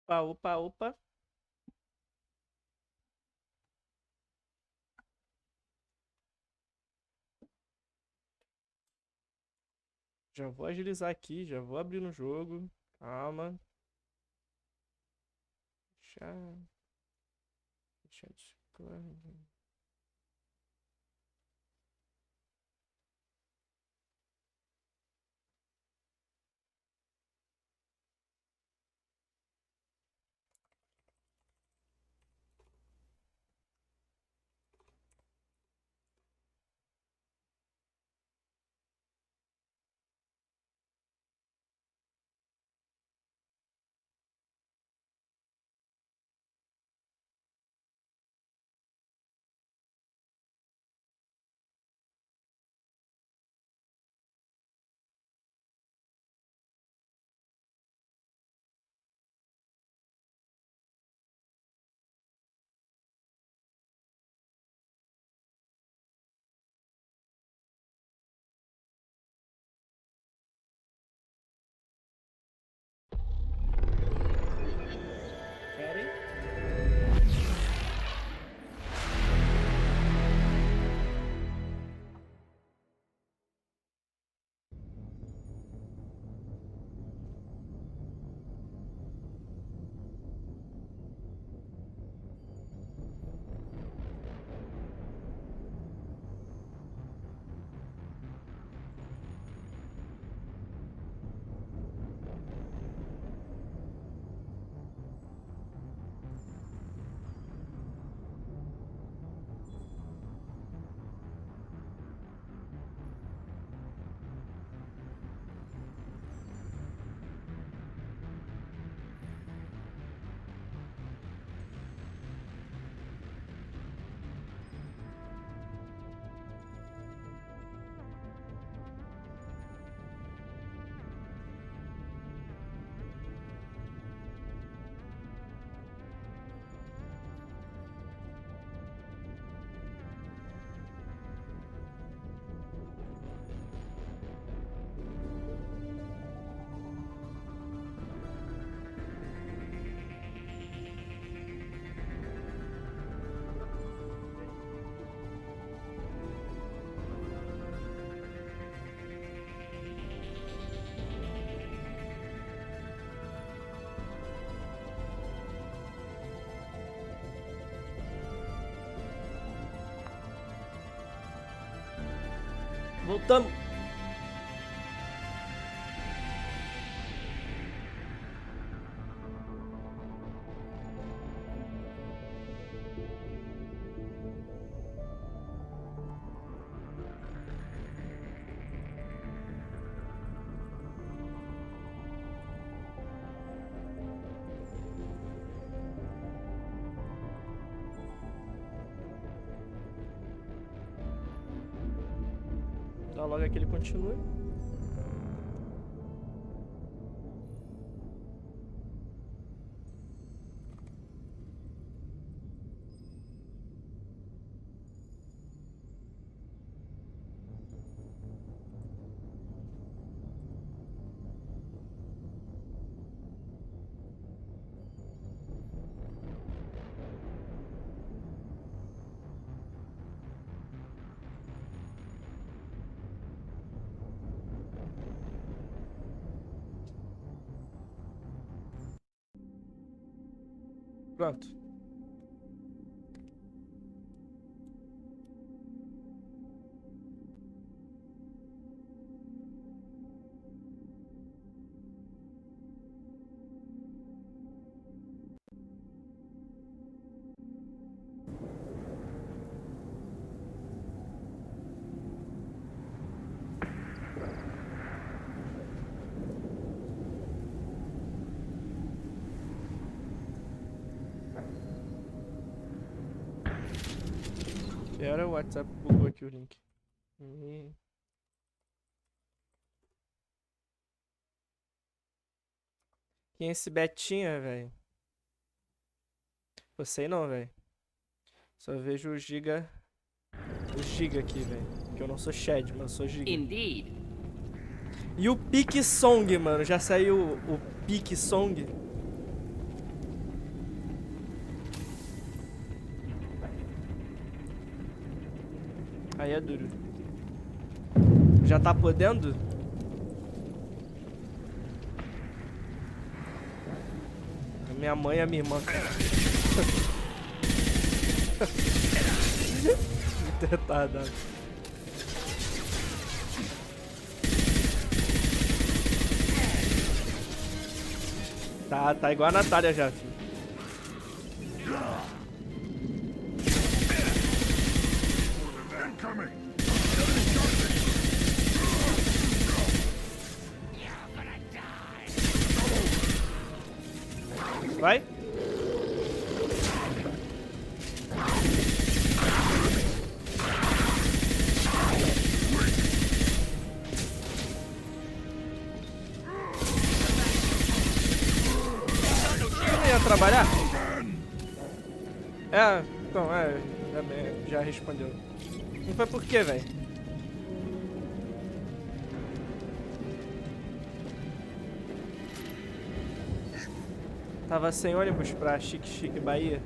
Opa, opa, opa. Já vou agilizar aqui, já vou abrir no jogo. Calma. Deixa. Deixa eu Discord. Pera aí. Voltamos. Dá logo aquele continue. Pronto. Era o WhatsApp bugou aqui o link. Quem é esse Betinha, velho? Você não, velho. Só vejo o Giga. O Giga aqui, velho. Que eu não sou Shed, mas eu sou Giga. Indeed. E o Pique Song, mano. Já saiu o Pique Song? Aí é duro. Já tá podendo? A minha mãe e a minha irmã, cara. Muito retardado. Tá igual a Natália já, filho. Vai. Você ia trabalhar? Então, já respondeu. Não foi por quê, velho? Tava sem ônibus pra Chique Bahia.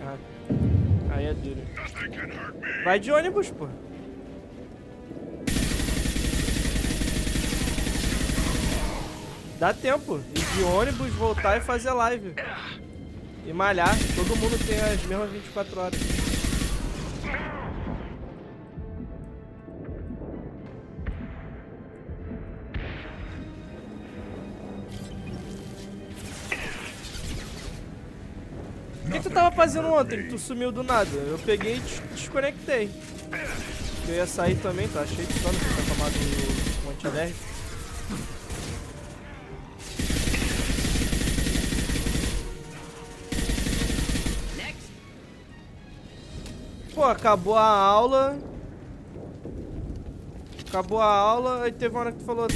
Ah, aí é duro. Vai de ônibus, pô. Dá tempo. Ir de ônibus, voltar e fazer live. E malhar. Todo mundo tem as mesmas 24 horas. O que tu tava fazendo ontem? Tu sumiu do nada. Eu peguei e desconectei. Eu ia sair também, tá cheio de sono, porque eu tinha tomado um antialérgico. Pô, acabou a aula. Aí teve uma hora que tu falou,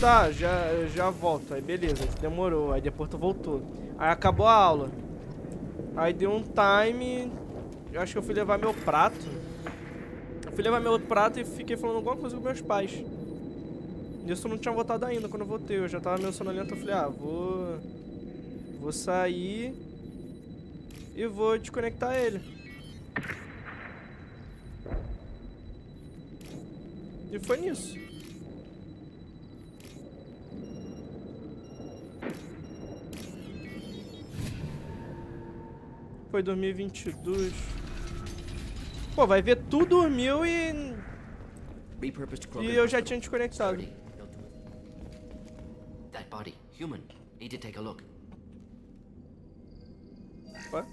tá, já volto. Aí beleza, demorou. Aí depois tu voltou. Aí acabou a aula. Aí deu um time. Eu acho que eu fui levar meu prato. E fiquei falando alguma coisa com meus pais. Isso eu não tinha voltado ainda quando eu voltei. Eu já tava meio sonolento. Eu falei, vou sair e vou desconectar ele. E foi nisso. Foi 2022. Pô, vai ver, tu dormiu e eu já tinha desconectado. That body, human. Need to take a look. What?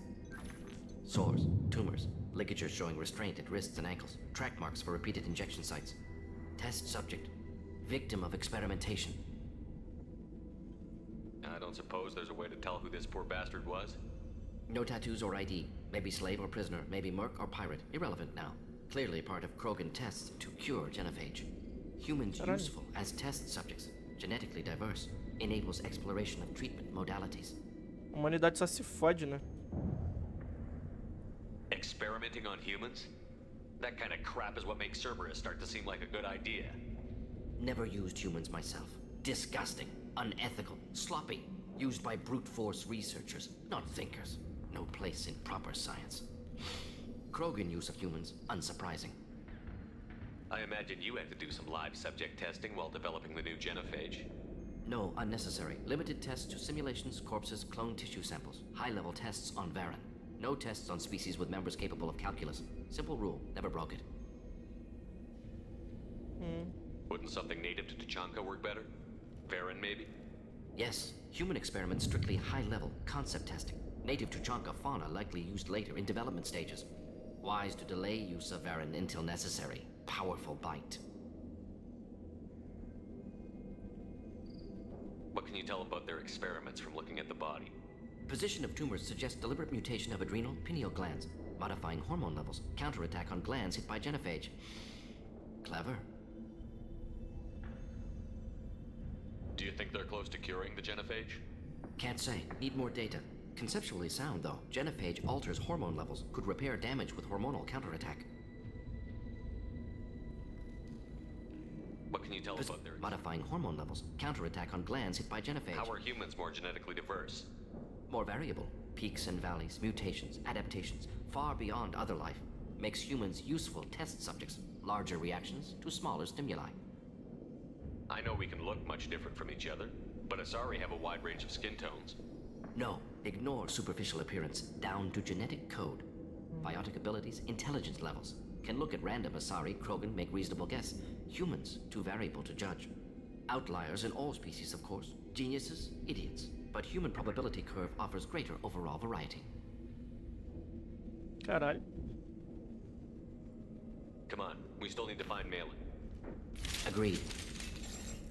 Sores, tumors, ligatures showing restraint at wrists and ankles, track marks for repeated injection sites. Test subject, victim of experimentation. I don't suppose there's a way to tell who this poor bastard was? No tattoos or ID. Maybe slave or prisoner, maybe merc or pirate. Irrelevant now. Clearly part of Krogan tests to cure genophage. Humans useful as test subjects. Genetically diverse. Enables exploration of treatment modalities. A humanidade só se fode, né? Experimenting on humans? That kind of crap is what makes Cerberus start to seem like a good idea. Never used humans myself. Disgusting. Unethical. Sloppy. Used by brute force researchers, not thinkers. No place in proper science. Krogan use of humans, unsurprising. I imagine you had to do some live subject testing while developing the new genophage. No, unnecessary. Limited tests to simulations, corpses, cloned tissue samples. High-level tests on Varen. No tests on species with members capable of calculus. Simple rule, never broke it. Wouldn't something native to Tuchanka work better? Varen, maybe? Yes, human experiments strictly high-level, concept testing. Native Tuchanka fauna likely used later in development stages. Wise to delay use of Varen until necessary. Powerful bite. What can you tell about their experiments from looking at the body? Position of tumors suggests deliberate mutation of adrenal, pineal glands, modifying hormone levels, counterattack on glands hit by genophage. Clever. Do you think they're close to curing the genophage? Can't say. Need more data. Conceptually sound, though. Genophage alters hormone levels, could repair damage with hormonal counterattack. What can you tell about their... Modifying hormone levels, counterattack on glands hit by genophage. How are humans more genetically diverse? More variable. Peaks and valleys, mutations, adaptations, far beyond other life, makes humans useful test subjects, larger reactions to smaller stimuli. I know we can look much different from each other, but Asari have a wide range of skin tones. No, ignore superficial appearance, down to genetic code. Biotic abilities, intelligence levels. Can look at random Asari, Krogan, make reasonable guess. Humans, too variable to judge. Outliers in all species, of course. Geniuses, idiots. But human probability curve offers greater overall variety. Caralho. Come on, we still need to find Malin. Agreed.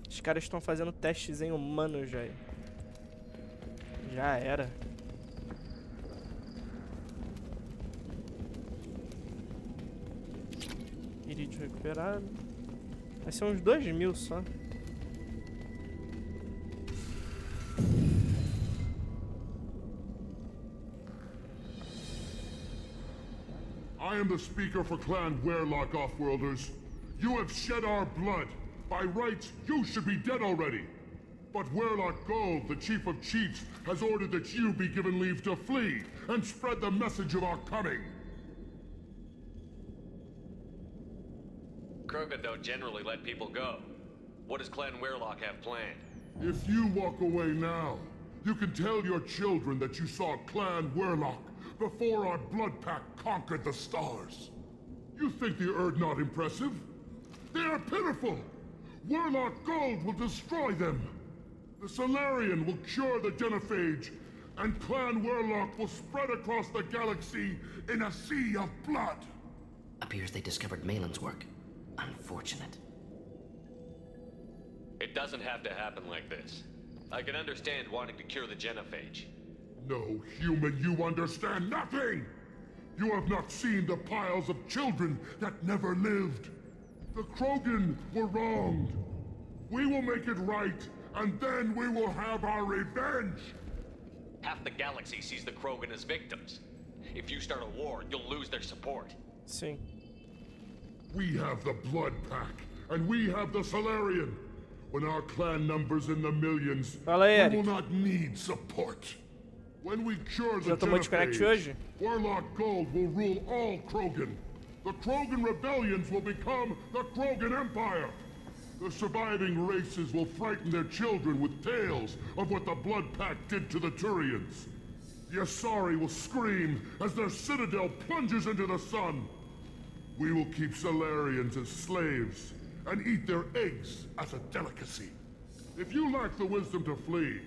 Os caras estão fazendo testes em humanos, velho. Já era. Irídio recuperado. Vai ser uns 2.000 só. I am the speaker for Clan Werlock, Offworlders. You have shed our blood. By rights, you should be dead already. But Werlock Gold, the Chief of Chiefs, has ordered that you be given leave to flee and spread the message of our coming. Krogan don't generally let people go. What does Clan Werlock have planned? If you walk away now, you can tell your children that you saw Clan Werlock before our blood pack conquered the stars. You think the Erd not impressive? They are pitiful! Werlock Gold will destroy them! The Solarian will cure the Genophage, and Clan Werlock will spread across the galaxy in a sea of blood! Appears they discovered Malin's work. Unfortunate. It doesn't have to happen like this. I can understand wanting to cure the Genophage. No, human, you understand nothing! You have not seen the piles of children that never lived. The Krogan were wronged. We will make it right, and then we will have our revenge! Half the galaxy sees the Krogan as victims. If you start a war, you'll lose their support. Sim. We have the Blood Pack, and we have the Solarian. When our clan numbers in the millions, Fala aí, we will Eric. not need support. When we cure the Já tomou desconect Genophage, hoje? Warlock Gold will rule all Krogan. The Krogan rebellions will become the Krogan Empire. The surviving races will frighten their children with tales of what the Blood Pack did to the Turians. The Asari will scream as their citadel plunges into the sun. We will keep Solarians as slaves and eat their eggs as a delicacy. If you lack the wisdom to flee,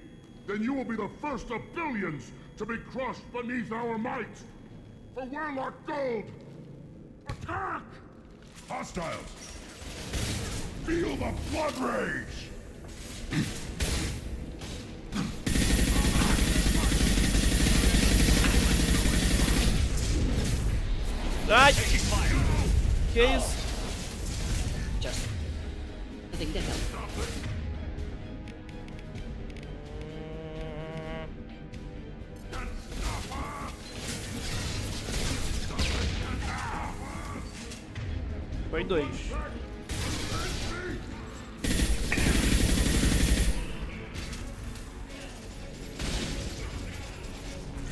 then you will be the first of billions to be crushed beneath our might. For Werlock Gold, attack! Hostiles! Feel the blood rage! Ai! Que isso? Just nothing to help. Foi 2.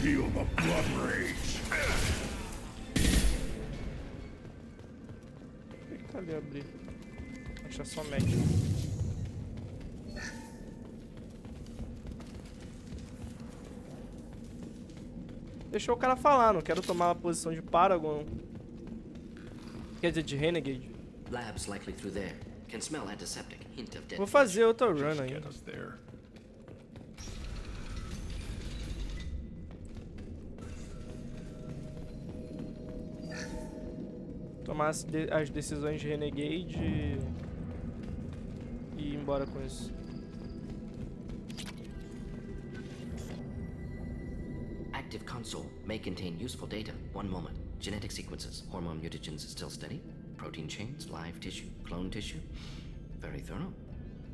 Feel the blood rage! Cadê abrir? Acho só médico. Deixou o cara falar, não quero tomar a posição de Paragon. Quer dizer, de Renegade. Labs likely through there. Can smell antiseptic. Hint of dead. Vou fazer outra run ainda. Get us there. Tomar as decisões de Renegade e ir embora com isso. Active console may contain useful data. One moment. Genetic sequences. Hormone mutagens still steady. Protein chains, live tissue, clone tissue. Very thorough.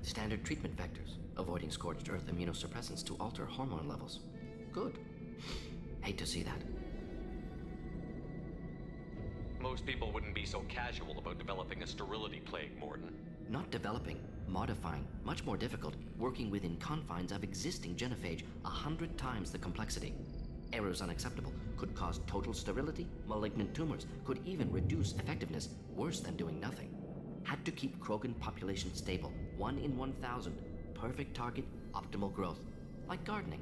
Standard treatment vectors. Avoiding scorched earth immunosuppressants to alter hormone levels. Good. Hate to see that. Most people wouldn't be so casual about developing a sterility plague, Morden. Not developing, modifying, much more difficult, working within confines of existing genophage, 100 times the complexity. Errors unacceptable. Could cause total sterility, malignant tumors. Could even reduce effectiveness, worse than doing nothing. Had to keep Krogan population stable. 1 in 1,000. Perfect target, optimal growth. Like gardening.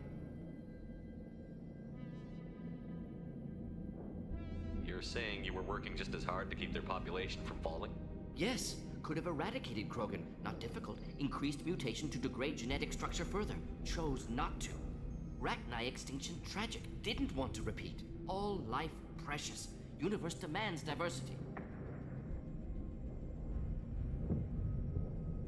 You're saying you were working just as hard to keep their population from falling? Yes, could have eradicated Krogan. Not difficult. Increased mutation to degrade genetic structure further. Chose not to. Rachni extinction tragic. Didn't want to repeat. All life precious. Universe demands diversity.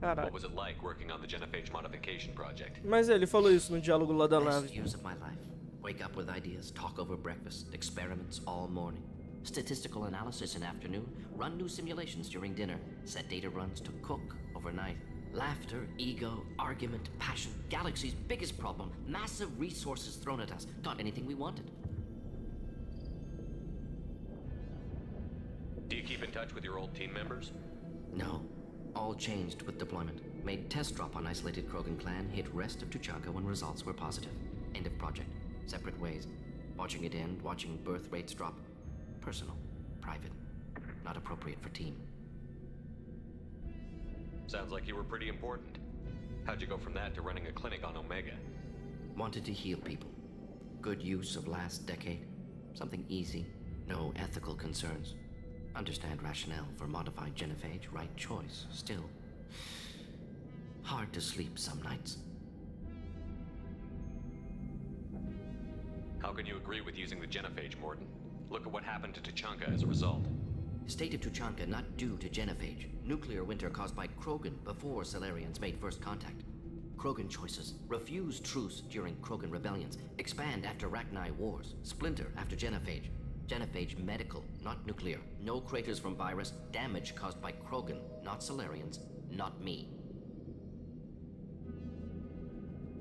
Caralho. What was it like working on the genophage modification project? Mas ele falou isso no diálogo lá da Best nave. years of my life. Wake up with ideas, talk over breakfast, experiments all morning. Statistical analysis in afternoon, run new simulations during dinner, set data runs to cook overnight. Laughter, ego, argument, passion. Galaxy's biggest problem, massive resources thrown at us. Got anything we wanted. Do you keep in touch with your old team members? No. All changed with deployment. Made test drop on isolated Krogan clan, hit rest of Tuchanka when results were positive. End of project. Separate ways. Watching it end, watching birth rates drop. Personal. Private. Not appropriate for team. Sounds like you were pretty important. How'd you go from that to running a clinic on Omega? Wanted to heal people. Good use of last decade. Something easy. No ethical concerns. Understand rationale for modified genophage, right choice. Still. Hard to sleep some nights. How can you agree with using the genophage, Morden? Look at what happened to Tuchanka as a result. State of Tuchanka not due to genophage. Nuclear winter caused by Krogan before Solarians made first contact. Krogan choices. Refuse truce during Krogan rebellions. Expand after Rachni wars. Splinter after genophage. Genophage medical, not nuclear. No craters from virus. Damage caused by Krogan, not Solarians, not me.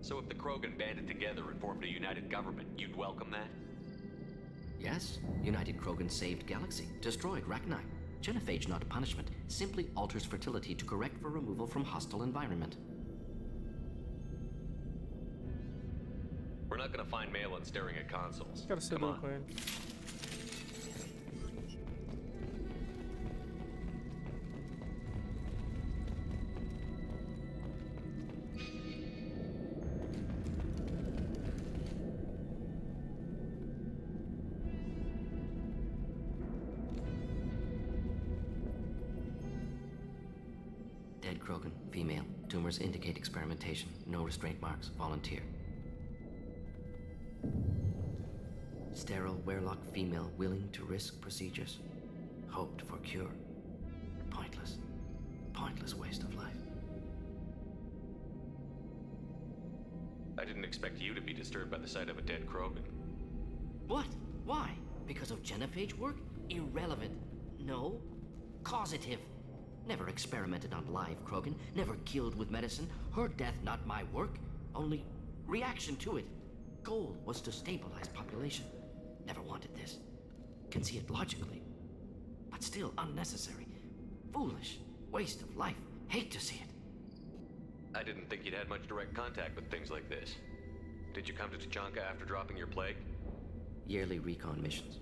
So if the Krogan banded together and formed a united government, you'd welcome that? Yes, United Krogan saved Galaxy, destroyed Rachni. Genophage not punishment, simply alters fertility to correct for removal from hostile environment. We're not gonna find Malin staring at consoles. Quero ser Come bom on. com ele. Dead Krogan, female. Tumors indicate experimentation. No restraint marks. Volunteer. Sterile Werelock female willing to risk procedures. Hoped for cure. Pointless. Pointless waste of life. I didn't expect you to be disturbed by the sight of a dead Krogan. What? Why? Because of genophage work? Irrelevant. No. Causative. Never experimented on live Krogan. Never killed with medicine. Her death not my work. Only reaction to it. Goal was to stabilize population. Never wanted this. Can see it logically. But still unnecessary. Foolish. Waste of life. Hate to see it. I didn't think you'd had much direct contact with things like this. Did you come to Tuchanka after dropping your plague? Yearly recon missions.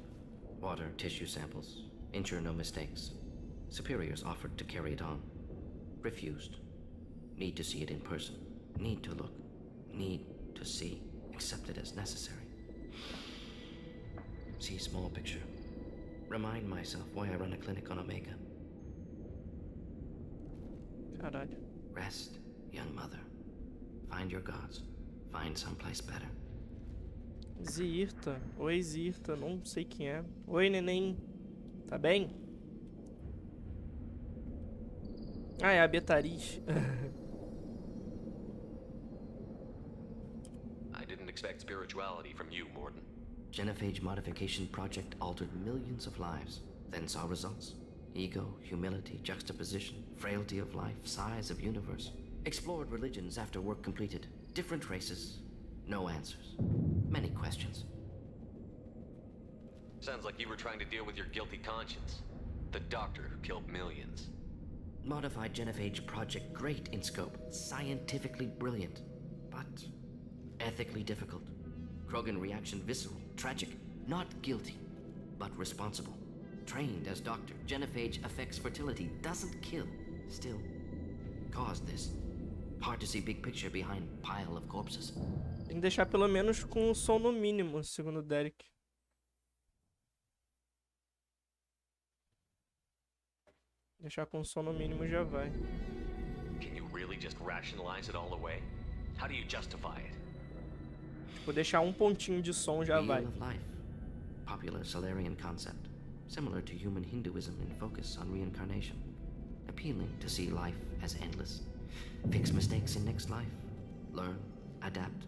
Water, tissue samples. Ensure no mistakes. Superiors offered to carry it on. Refused. Need to see it in person. Need to look. Need to see. Accept it as necessary. See small picture. Remind myself why I run a clinic on Omega. Caralho. Rest, young mother. Find your gods. Find someplace better. Zirta. Oi, Zirta. Não sei quem é. Oi, neném. Tá bem? Ah, é a Betariz. I didn't expect spirituality from you, Morden. Genophage modification project altered millions of lives. Then saw results. Ego, humility, juxtaposition, frailty of life, size of universe. Explored religions after work completed. Different races. No answers. Many questions. Sounds like you were trying to deal with your guilty conscience. The doctor who killed millions. Modified genophage project great in scope. Scientifically brilliant. But ethically difficult. Krogan reaction visceral, tragic, not guilty, but responsible. Trained as doctor, genophage affects fertility, doesn't kill, still caused this. Hard to see big picture behind pile of corpses. Tem que deixar pelo menos com o som no mínimo, segundo o Derek. Deixar com o som no mínimo já vai. Can you really just rationalize it all away? How do you justify it? Tipo, deixar um pontinho de som já vai. Wheel of life. Popular Solarian concept. Similar to human Hinduism in focus on reincarnation. Appealing to see life as endless. Fix mistakes in next life. Learn, adapt,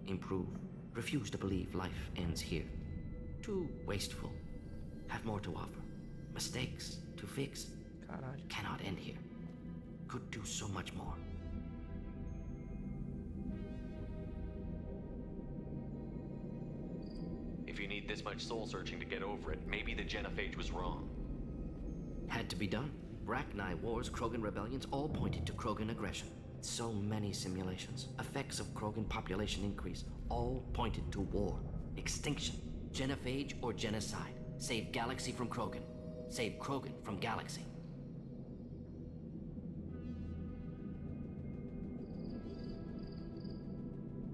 improve. Refuse to believe life ends here. Too wasteful. Have more to offer. Mistakes to fix. Caralho. Cannot end here. Could do so much more. If you need this much soul searching to get over it, maybe the genophage was wrong. Had to be done. Rachni wars, Krogan rebellions, all pointed to Krogan aggression. So many simulations. Effects of Krogan population increase, all pointed to war. Extinction. Genophage or genocide. Save galaxy from Krogan. Save Krogan from galaxy.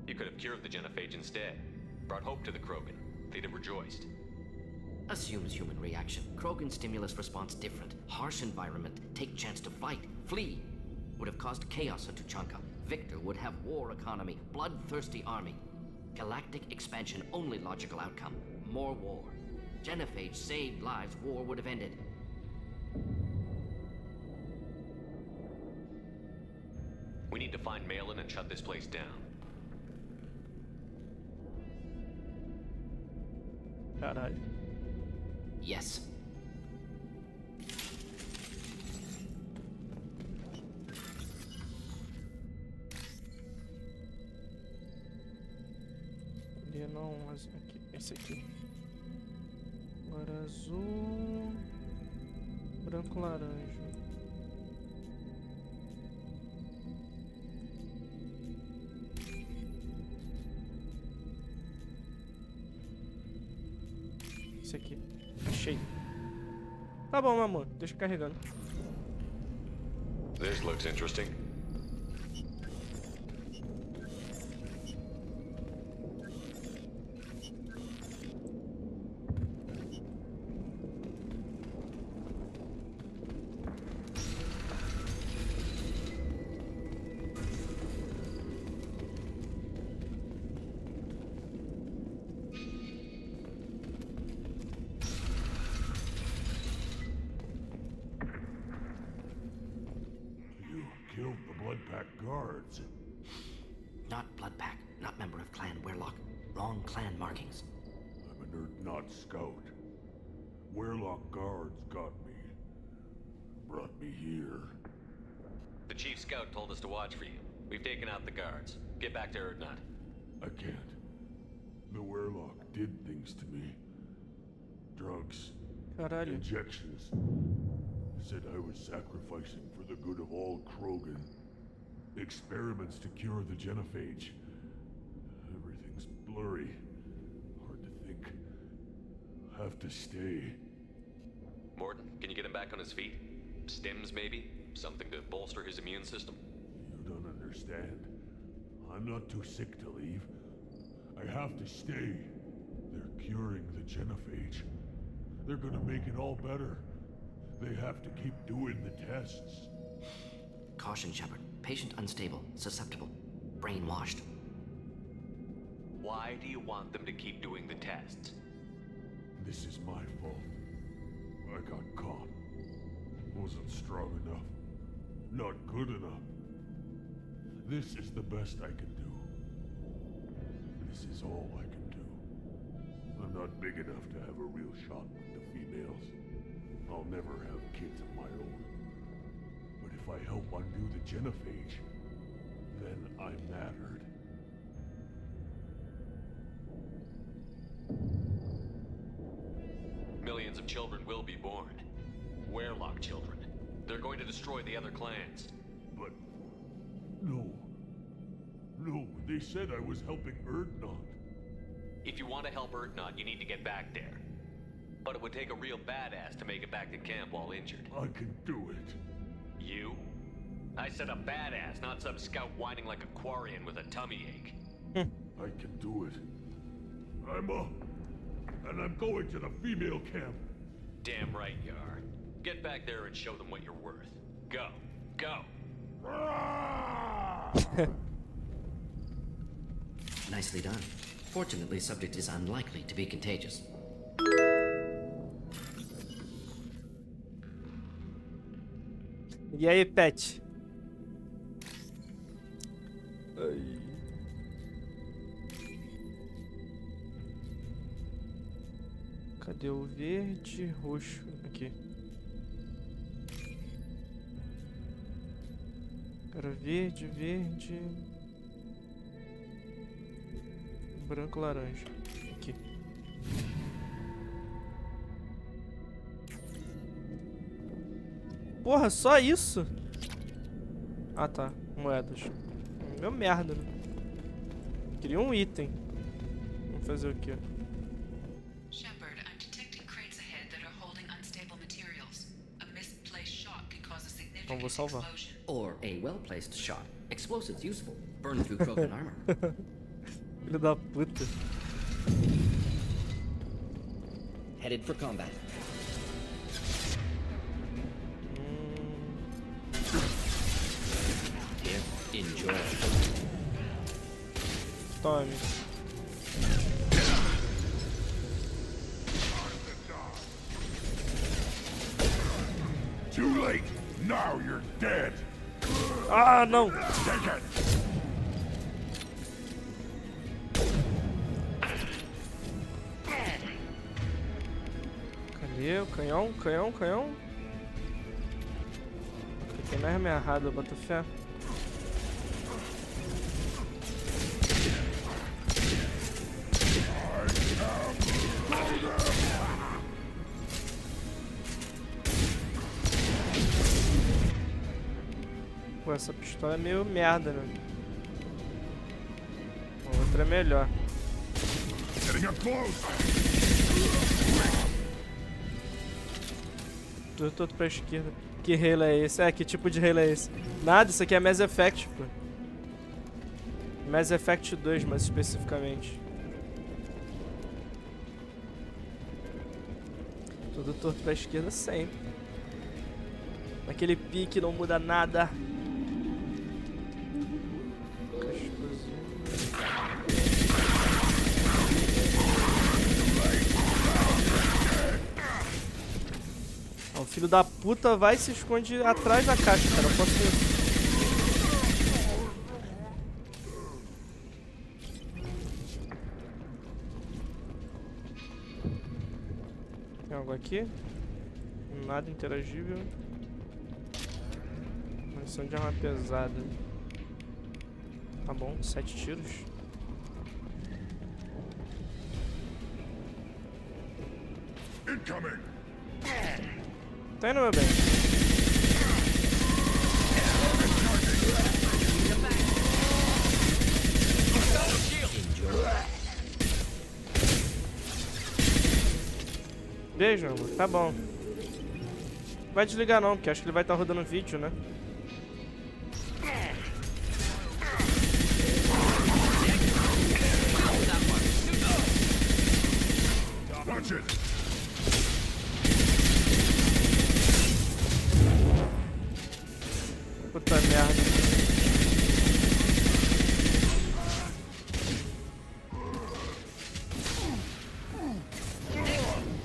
You could have cured the genophage instead. Brought hope to the Krogan. They'd have rejoiced. Assumes human reaction. Krogan stimulus response different. Harsh environment. Take chance to fight. Flee. Would have caused chaos into Tuchanka. Victor would have war economy. Bloodthirsty army. Galactic expansion only logical outcome. More war. Genophage saved lives. War would have ended. We need to find Malin and shut this place down. Caralho. Yes. Ali não, mas aqui, esse aqui. Agora azul, branco, laranja. Esse aqui. Achei. Tá bom, meu amor. Deixa carregando. This looks interesting. Killed the Blood Pack guards. Not Blood Pack. Not member of Clan Werlock. Wrong clan markings. I'm a nerd, not scout. Werlock guards got me. Brought me here. The chief scout told us to watch for you. We've taken out the guards. Get back to Erdnot. I can't. The Werlock did things to me. Drugs. Caralho. Injections. Said I was sacrificing for the good of all Krogan. Experiments to cure the genophage. Everything's blurry. Hard to think. Have to stay. Morton, can you get him back on his feet? Stims, maybe? Something to bolster his immune system? You don't understand. I'm not too sick to leave. I have to stay. They're curing the genophage. They're gonna make it all better. They have to keep doing the tests. Caution, Shepard. Patient unstable, susceptible, brainwashed. Why do you want them to keep doing the tests? This is my fault. I got caught. Wasn't strong enough. Not good enough. This is the best I can do. This is all I can do. I'm not big enough to have a real shot with the females. I'll never have kids of my own. But if I help undo the genophage, then I'm mattered. Millions of children will be born. Werlock children. They're going to destroy the other clans. But... no. No, they said I was helping Erdnot. If you want to help Earthnot, you need to get back there. But it would take a real badass to make it back to camp while injured. I can do it. You? I said a badass, not some scout whining like a Quarian with a tummy ache. I can do it. And I'm going to the female camp. Damn right you are. Get back there and show them what you're worth. Go. Go. Nicely done. Fortunately, subject is unlikely to be contagious. E aí, pet? Ai. Cadê o verde? Roxo. Aqui. Era verde, verde. Branco, laranja. Aqui. Porra, só isso? Ah, tá. Moedas. Meu merda, né? Queria um item. Vamos fazer o quê? Shepard, I'm detecting crates ahead that are holding unstable materials. A misplaced shot can cause a significant Vou salvar. explosion. Or a well-placed shot. Explosives useful. Burn through Krogan armor. Filho da puta. Headed for combat. Here, enjoy. Tome. Too late. Now you're dead. Ah, não! Take it. Cadê o canhão? Canhão, canhão? Aqui tem mais arma errada, bota fé. Pô, essa pistola é meio merda, né? A outra é melhor. Getting up close. Tudo todo pra esquerda. Que Halo é esse? É, que tipo de Halo é esse? Nada, isso aqui é Mass Effect, pô. Mass Effect 2, mais especificamente. Tudo torto pra esquerda sempre. Naquele pique não muda nada. O filho da puta vai e se esconde atrás da caixa, cara. Eu posso ver. Tem algo aqui? Nada interagível. Munição de arma pesada. Tá bom, 7 tiros. Incoming. Tá indo, meu bem. Beijo, amor. Tá bom. Não vai desligar não, porque acho que ele vai estar rodando vídeo, né? Watch it. Puta merda.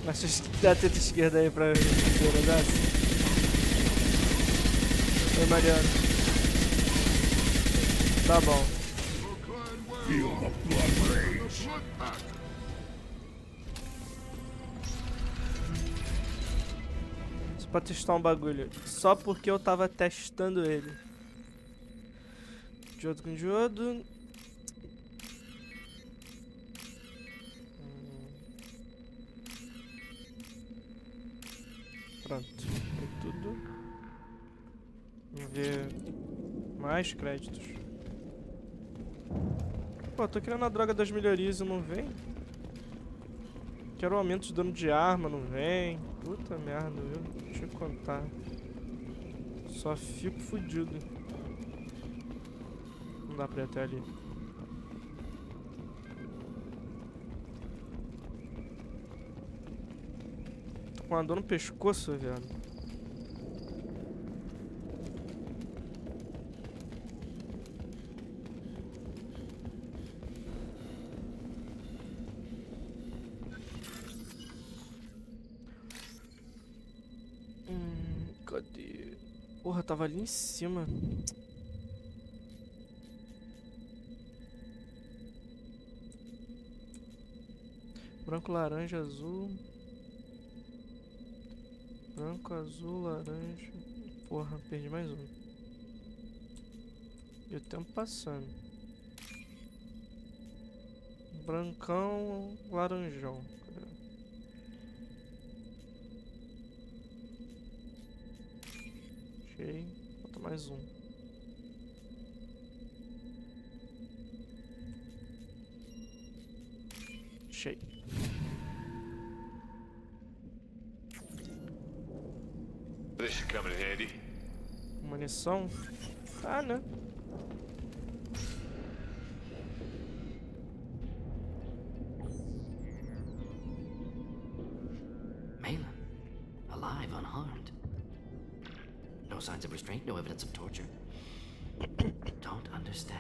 Acho que dá a teta esquerda aí pra ver dessa. Foi maneiro. Tá bom. Feel the blood rage. Só pra testar um bagulho. Só porque eu tava testando ele. Diodo com diodo. Pronto. Foi tudo. Vamos ver mais créditos. Pô, tô querendo a droga das melhorias e não vem. Quero aumento de dano de arma, não vem. Puta merda, viu? Deixa eu contar. Só fico fudido. Não dá pra ir até ali. Tô com uma dor no pescoço, velho. Cadê? Porra, tava ali em cima. Branco, laranja, azul. Branco, azul, laranja. Porra, perdi mais um. E o tempo passando. Brancão, laranjão. Cadê? Achei. Falta mais um. Achei. This should come in handy. Munição? Ah, né? Malin, alive, unharmed. No signs of restraint, no evidence of torture. Don't understand.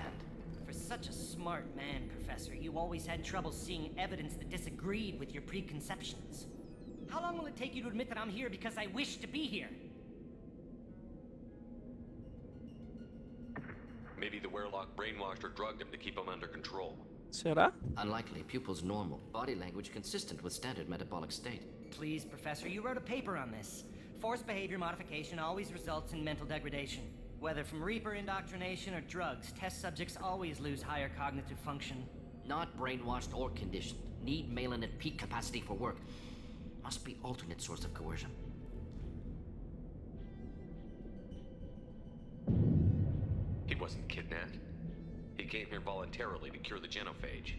For such a smart man, Professor, you always had trouble seeing evidence that disagreed with your preconceptions. How long will it take you to admit that I'm here because I wish to be here? Maybe the Werelock brainwashed or drugged him to keep him under control. Será? Unlikely. Pupil's normal. Body language consistent with standard metabolic state. Please, Professor, you wrote a paper on this. Forced behavior modification always results in mental degradation. Whether from Reaper indoctrination or drugs, test subjects always lose higher cognitive function. Not brainwashed or conditioned. Need Malin at peak capacity for work. Must be alternate source of coercion. He wasn't kidnapped. He came here voluntarily to cure the genophage.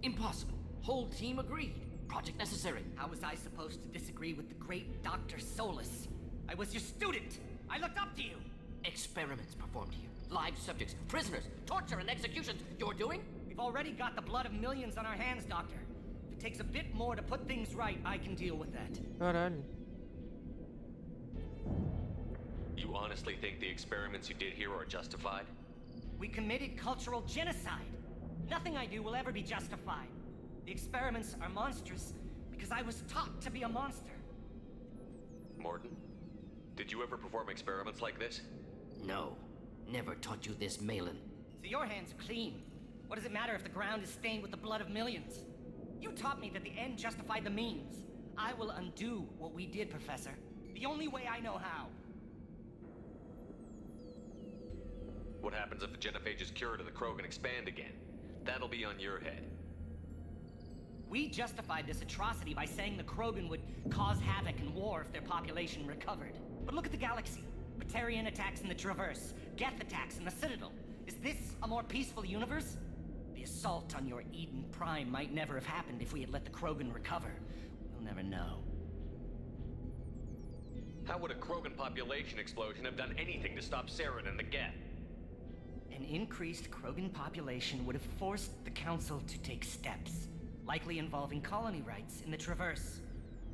Impossible. Whole team agreed. Project necessary. How was I supposed to disagree with the great Dr. Solus? I was your student! I looked up to you! Experiments performed here. Live subjects, prisoners, torture and executions. You're doing? We've already got the blood of millions on our hands, Doctor. If it takes a bit more to put things right, I can deal with that. Caralho. You honestly think the experiments you did here are justified? We committed cultural genocide. Nothing I do will ever be justified. The experiments are monstrous because I was taught to be a monster. Morton, did you ever perform experiments like this? No. Never taught you this, Malin. So your hands are clean. What does it matter if the ground is stained with the blood of millions? You taught me that the end justified the means. I will undo what we did, Professor. The only way I know how. What happens if the genophage is cured and the Krogan expand again? That'll be on your head. We justified this atrocity by saying the Krogan would cause havoc and war if their population recovered. But look at the galaxy. Batarian attacks in the Traverse, Geth attacks in the Citadel. Is this a more peaceful universe? The assault on your Eden Prime might never have happened if we had let the Krogan recover. We'll never know. How would a Krogan population explosion have done anything to stop Saren and the Geth? An increased Krogan population would have forced the Council to take steps, likely involving colony rights in the Traverse.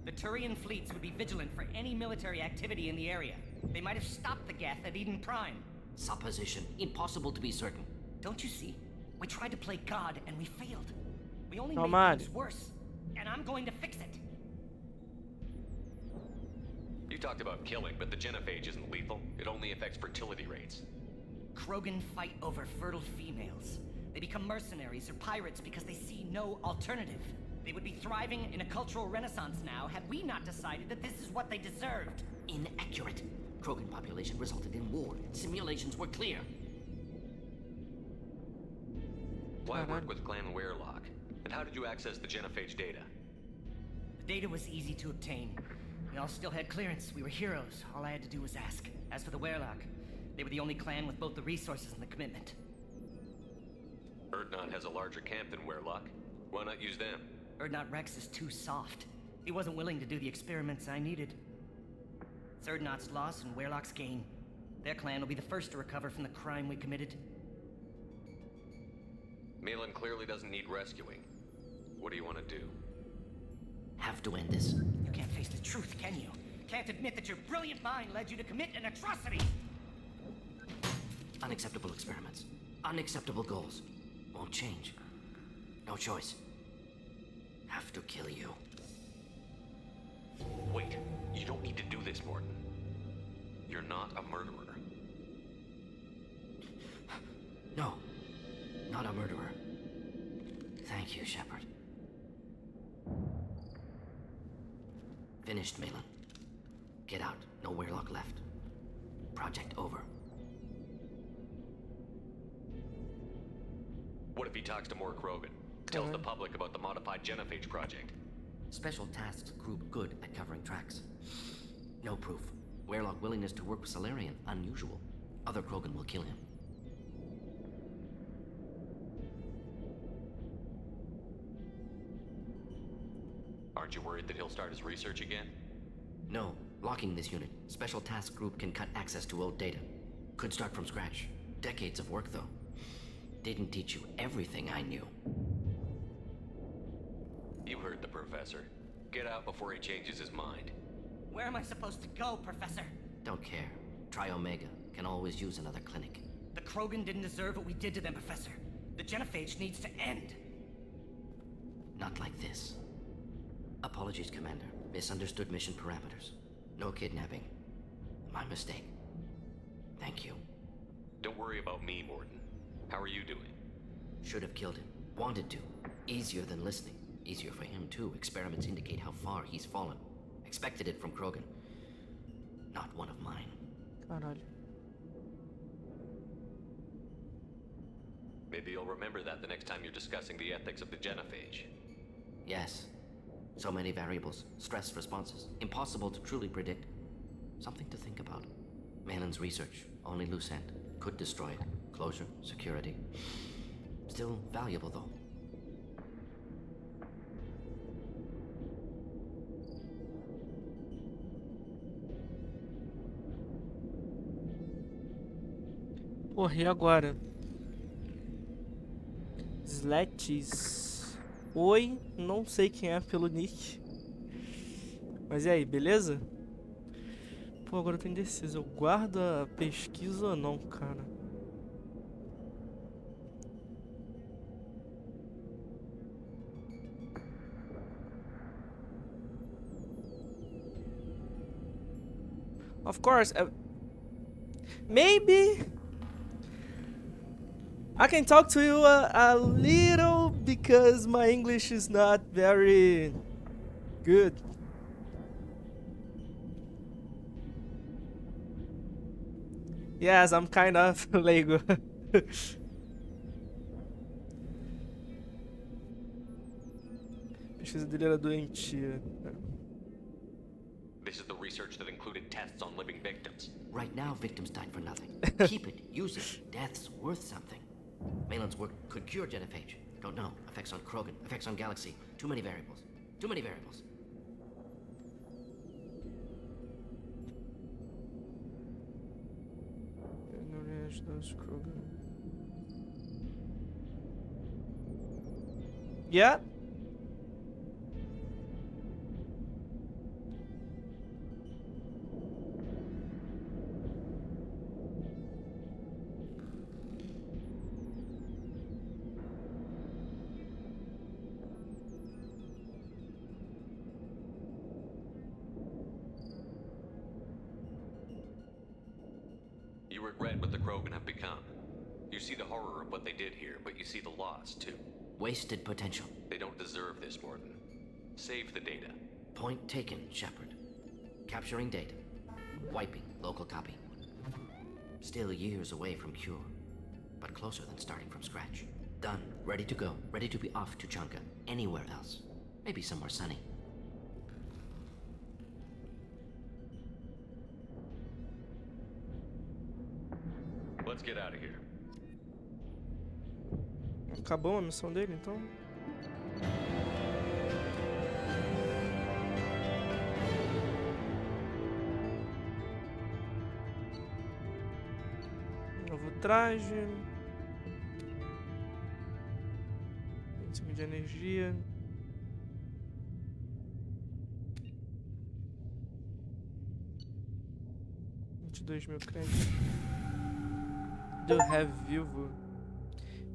The Turian fleets would be vigilant for any military activity in the area. They might have stopped the Geth at Eden Prime. Supposition. Impossible to be certain. Don't you see? We tried to play God and we failed. We only Oh, made man. things worse. And I'm going to fix it. You talked about killing, but the genophage isn't lethal. It only affects fertility rates. Krogan fight over fertile females. They become mercenaries or pirates because they see no alternative. They would be thriving in a cultural renaissance now had we not decided that this is what they deserved. Inaccurate. Krogan population resulted in war. Simulations were clear. Why work with Clan Werelock? And how did you access the genophage data? The data was easy to obtain. We all still had clearance. We were heroes. All I had to do was ask. As for the Werelock, they were the only clan with both the resources and the commitment. Erdnot has a larger camp than Werelock. Why not use them? Urdnot Rex is too soft. He wasn't willing to do the experiments I needed. It's Urdnot's loss and Weyrloch's gain. Their clan will be the first to recover from the crime we committed. Malin clearly doesn't need rescuing. What do you want to do? Have to end this. You can't face the truth, can you? Can't admit that your brilliant mind led you to commit an atrocity! Unacceptable experiments. Unacceptable goals. Won't change. No choice. Have to kill you. Wait, you don't need to do this, Morton. You're not a murderer. No. Not a murderer. Thank you, Shepard. Finished, Malin. Get out. No Weyrloch left. Project over. What if he talks to more Krogan? Tells the public about the modified genophage project? Special tasks group good at covering tracks. No proof. Weyrloch willingness to work with Salarian, unusual. Other Krogan will kill him. Aren't you worried that he'll start his research again? No. Locking this unit. Special task group can cut access to old data. Could start from scratch. Decades of work, though. Didn't teach you everything I knew. You heard the professor. Get out before he changes his mind. Where am I supposed to go, Professor? Don't care. Try Omega. Can always use another clinic. The Krogan didn't deserve what we did to them, Professor. The genophage needs to end. Not like this. Apologies, Commander. Misunderstood mission parameters. No kidnapping. My mistake. Thank you. Don't worry about me, Morton. How are you doing? Should have killed him. Wanted to. Easier than listening. Easier for him, too. Experiments indicate how far he's fallen. Expected it from Krogan. Not one of mine. Caralho. Maybe you'll remember that the next time you're discussing the ethics of the genophage. Yes. So many variables. Stress responses. Impossible to truly predict. Something to think about. Malin's research. Only loose end. Could destroy it. Closure. Security. Still valuable, though. Porra, e agora? Slats. Oi, não sei quem é pelo nick. Mas e aí, beleza? Pô, agora eu tô indeciso. Eu guardo a pesquisa ou não, cara? Of course, maybe I can talk to you a little because my English is not very good. Yes, I'm kind of Lego. Pesquisa dele era doentia. This is the research that included tests on living victims. Right now, victims died for nothing. Keep it. Use it. Death's worth something. Malin's work could cure genophage. Don't know. Effects on Krogan. Effects on Galaxy. Too many variables. Too many variables. Yeah. You regret what the Krogan have become. You see the horror of what they did here, but you see the loss, too. Wasted potential. They don't deserve this, Morton. Save the data. Point taken, Shepard. Capturing data. Wiping local copy. Still years away from cure, but closer than starting from scratch. Done. Ready to go. Ready to be off to Chunka. Anywhere else. Maybe somewhere sunny. Let's get out of here. Acabou a missão dele, então? Novo traje. 25 de energia. $22.000 créditos. Do have vivo.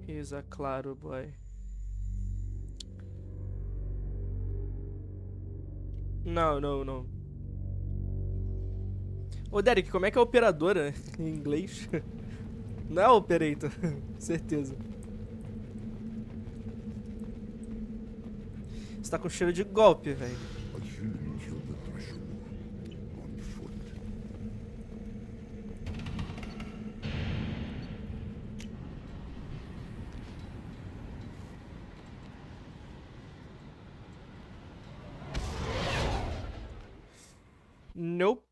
He's a claro boy. Não, não, não. Ô, Derek, como é que é operadora em inglês? Não é operator, certeza. Você tá com cheiro de golpe, velho. Nope.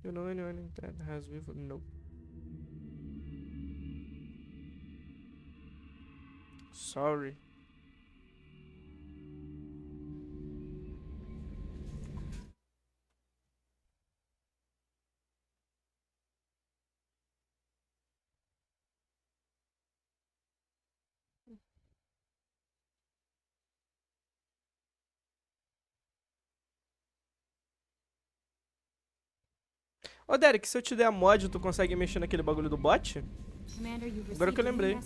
You know anyone that has vivo? Nope. Sorry. Ô, Derek, se eu te der a mod, tu consegue mexer naquele bagulho do bot? Agora que eu lembrei.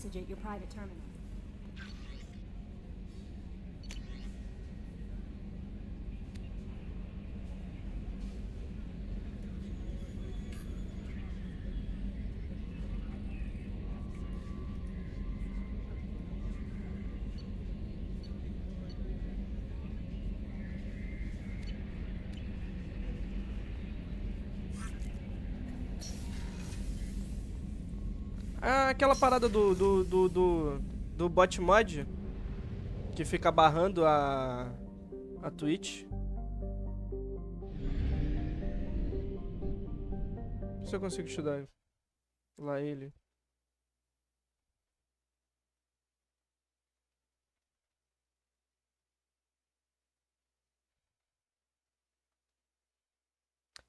Ah, aquela parada do bot mod que fica barrando a Twitch. Se eu consigo estudar lá ele.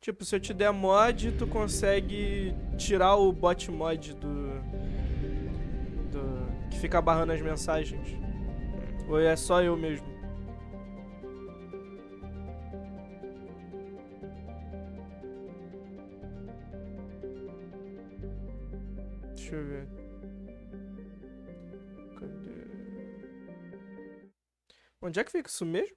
Tipo, se eu te der mod, tu consegue tirar o bot mod que fica barrando as mensagens. Ou é só eu mesmo? Deixa eu ver. Cadê? Onde é que fica isso mesmo?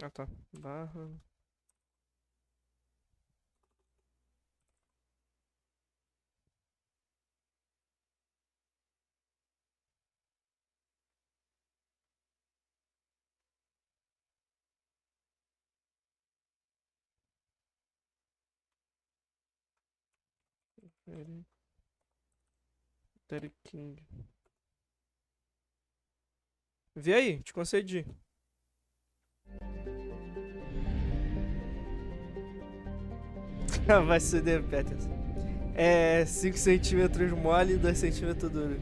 Ah, tá. Barra. Derek King. Vê aí, te concedi. Vai se der, Peters. É 5 centímetros mole e 2 centímetros duro.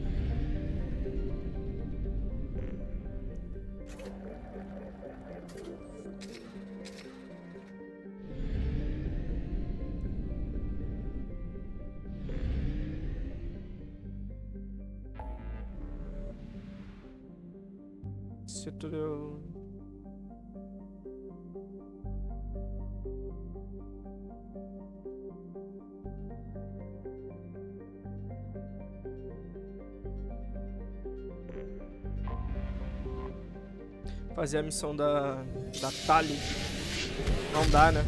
Se tu deu... Fazer a missão da Tali. Não dá, né?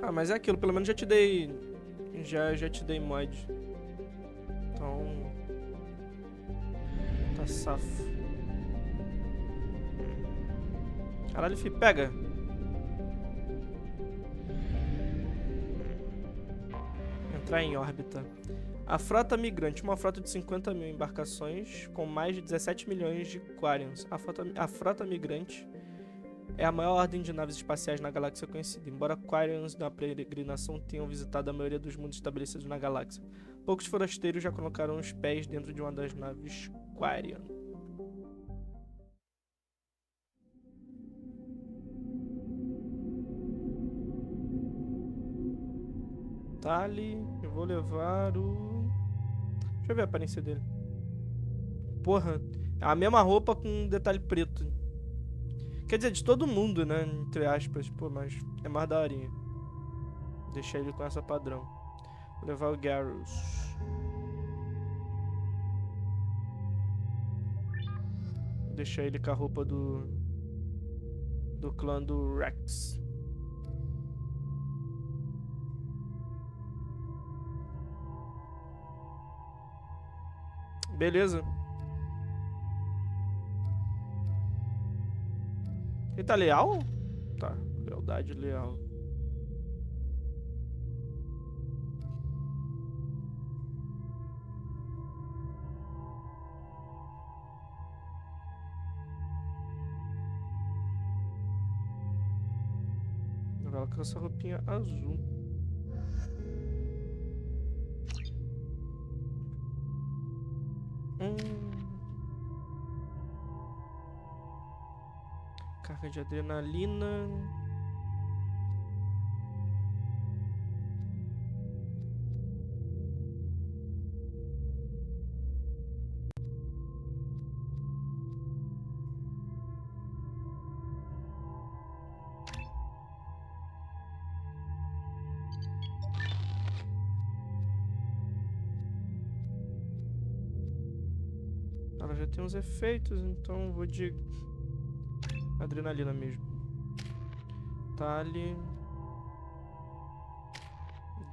Ah, mas é aquilo, pelo menos já te dei. Já te dei mod. Então. Tá safo. Caralho, fi, pega. Entrar em órbita. A frota migrante, uma frota de 50 mil embarcações com mais de 17 milhões de Quarians. A frota migrante é a maior ordem de naves espaciais na galáxia conhecida, embora Quarians na peregrinação tenham visitado a maioria dos mundos estabelecidos na galáxia. Poucos forasteiros já colocaram os pés dentro de uma das naves Quarian. Tá ali. Eu vou levar o... Deixa eu ver a aparência dele. Porra, é a mesma roupa com um detalhe preto. Quer dizer, de todo mundo, né? Entre aspas. Pô, mas é mais daorinha. Deixar ele com essa padrão. Vou levar o Garrus. Deixar ele com a roupa do clã do Rex. Beleza. Ele tá leal? Tá, lealdade leal. Ela com essa roupinha azul. Carga de adrenalina. Ela já tem uns efeitos, então vou de adrenalina mesmo. Tali.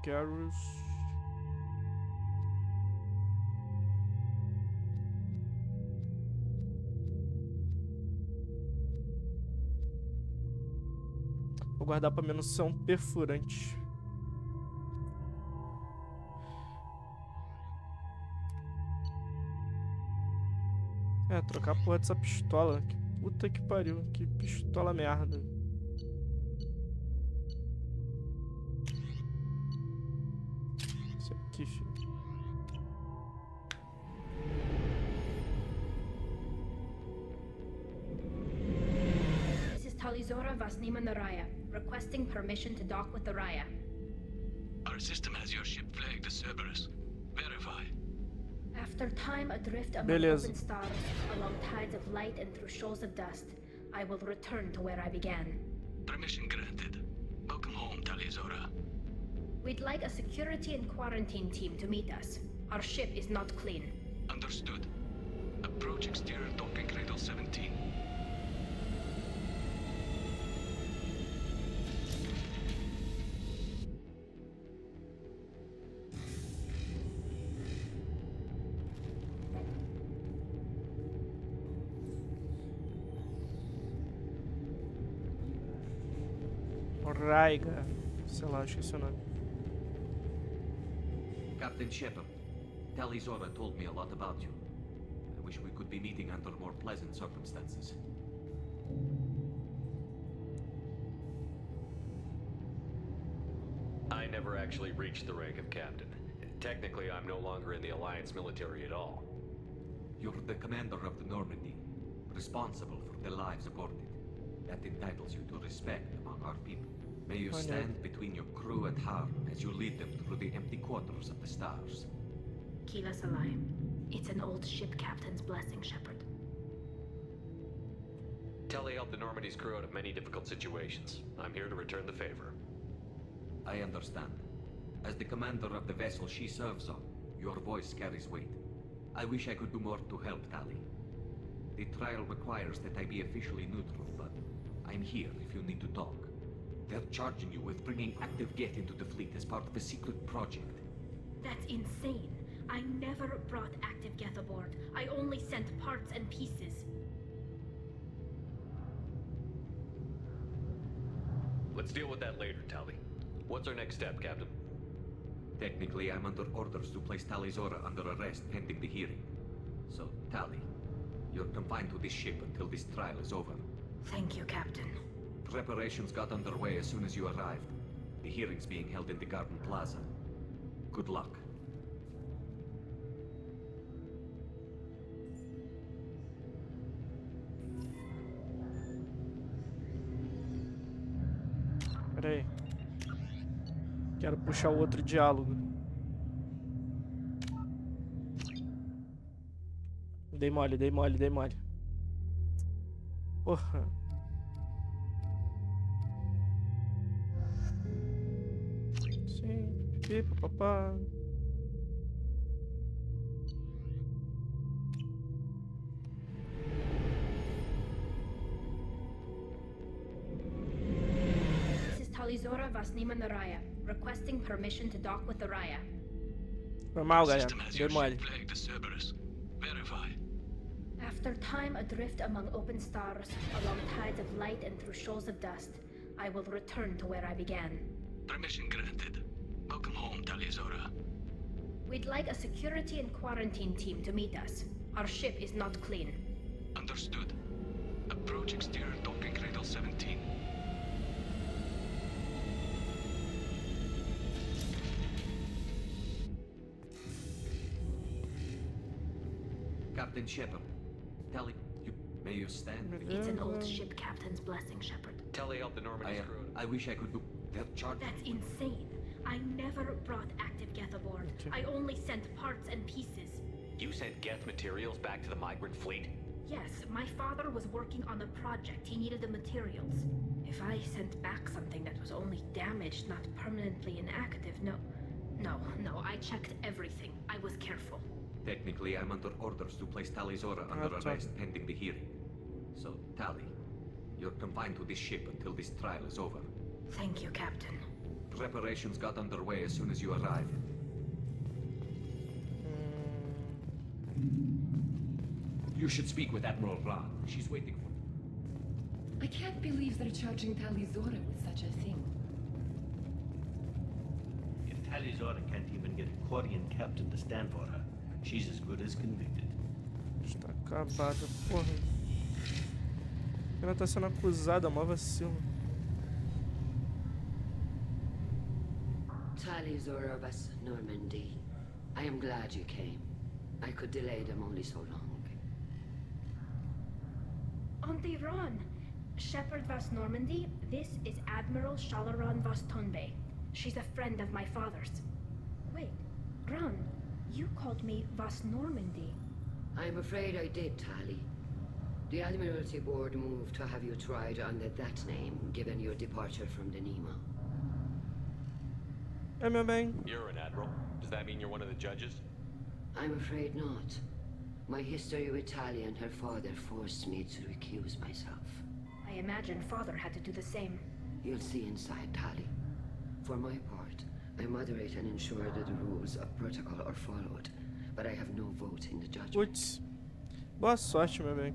Garrus. Vou guardar pra minha noção perfurante. É, trocar a porra dessa pistola. Que puta que pariu. Que pistola merda. Isso aqui, filho. This is Talizora Vasnima Raya, requesting permission to dock with the Raya. Our system has your ship flagged as Cerberus. Verify. After time adrift among Beleza. open stars, along tides of light and through shoals of dust, I will return to where I began. Permission granted. Welcome home, Talizora. We'd like a security and quarantine team to meet us. Our ship is not clean. Understood. Approach exterior docking cradle 17. Raiga. Sei lá, esqueci o nome. Captain Shepard, Talizora told me a lot about you. I wish we could be meeting under more pleasant circumstances. I never actually reached the rank of captain. Technically, I'm no longer in the Alliance military at all. You're the commander of the Normandy, responsible for the lives aborted. That entitles you to respect among our people. May you stand between your crew and harm as you lead them through the empty quarters of the stars. Kila Salai. It's an old ship captain's blessing, Shepard. Telly helped the Normandy's crew out of many difficult situations. I'm here to return the favor. I understand. As the commander of the vessel she serves on, your voice carries weight. I wish I could do more to help Tali. The trial requires that I be officially neutral, but I'm here if you need to talk. They're charging you with bringing active Geth into the fleet as part of a secret project. That's insane. I never brought active Geth aboard. I only sent parts and pieces. Let's deal with that later, Tally. What's our next step, Captain? Technically, I'm under orders to place Talizora under arrest pending the hearing. So, Tali, you're confined to this ship until this trial is over. Thank you, Captain. Preparations got underway as soon as you arrived. The hearing's being held in the Garden Plaza. Good luck. Pera aí. Quero puxar o outro diálogo. Dei mole, dei mole, dei mole. Porra. Sim, pipa, papá. This is Talizora Vasnima Naraya, requesting permission to dock with the Raya. Foi mal, galera. System has Dei your mole. ship flagged as Cerberus. Verify. After time adrift among open stars, along tides of light and through shoals of dust, I will return to where I began. Permission granted. Welcome home, Talizora. We'd like a security and quarantine team to meet us. Our ship is not clean. Understood. Approach exterior docking cradle 17. Captain Shepard, Tally, may you stand? It's an old ship captain's blessing, Shepard. Tally helped the Normandy's crew. I wish I could do that charge. That's insane. I never brought active Geth aboard. I only sent parts and pieces. You sent Geth materials back to the migrant fleet? Yes, my father was working on a project. He needed the materials. If I sent back something that was only damaged, not permanently inactive, no, I checked everything. I was careful. Technically, I'm under orders to place Talizora under arrest pending the hearing. So, Tally, you're confined to this ship until this trial is over. Thank you, Captain. Preparations got underway as soon as you arrived. You should speak with Admiral Ra. She's waiting for you. I can't believe they're charging Talizora with such a thing. If Talizora can't even get a Quarian captain to stand for her, she's as good as convicted. Está acabada, porra. Ela tá sendo acusada, mó vacilo. Talizora vas Normandy. I am glad you came. I could delay them only so long. Auntie Ron! Shepard Vas Normandy, this is Admiral Shalaron Vas Tonbe. She's a friend of my father's. Wait, Ron, you called me Vas Normandy. I'm afraid I did, Tali. The Admiralty Board moved to have you tried under that name, given your departure from the Nima. É, meu bem. You're an admiral. Does that mean you're one of the judges? I'm afraid not. My history with Tali and her father forced me to recuse myself. I imagine father had to do the same. You'll see inside, Tali. For my part, I moderate and ensure that the rules of protocol are followed, but I have no vote in the judgment. Putz. Boa sorte, meu bem.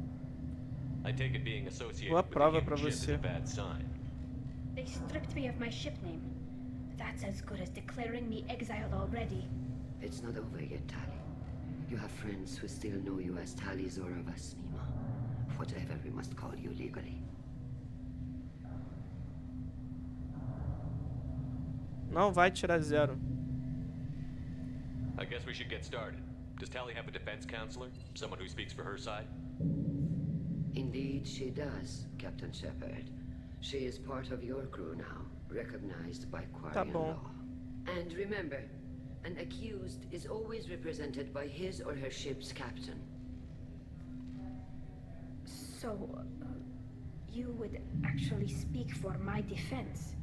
I take it being associated Boa with prova the pra human ship is você. a bad sign. They stripped me of my ship name. That's as good as declaring me exiled already. It's not over yet, Tali. You have friends who still know you as Talizora Vasnima. Whatever we must call you legally. Não vai tirar 0. I guess we should get started. Does Tali have a defense counselor? Someone who speaks for her side? Indeed, she does, Captain Shepard. She is part of your crew now, recognized by Quarian bom. law. And remember, an accused is always represented by his or her ship's captain. So, you would actually speak for my defense?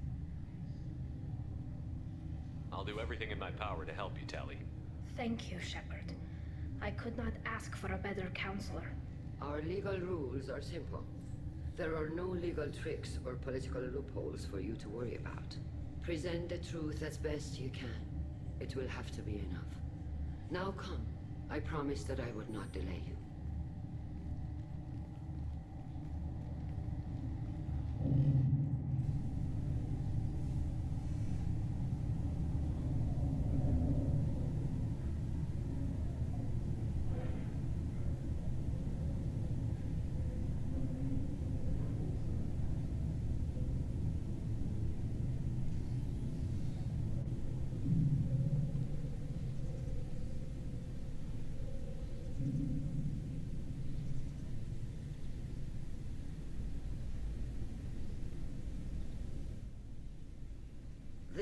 I'll do everything in my power to help you, Tali. Thank you, Shepard. I could not ask for a better counselor. Our legal rules are simple. There are no legal tricks or political loopholes for you to worry about. Present the truth as best you can. It will have to be enough. Now come. I promised that I would not delay you.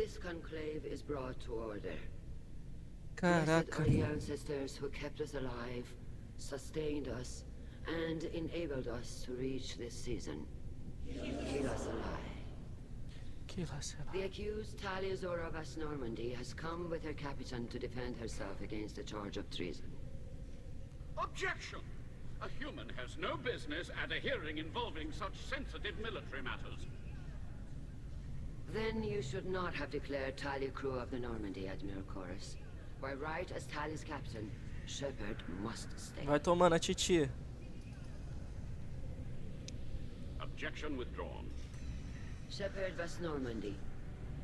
This conclave is brought to order. Blessed are the ancestors who kept us alive, sustained us, and enabled us to reach this season. Kill us alive. The accused Talia Zora of West Normandy has come with her captain to defend herself against a charge of treason. Objection! A human has no business at a hearing involving such sensitive military matters. Then you should not have declared Talia crew of the Normandy, Admiral Chorus. By right as Talia's captain, Shepard must stay. Vai tomar na titia. Objection withdrawn. Shepard West Normandy,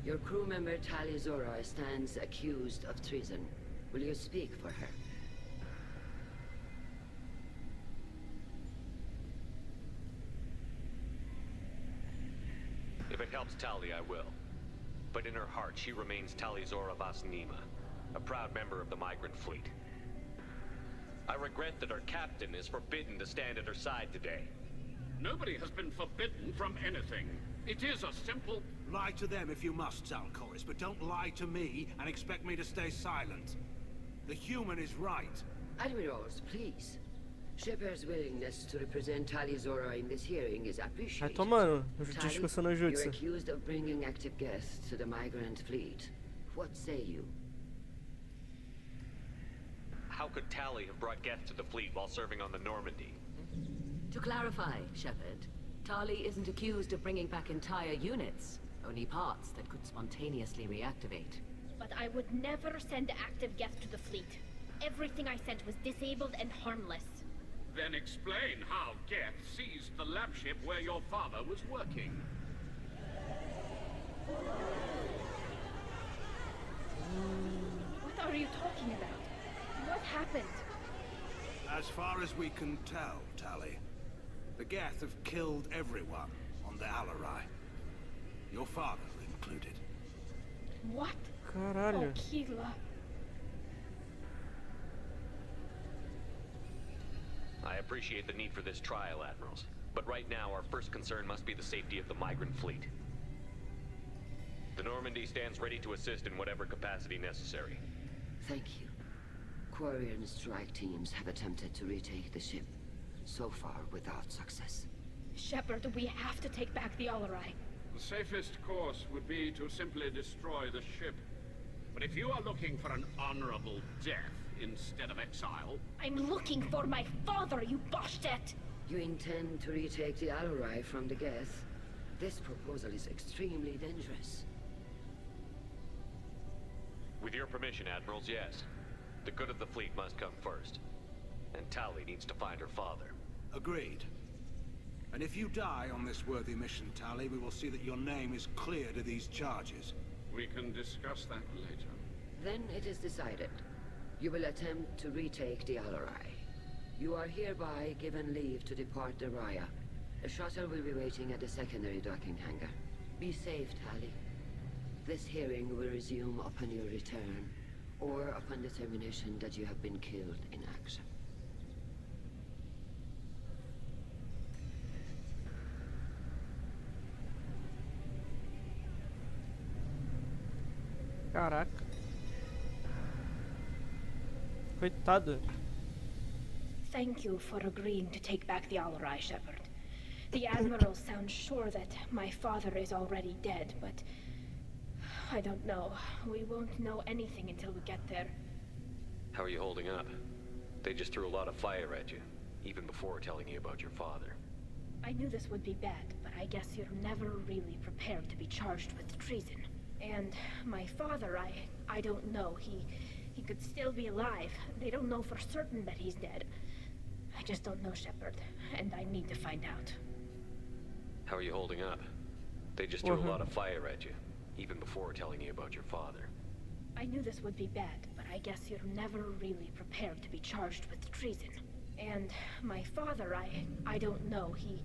your crew member Talia Zora stands accused of treason. Will you speak for her? If it helps Tali, I will. But in her heart, she remains Tali Zora Vasnima, a proud member of the migrant fleet. I regret that her captain is forbidden to stand at her side today. Nobody has been forbidden from anything. It is a simple... Lie to them if you must, Zalcoris, but don't lie to me and expect me to stay silent. The human is right. Admirals, please. Shepard's willingness to represent Talia Zora in this hearing is appreciated. Vai tomando. Discussão no You're jutsu. accused of bringing active guests to the migrant fleet. What say you? How could Tali have brought guests to the fleet while serving on the Normandy? To clarify, Shepard, Tali isn't accused of bringing back entire units, only parts that could spontaneously reactivate. But I would never send active guests to the fleet. Everything I sent was disabled and harmless. Then explain how Geth seized the lab ship where your father was working. What are you talking about? What happened? As far as we can tell, Tali, the Geth have killed everyone on the Alarai. Your father included. What? Caralho. Oh, Kila. I appreciate the need for this trial, Admirals. But right now, our first concern must be the safety of the migrant fleet. The Normandy stands ready to assist in whatever capacity necessary. Thank you. Quarian strike teams have attempted to retake the ship, so far without success. Shepard, we have to take back the Alarai. The safest course would be to simply destroy the ship. But if you are looking for an honorable death instead of exile... I'm looking for my father, you Boshtet! You intend to retake the Alarai from the Geth? This proposal is extremely dangerous. With your permission, Admirals, yes. The good of the fleet must come first. And Tali needs to find her father. Agreed. And if you die on this worthy mission, Tali, we will see that your name is cleared of these charges. We can discuss that later. Then it is decided. You will attempt to retake the Alarai. You are hereby given leave to depart the Raya. A shuttle will be waiting at the secondary docking hangar. Be safe, Tali. This hearing will resume upon your return, or upon determination that you have been killed in action. Caraca. Coitado. Thank you for agreeing to take back the Alarai, Shepard. The Admiral sounds sure that my father is already dead, but... I don't know. We won't know anything until we get there. How are you holding up? They just threw a lot of fire at you, even before telling you about your father. I knew this would be bad, but I guess you're never really prepared to be charged with treason. And my father, I don't know. He could still be alive. They don't know for certain that he's dead. I just don't know, Shepard, and I need to find out. How are you holding up? They just threw a lot of fire at you, even before telling you about your father. I knew this would be bad, but I guess you're never really prepared to be charged with treason. And my father, I don't know. He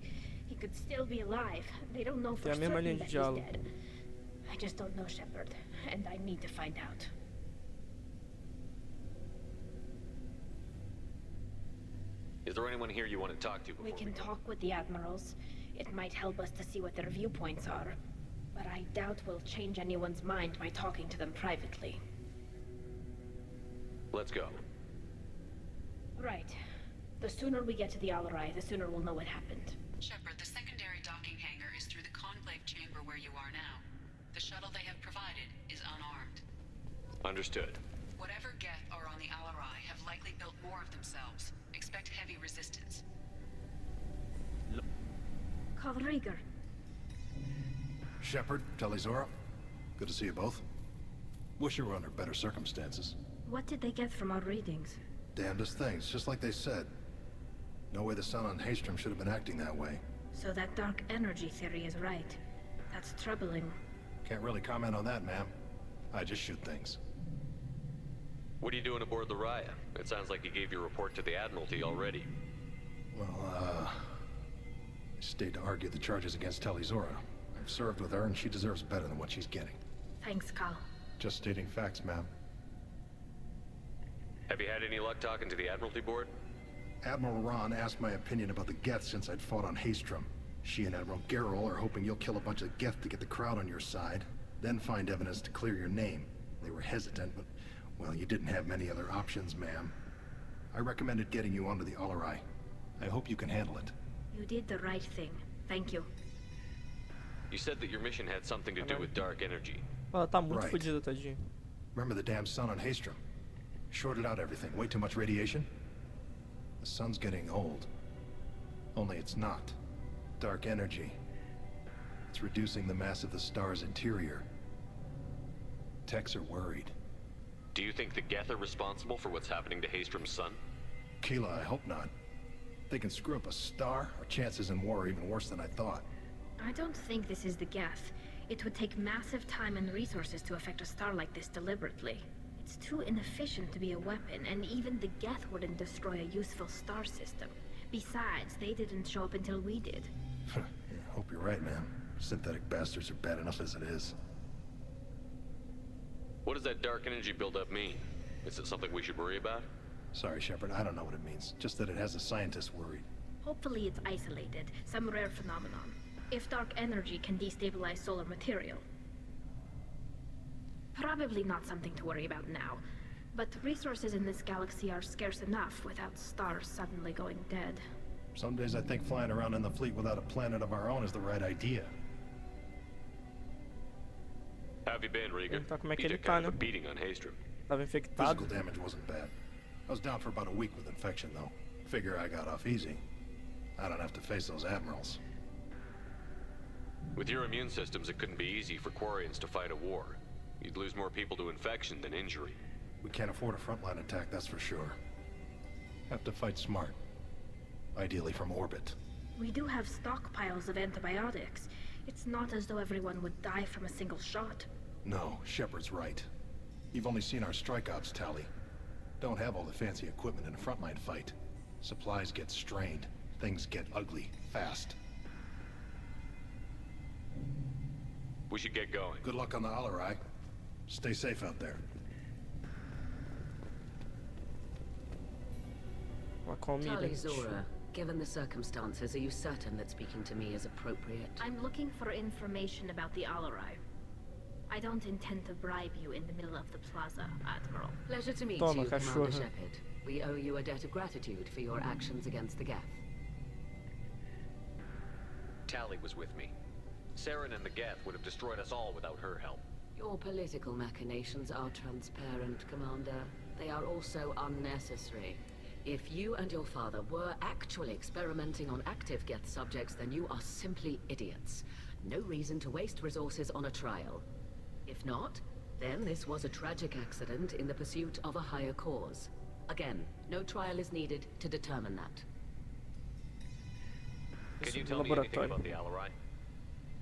could still be alive. They don't know for certain that he's dead. I just don't know, Shepard, and I need to find out. Is there anyone here you want to talk to before We can talk with the Admirals. It might help us to see what their viewpoints are. but I doubt we'll change anyone's mind by talking to them privately. Let's go. Right. The sooner we get to the Alarai, the sooner we'll know what happened. Shepard, the secondary docking hangar is through the conclave chamber where you are now. The shuttle they have provided is unarmed. Understood. Whatever Geth are on the Alarai have likely built more of themselves. Expect heavy resistance. Kalrieger. Shepard, Talizora. Good to see you both. Wish you were under better circumstances. What did they get from our readings? Damnedest things, just like they said. No way the sun on Haystrom should have been acting that way. So that dark energy theory is right. That's troubling. Can't really comment on that, ma'am. I just shoot things. What are you doing aboard the Raya? It sounds like you gave your report to the Admiralty already. Well, I stayed to argue the charges against Talizora. I've served with her, and she deserves better than what she's getting. Thanks, Kal. Just stating facts, ma'am. Have you had any luck talking to the Admiralty board? Admiral Ron asked my opinion about the Geth since I'd fought on Haystrom. She and Admiral Gerrel are hoping you'll kill a bunch of Geth to get the crowd on your side, then find evidence to clear your name. They were hesitant, but, well, you didn't have many other options, ma'am. I recommended getting you onto the Alarai. I hope you can handle it. You did the right thing. Thank you. You said that your mission had something to do with dark energy. Ela tá muito Right. fodida, tadinho. Remember the damn sun on Haystrom? Shorted out everything. Way too much radiation? The sun's getting old. Only it's not. Dark energy. It's reducing the mass of the star's interior. Techs are worried. Do you think the Geth are responsible for what's happening to Haystrom's sun? Keela, I hope not. If they can screw up a star, our chances in war are even worse than I thought. I don't think this is the Geth. It would take massive time and resources to affect a star like this deliberately. It's too inefficient to be a weapon, and even the Geth wouldn't destroy a useful star system. Besides, they didn't show up until we did. Yeah, hope you're right, man. Synthetic bastards are bad enough as it is. What does that dark energy buildup mean? Is it something we should worry about? Sorry, Shepard, I don't know what it means. Just that it has the scientists worried. Hopefully it's isolated, some rare phenomenon. If dark energy can destabilize solar material. Probably not something to worry about now, but resources in this galaxy are scarce enough without stars suddenly going dead. Some days I think flying around in the fleet without a planet of our own is the right idea. How have you been, Rieger? Então como é que You ele took tá, kind of né? a beating on Haystrom. Tava infectado. Physical damage wasn't bad. I was down for about a week with infection, though. Figure I got off easy. I don't have to face those admirals. With your immune systems, it couldn't be easy for Quarians to fight a war. You'd lose more people to infection than injury. We can't afford a frontline attack, that's for sure. Have to fight smart. Ideally from orbit. We do have stockpiles of antibiotics. It's not as though everyone would die from a single shot. No, Shepard's right. You've only seen our strike ops tally. Don't have all the fancy equipment in a frontline fight. Supplies get strained. Things get ugly, fast. We should get going. Good luck on the Alarai. Stay safe out there. Talizora, given the circumstances, are you certain that speaking to me is appropriate? I'm looking for information about the Alarai. I don't intend to bribe you in the middle of the plaza, Admiral. Pleasure to meet Toma, you, Commander cachorro. Shepard. We owe you a debt of gratitude for your actions against the Geth. Tali was with me. Saren and the Geth would have destroyed us all without her help. Your political machinations are transparent, Commander. They are also unnecessary. If you and your father were actually experimenting on active Geth subjects, then you are simply idiots. No reason to waste resources on a trial. If not, then this was a tragic accident in the pursuit of a higher cause. Again, no trial is needed to determine that. Can you tell me anything about the Alarai?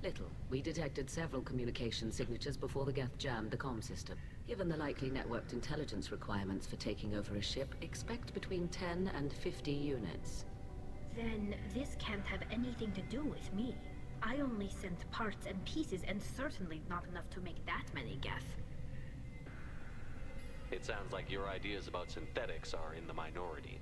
Little. We detected several communication signatures before the Geth jammed the comm system. Given the likely networked intelligence requirements for taking over a ship, expect between 10 and 50 units. Then this can't have anything to do with me. I only sent parts and pieces, and certainly not enough to make that many Geth. It sounds like your ideas about synthetics are in the minority.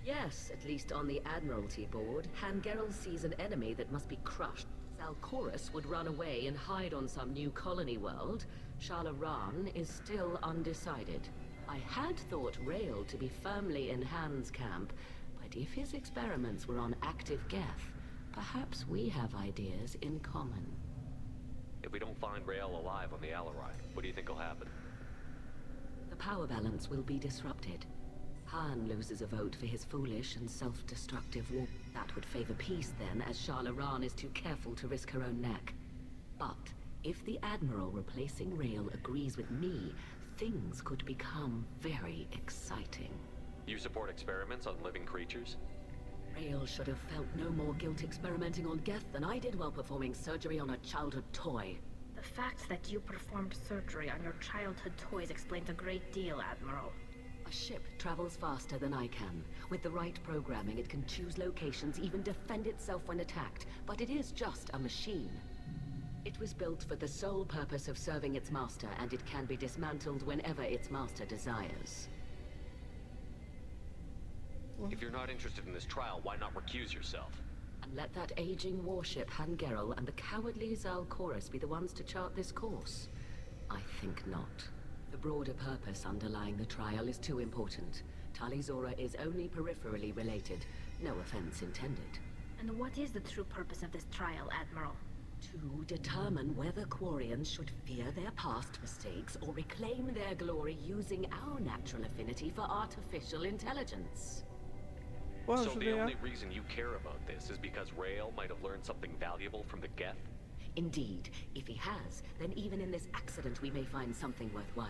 Yes, at least on the Admiralty board, Hangerel sees an enemy that must be crushed. Salchorus would run away and hide on some new colony world. Shalaran is still undecided. I had thought Rael to be firmly in Han's camp, but if his experiments were on active Geth, perhaps we have ideas in common. If we don't find Rael alive on the Alarai, what do you think will happen? The power balance will be disrupted. Han loses a vote for his foolish and self-destructive war. That would favor peace then, as Shalaran is too careful to risk her own neck. But if the Admiral replacing Rael agrees with me, things could become very exciting. You support experiments on living creatures? Rael should have felt no more guilt experimenting on Geth than I did while performing surgery on a childhood toy. The fact that you performed surgery on your childhood toys explains a great deal, Admiral. A ship travels faster than I can. With the right programming, it can choose locations, even defend itself when attacked. But it is just a machine. It was built for the sole purpose of serving its master, and it can be dismantled whenever its master desires. If you're not interested in this trial, why not recuse yourself? And let that aging warship Hangerel and the cowardly Zalchorus be the ones to chart this course? I think not. The broader purpose underlying the trial is too important. Talizora is only peripherally related. No offense intended. And what is the true purpose of this trial, Admiral? To determine whether Quarians should fear their past mistakes or reclaim their glory using our natural affinity for artificial intelligence. So the only reason you care about this is because Rael might have learned something valuable from the Geth? Indeed. If he has, then even in this accident we may find something worthwhile.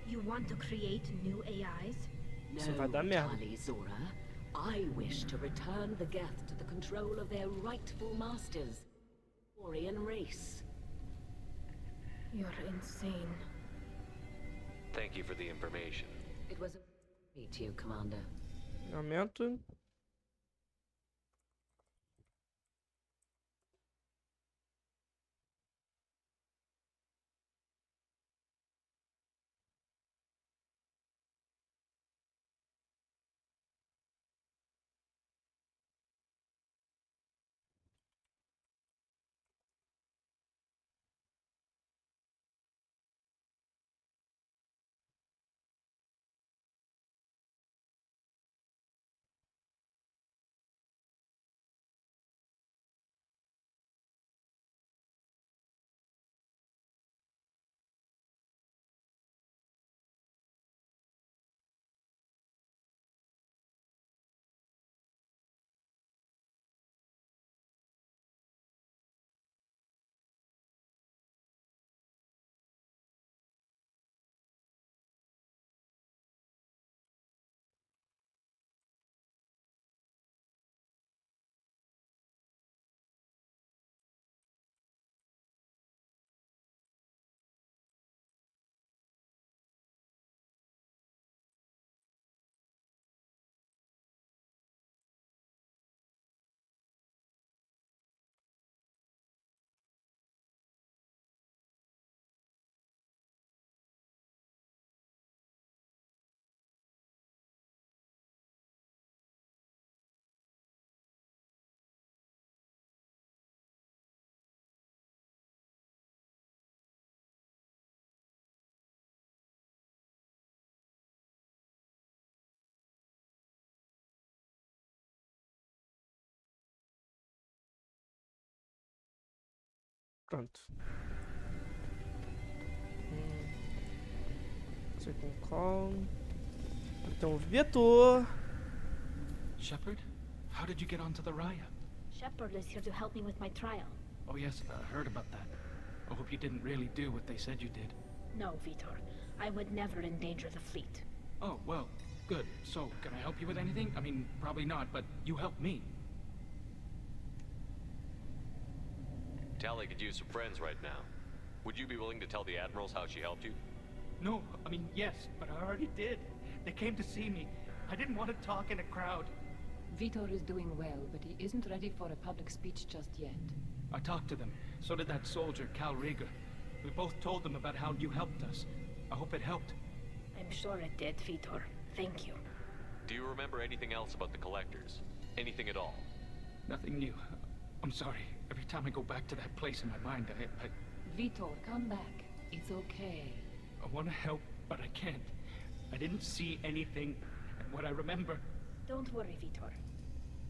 You want to create new AIs? No, Talizora. I wish to return the Geth to the control of their rightful masters, the Quarian race. You're insane. Thank you for the information. It was a meet you, Commander. Aumento. Pronto. Second call. Então, vetor. Shepard? How did you get onto the Raya? Shepard is here to help me with my trial. Oh yes, I heard about that. I hope you didn't really do what they said you did. No, Vitor. I would never endanger the fleet. Oh, well, good. So, can I help you with anything? I mean, probably not, but you helped me. Tali could use some friends right now. Would you be willing to tell the admirals how she helped you? No, I mean, yes, but I already did. They came to see me. I didn't want to talk in a crowd. Vitor is doing well, but he isn't ready for a public speech just yet. I talked to them. So did that soldier, Cal Rieger. We both told them about how you helped us. I hope it helped. I'm sure it did, Vitor. Thank you. Do you remember anything else about the collectors? Anything at all? Nothing new. I'm sorry. Every time I go back to that place in my mind, I Vitor, come back. It's okay. want to help, but I can't. I didn't see anything, and what I remember... Don't worry, Vitor.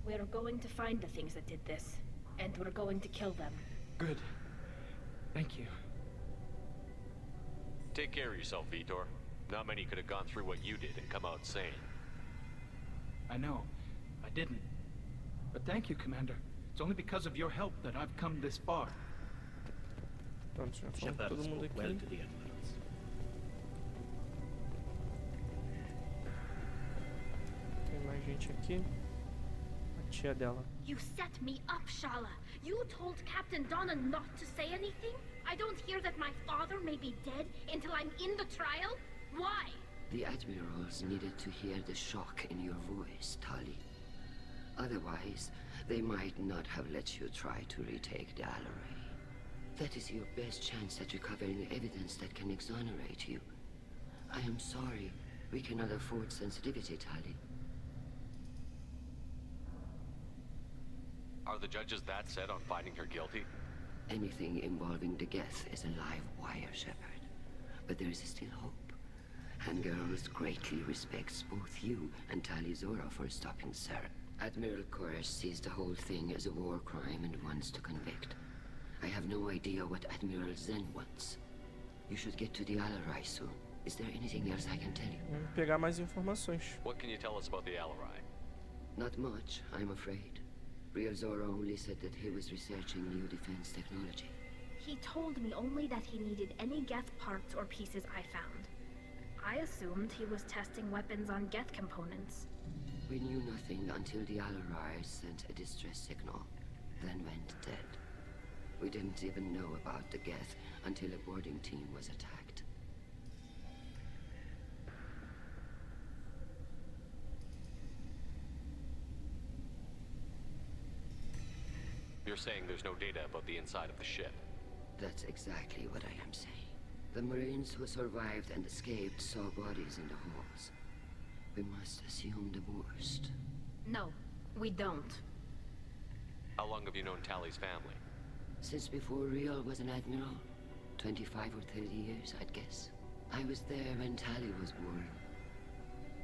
We're going to find the things that did this, and we're going to kill them. Good. Thank you. Take care of yourself, Vitor. Not many could have gone through what you did and come out sane. I know. I didn't. But thank you, Commander. It's only because of your help that I've come this far. Pronto, já falou Shepard todo mundo spoke well aqui. to the admirals. Tem mais gente aqui. A tia dela. You set me up, Shala. You told Captain Donna not to say anything? I don't hear that my father may be dead until I'm in the trial? Why? The admirals needed to hear the shock in your voice, Tali. Otherwise, they might not have let you try to retake the Alaray. That is your best chance at recovering evidence that can exonerate you. I am sorry. We cannot afford sensitivity, Tali. Are the judges that set on finding her guilty? Anything involving the Geth is a live wire, Shepard. But there is still hope. And Girls greatly respects both you and Tali Zora for stopping Sarah. Admiral Koresh sees the whole thing as a war crime and wants to convict. I have no idea what Admiral Zen wants. You should get to the Alarai soon. Is there anything else I can tell you? Vamos pegar mais informações. What can you tell us about the Alarai? Not much, I'm afraid. Real Zora only said that he was researching new defense technology. He told me only that he needed any Geth parts or pieces I found. I assumed he was testing weapons on Geth components. We knew nothing until the Alarai sent a distress signal, then went dead. We didn't even know about the Geth until a boarding team was attacked. You're saying there's no data about the inside of the ship? That's exactly what I am saying. The Marines who survived and escaped saw bodies in the halls. We must assume the worst. No, we don't. How long have you known Tali's family? Since before Real was an admiral. 25 or 30 years, I'd guess. I was there when Tali was born.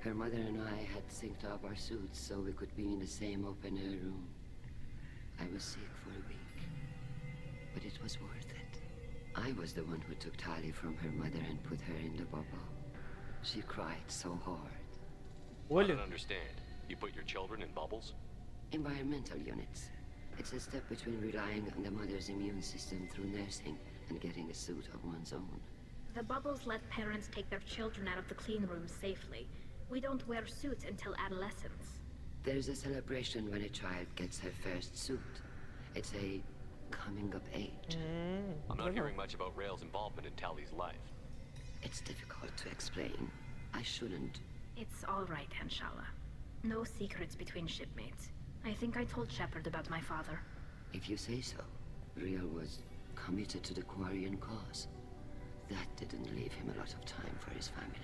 Her mother and I had synced up our suits so we could be in the same open-air room. I was sick for a week, but it was worth it. I was the one who took Tali from her mother and put her in the bubble. She cried so hard. I don't understand. You put your children in bubbles? Environmental units. It's a step between relying on the mother's immune system through nursing and getting a suit of one's own. The bubbles let parents take their children out of the clean rooms safely. We don't wear suits until adolescence. There's a celebration when a child gets her first suit. It's a coming of age. I'm not hearing much about Rail's involvement in Tali's life. It's difficult to explain. I shouldn't. It's all right, Hanshala. No secrets between shipmates. I think I told Shepard about my father. If you say so. Real was committed to the Quarian cause. That didn't leave him a lot of time for his family.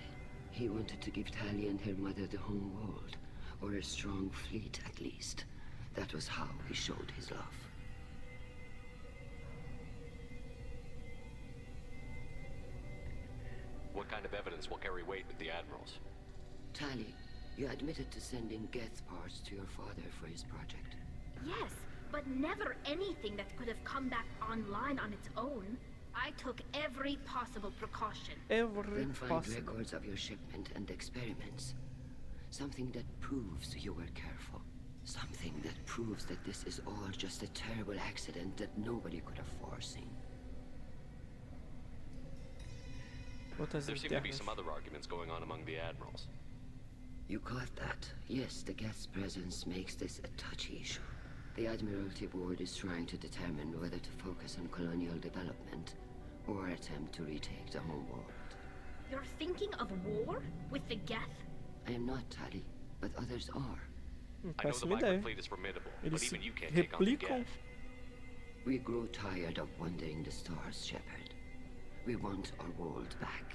He wanted to give Tali and her mother the home world, or a strong fleet at least. That was how he showed his love. What kind of evidence will carry weight with the admirals? Tali, you admitted to sending Geth parts to your father for his project. Yes, but never anything that could have come back online on its own. I took every possible precaution. Then find records of your shipment and experiments. Something that proves you were careful. Something that proves that this is all just a terrible accident that nobody could have foreseen. There seem to be some other arguments going on among the admirals. You caught that? Yes, the Geth's presence makes this a touchy issue. The Admiralty Board is trying to determine whether to focus on colonial development or attempt to retake the home world. You're thinking of war? With the Geth? I am not, Tali, but others are. I know the migrant fleet is formidable, but even you can't take on the Geth. We grow tired of wandering the stars, Shepard. We want our world back.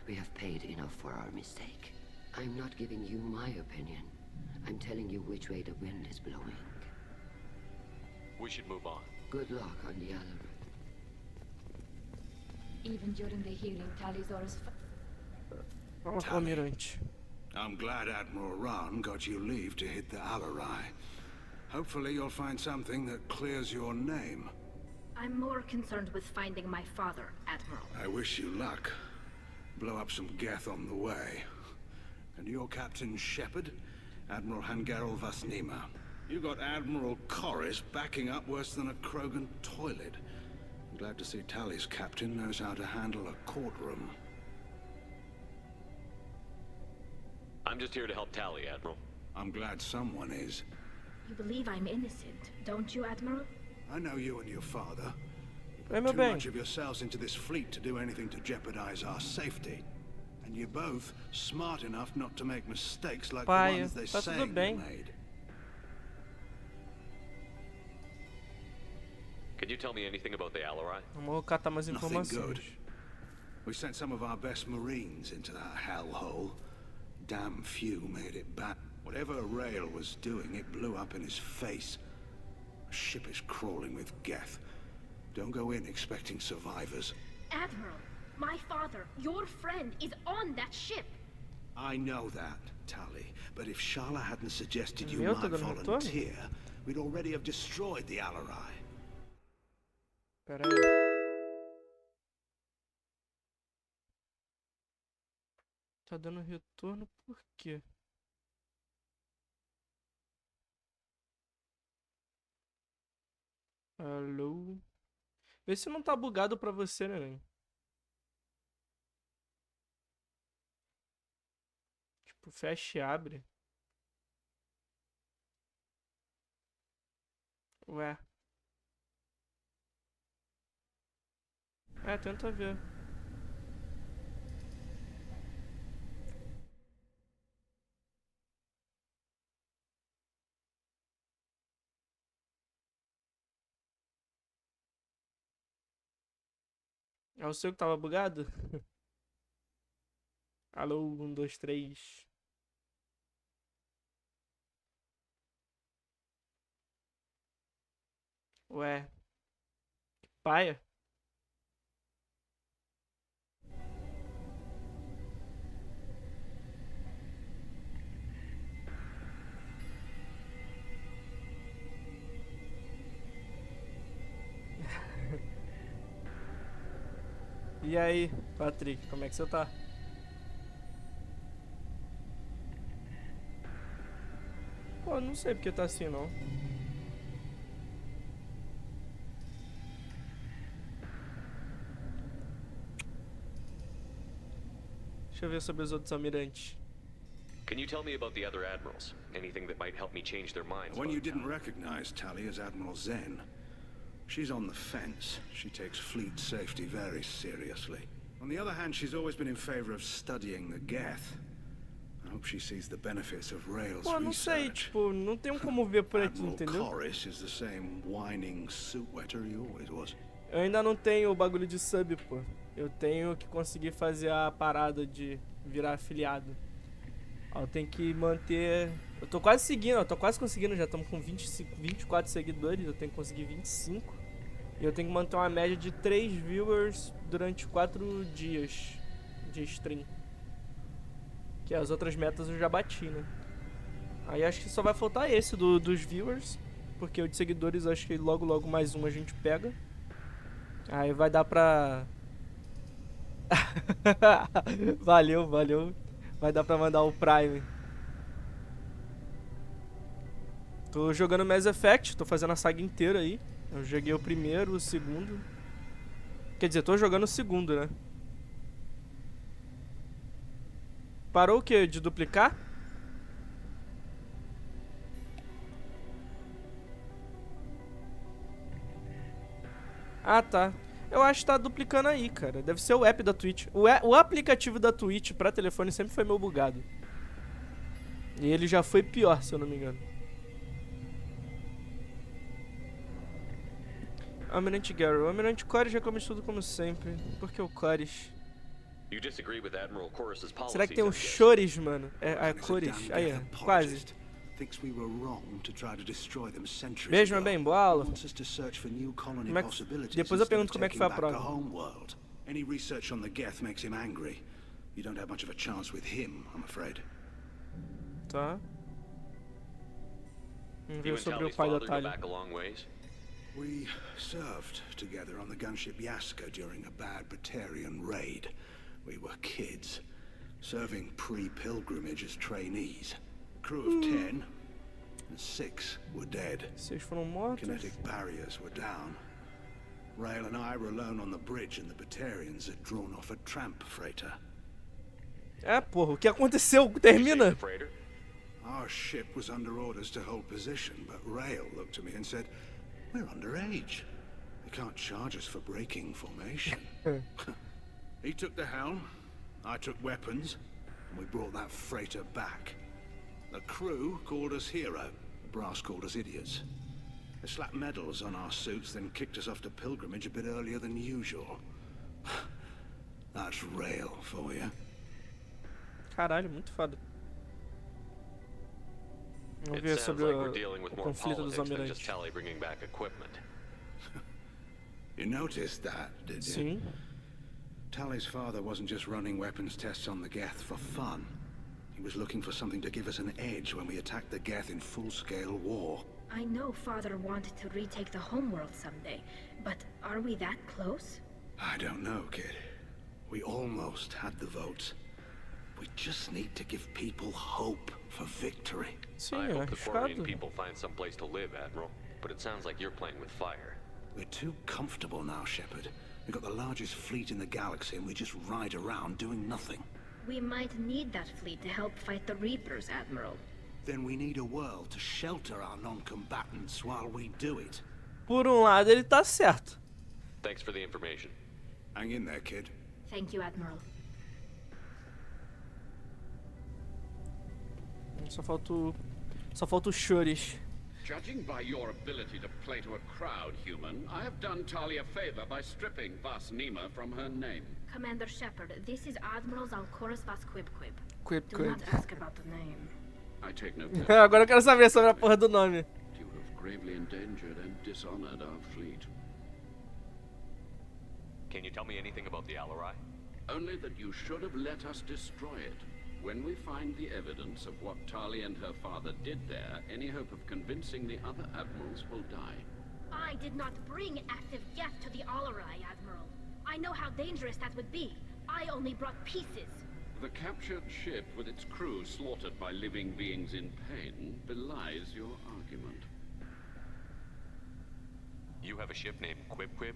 We have paid enough for our mistake. I'm not giving you my opinion. I'm telling you which way the wind is blowing. We should move on. Good luck on the Alaran. Even during the healing, Talisaurus. Fala com o almirante. I'm glad Admiral Ran got you leave to hit the Alarai. Hopefully you'll find something that clears your name. I'm more concerned with finding my father, Admiral. I wish you luck. Blow up some Geth on the way. And your Captain Shepard? Admiral Hangarel Vasnima. You got Admiral Corris backing up worse than a Krogan toilet. I'm glad to see Tali's captain knows how to handle a courtroom. I'm just here to help Tali, Admiral. I'm glad someone is. You believe I'm innocent, don't you, Admiral? I know you and your father. Hey, You meu put too bem. much of yourselves into this fleet to do anything to jeopardize our safety. And you're both smart enough not to make mistakes like Pai, the ones they tá say tudo you bem. made. Can you tell me anything about the Alarai? Vamos catar mais Nothing informações. good. We sent some of our best Marines into that hellhole. Damn few made it back. Whatever Rail was doing, it blew up in his face. A ship is crawling with Geth. Don't go in expecting survivors. Admiral, my father, your friend, is on that ship. I know that, Tali. But if Shala hadn't suggested you Meu, might tá dando retorno? volunteer, we'd already have destroyed the Alarai. Pera aí. Tá dando retorno por quê? Alô? Vê se não tá bugado pra você, né? Tipo, fecha e abre. Ué. É, tenta ver. É o seu que tava bugado? Alô, 1, 2, 3. Ué. Que paia. E aí, Patrick, como é que você tá? Pô, não sei porque tá assim, não. Deixa eu ver sobre os outros almirantes. Can you tell me about the other admirals? Anything that might help me change their minds? When about you didn't Tali? recognize Tali as Admiral Zen, she's on the fence. She takes fleet safety very seriously. On the other hand, she's always been in favor of studying the Geth. I hope she sees the benefits of Rail's Pô, não sei, research. tipo, não tem como ver por aqui, Admiral entendeu? Corris is the same whining suit-wetter he always was. Eu ainda não tenho o bagulho de sub, pô. Eu tenho que conseguir fazer a parada de virar afiliado. Ó, eu tenho que manter... Eu tô quase seguindo, ó, tô quase conseguindo, já estamos com 24 seguidores, eu tenho que conseguir 25. E eu tenho que manter uma média de 3 viewers durante 4 dias de stream. Que as outras metas eu já bati, né? Aí acho que só vai faltar esse dos viewers, porque o de seguidores acho que logo mais um a gente pega. Aí vai dar pra... valeu. Vai dar pra mandar o Prime. Tô jogando Mass Effect, tô fazendo a saga inteira aí. Eu joguei o primeiro, o segundo. Quer dizer, tô jogando o segundo, né? Parou o quê? De duplicar? Ah, tá. Eu acho que tá duplicando aí, cara. Deve ser o app da Twitch. O aplicativo da Twitch pra telefone sempre foi meio bugado. E ele já foi pior, se eu não me engano. Almirante Garrow. O Almirante Corris já come tudo como sempre. Por que o Corris? You disagree with Admiral Corris's policies, Será que tem I um guess. Chores, mano? É Corris. Aí, ó. Quase. thinks we were wrong to try to destroy them centuries Beijo, meu ago. bem, boa aula. Wants us to search for new colony Como é que... possibilities Depois eu instead pergunto of como é que taking foi a back the prova. home world. Any research on the Geth makes him angry. You don't have much of a chance with him, I'm afraid. Tá. Vamos You ver and sobre o Tally's pai da father go Talia. back a long ways? We served together on the gunship Yaska during a bad Batarian raid. We were kids, serving pre-pilgrimage as trainees. Crew of 10, and 6 were dead. 6 foram mortos. Kinetic barriers were down. Rail and I were alone on the bridge, and the Batarians had drawn off a tramp freighter. É, porra, o que aconteceu? Termina. Our ship was under orders to hold position, but Rail looked at me and said, "We're underage. They can't charge us for breaking formation." He took the helm, I took weapons, and we brought that freighter back. The crew called us hero, the brass called us idiots. They slapped medals on our suits, then kicked us off to pilgrimage a bit earlier than usual. That's Rail for you. Caralho, muito foda. Vamos ver It sounds sobre like we're dealing with o more conflito dos politics than just almirantes. Tally bringing back equipment. You noticed that, did you? Sim. Tally's father wasn't just running weapons tests on the Geth for fun. He was looking for something to give us an edge when we attacked the Geth in full-scale war. I know Father wanted to retake the homeworld someday, but are we that close? I don't know, kid. We almost had the votes. We just need to give people hope for victory. I hope the Quarian people find some place to live, Admiral. But it sounds like you're playing with fire. We're too comfortable now, Shepard. We've got the largest fleet in the galaxy and we just ride around doing nothing. We might need that fleet to help fight the Reapers, Admiral. Then we need a world to shelter our non-combatants while we do it. Por lado, ele tá certo. Thanks for the information. Hang in there, kid. Thank you, Admiral. Só falta os chores. Judging by your ability to play to a crowd, human, I have done Talia a favor by stripping Vas Nima from her name. Commander Shepard, this is Admiral Zalcoris Vas Quib. Quib. Do not ask about the name. I take no Agora eu quero saber sobre a porra do nome. You have gravely endangered and dishonored our fleet. Can you tell me anything about the Alarai? Only that you should have let us destroy it. When we find the evidence of what Tali and her father did there, any hope of convincing the other admirals will die. I did not bring active Geth to the Alarai, Admiral. I know how dangerous that would be. I only brought pieces. The captured ship with its crew slaughtered by living beings in pain belies your argument. You have a ship named Quib?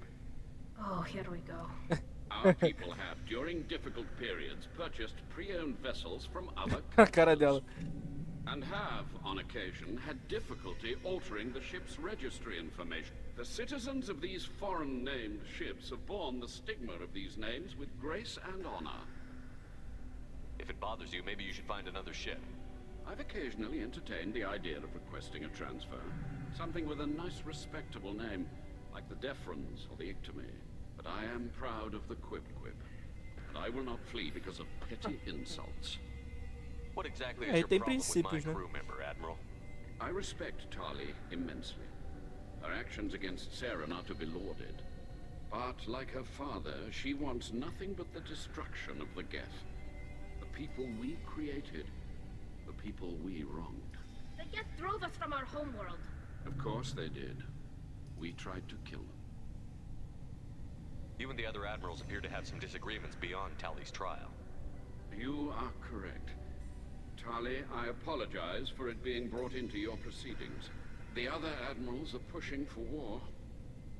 Oh, here we go. Our people have, during difficult periods, purchased pre-owned vessels from other A cara dela. and have, on occasion, had difficulty altering the ship's registry information. The citizens of these foreign-named ships have borne the stigma of these names with grace and honor. If it bothers you, maybe you should find another ship. I've occasionally entertained the idea of requesting a transfer. Something with a nice, respectable name, like the Defrons or the Ictomy. But I am proud of the Quib. And I will not flee because of petty insults. What exactly is your problem with my crew member, Admiral? I respect Tali immensely. Her actions against Saren are to be lauded. But, like her father, she wants nothing but the destruction of the Geth. The people we created. The people we wronged. The Geth drove us from our homeworld. Of course they did. We tried to kill them. You and the other admirals appear to have some disagreements beyond Tali's trial. You are correct. Tali, I apologize for it being brought into your proceedings. The other admirals are pushing for war.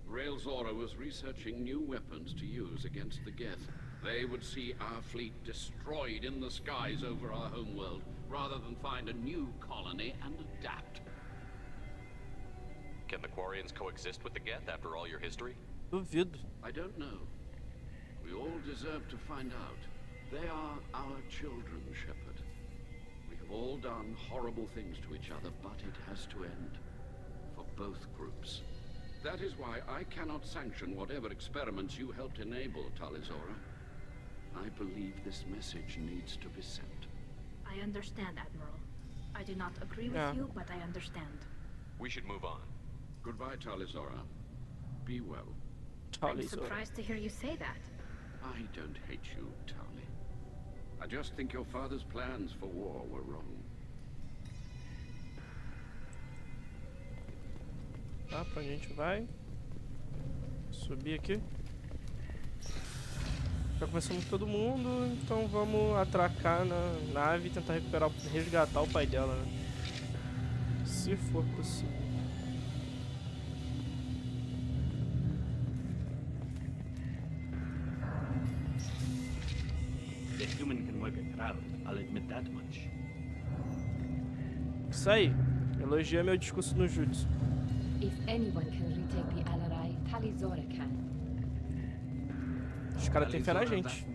Rail Zora was researching new weapons to use against the Geth. They would see our fleet destroyed in the skies over our homeworld, rather than find a new colony and adapt. Can the Quarians coexist with the Geth after all your history? Duvido. I don't know. We all deserve to find out. They are our children, Shepard. We have all done horrible things to each other, but it has to end. For both groups. That is why I cannot sanction whatever experiments you helped enable, Talizora. I believe this message needs to be sent. I understand, Admiral. I do not agree with you, but I understand. We should move on. Goodbye, Talizora. Be well. I'm surprised to hear you say that. I don't hate you, Tali. I just think your father's plans for war were wrong. Tá, pra onde a gente vai? Subir aqui. Já começamos todo mundo, então vamos atracar na nave e tentar resgatar o pai dela, né? Se for possível. The human can work a crowd, I'll admit that much. Isso aí. Elogia meu discurso no jutsu. If anyone can retake the Alarai, Talizora can. Os caras têm fé na gente.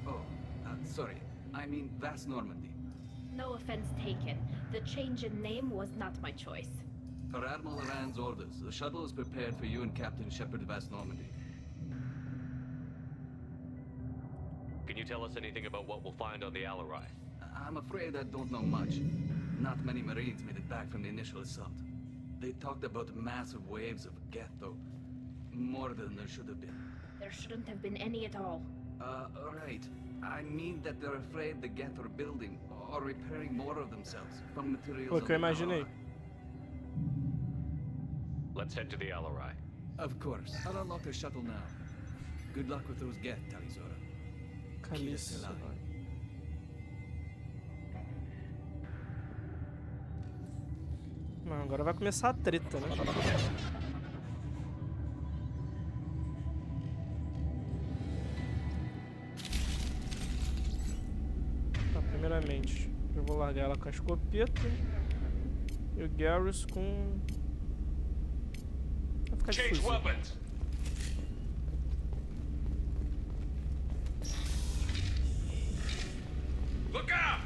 Oh, sorry. I mean Vast Normandy. No offense taken. The change in name was not my choice. Per Admiral Rand's orders, the shuttle is prepared for you and Captain Shepard Vast Normandy. Can you tell us anything about what we'll find on the Alarai? I'm afraid I don't know much. Not many Marines made it back from the initial assault. They talked about massive waves of Geth, though. More than there should have been. There shouldn't have been any at all. Right. I mean that they're afraid the Geth are building or repairing more of themselves from materials. Pô, que eu imaginei. Let's head to the Alarai. Of course. I'll unlock the shuttle now. Good luck with those Geth, Talizora. Camisa. Não, agora vai começar a treta, né? Tá, primeiramente, eu vou largar ela com a escopeta e o Garrus com... Vai ficar Change difícil. weapons. Look out!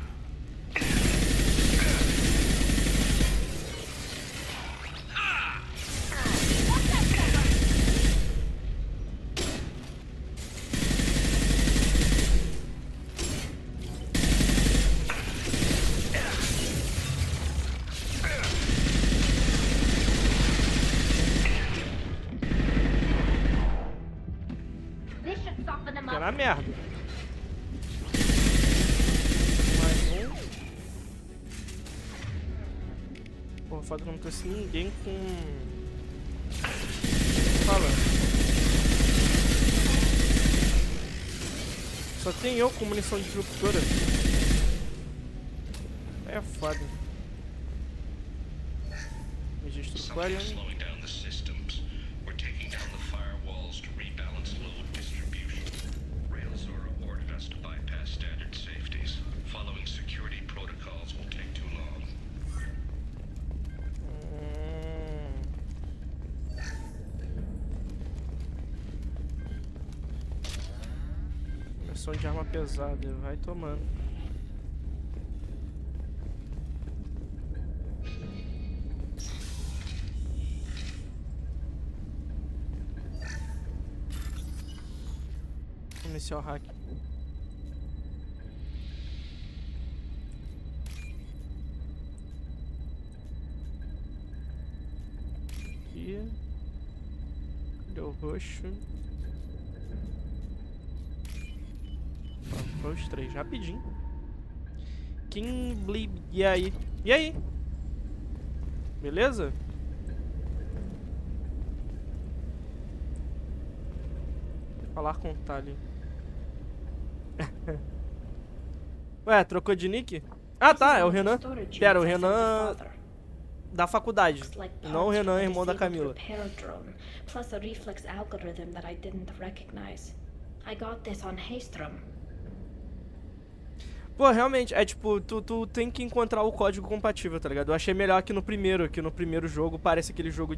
Fica na merda. Mais um. Porra, foda que eu não trouxe ninguém com... Fala. Só tem eu com munição de disruptora. É foda. Registro Aquarium. De arma pesada, vai tomando. Vamos iniciar o hack. Aqui. Cadê o roxo? Foi os três, rapidinho. Kimblib, e aí? E aí? Beleza? Falar com o Tali. Ué, trocou de nick? Ah tá, é o Renan. Pera, o Renan da faculdade. Não o Renan, irmão da Camila. Plus a reflex algorithm that I didn't recognize. I got this on Haystrom. Pô, realmente, é tipo, tu tem que encontrar o código compatível, tá ligado? Eu achei melhor que no primeiro jogo parece aquele jogo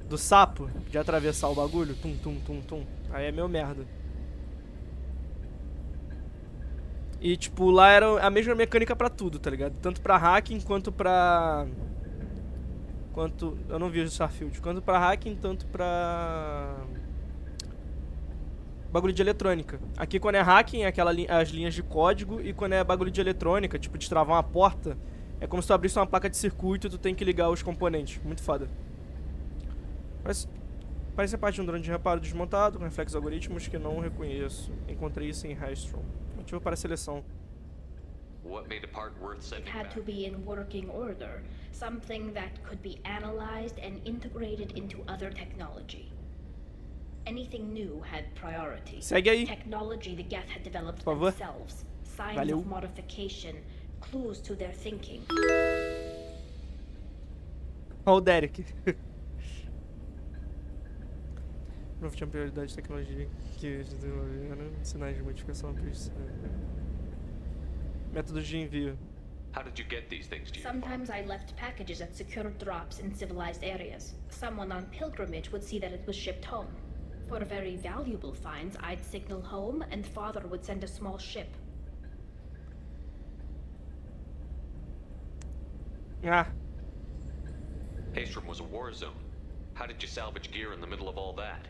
do sapo, de atravessar o bagulho, tum, tum, tum, tum. Aí é meio merda. E tipo, lá era a mesma mecânica pra tudo, tá ligado? Tanto pra hacking quanto pra... eu não vi o Starfield. Quanto pra hacking, tanto pra... bagulho de eletrônica. Aqui quando é hacking é as linhas de código, e quando é bagulho de eletrônica, tipo destravar uma porta, é como se tu abrisse uma placa de circuito e tu tem que ligar os componentes. Muito foda. Parece ser parte de um drone de reparo desmontado, com reflexos algoritmos que não reconheço. Encontrei isso em Heistrom. Motivo para a seleção. What made a part worth It sending had back? to be in working order, something that could be analyzed and integrated into other technology. Anything new had priority. Segue aí. Technology the Geth had developed Por favor. themselves, signs Valeu. of modification, clues to their thinking. Olha o Derek. Novo tinha prioridade de tecnologia que eles desenvolveram, sinais de modificação. Métodos de envio. How did you get these things to your Sometimes I left packages at secure drops in civilized areas. Someone on pilgrimage would see that it was shipped home. For very valuable finds, I'd signal home, and Father would send a small ship. Ah. Haystrom was a war zone. How did you salvage gear in the middle of all that?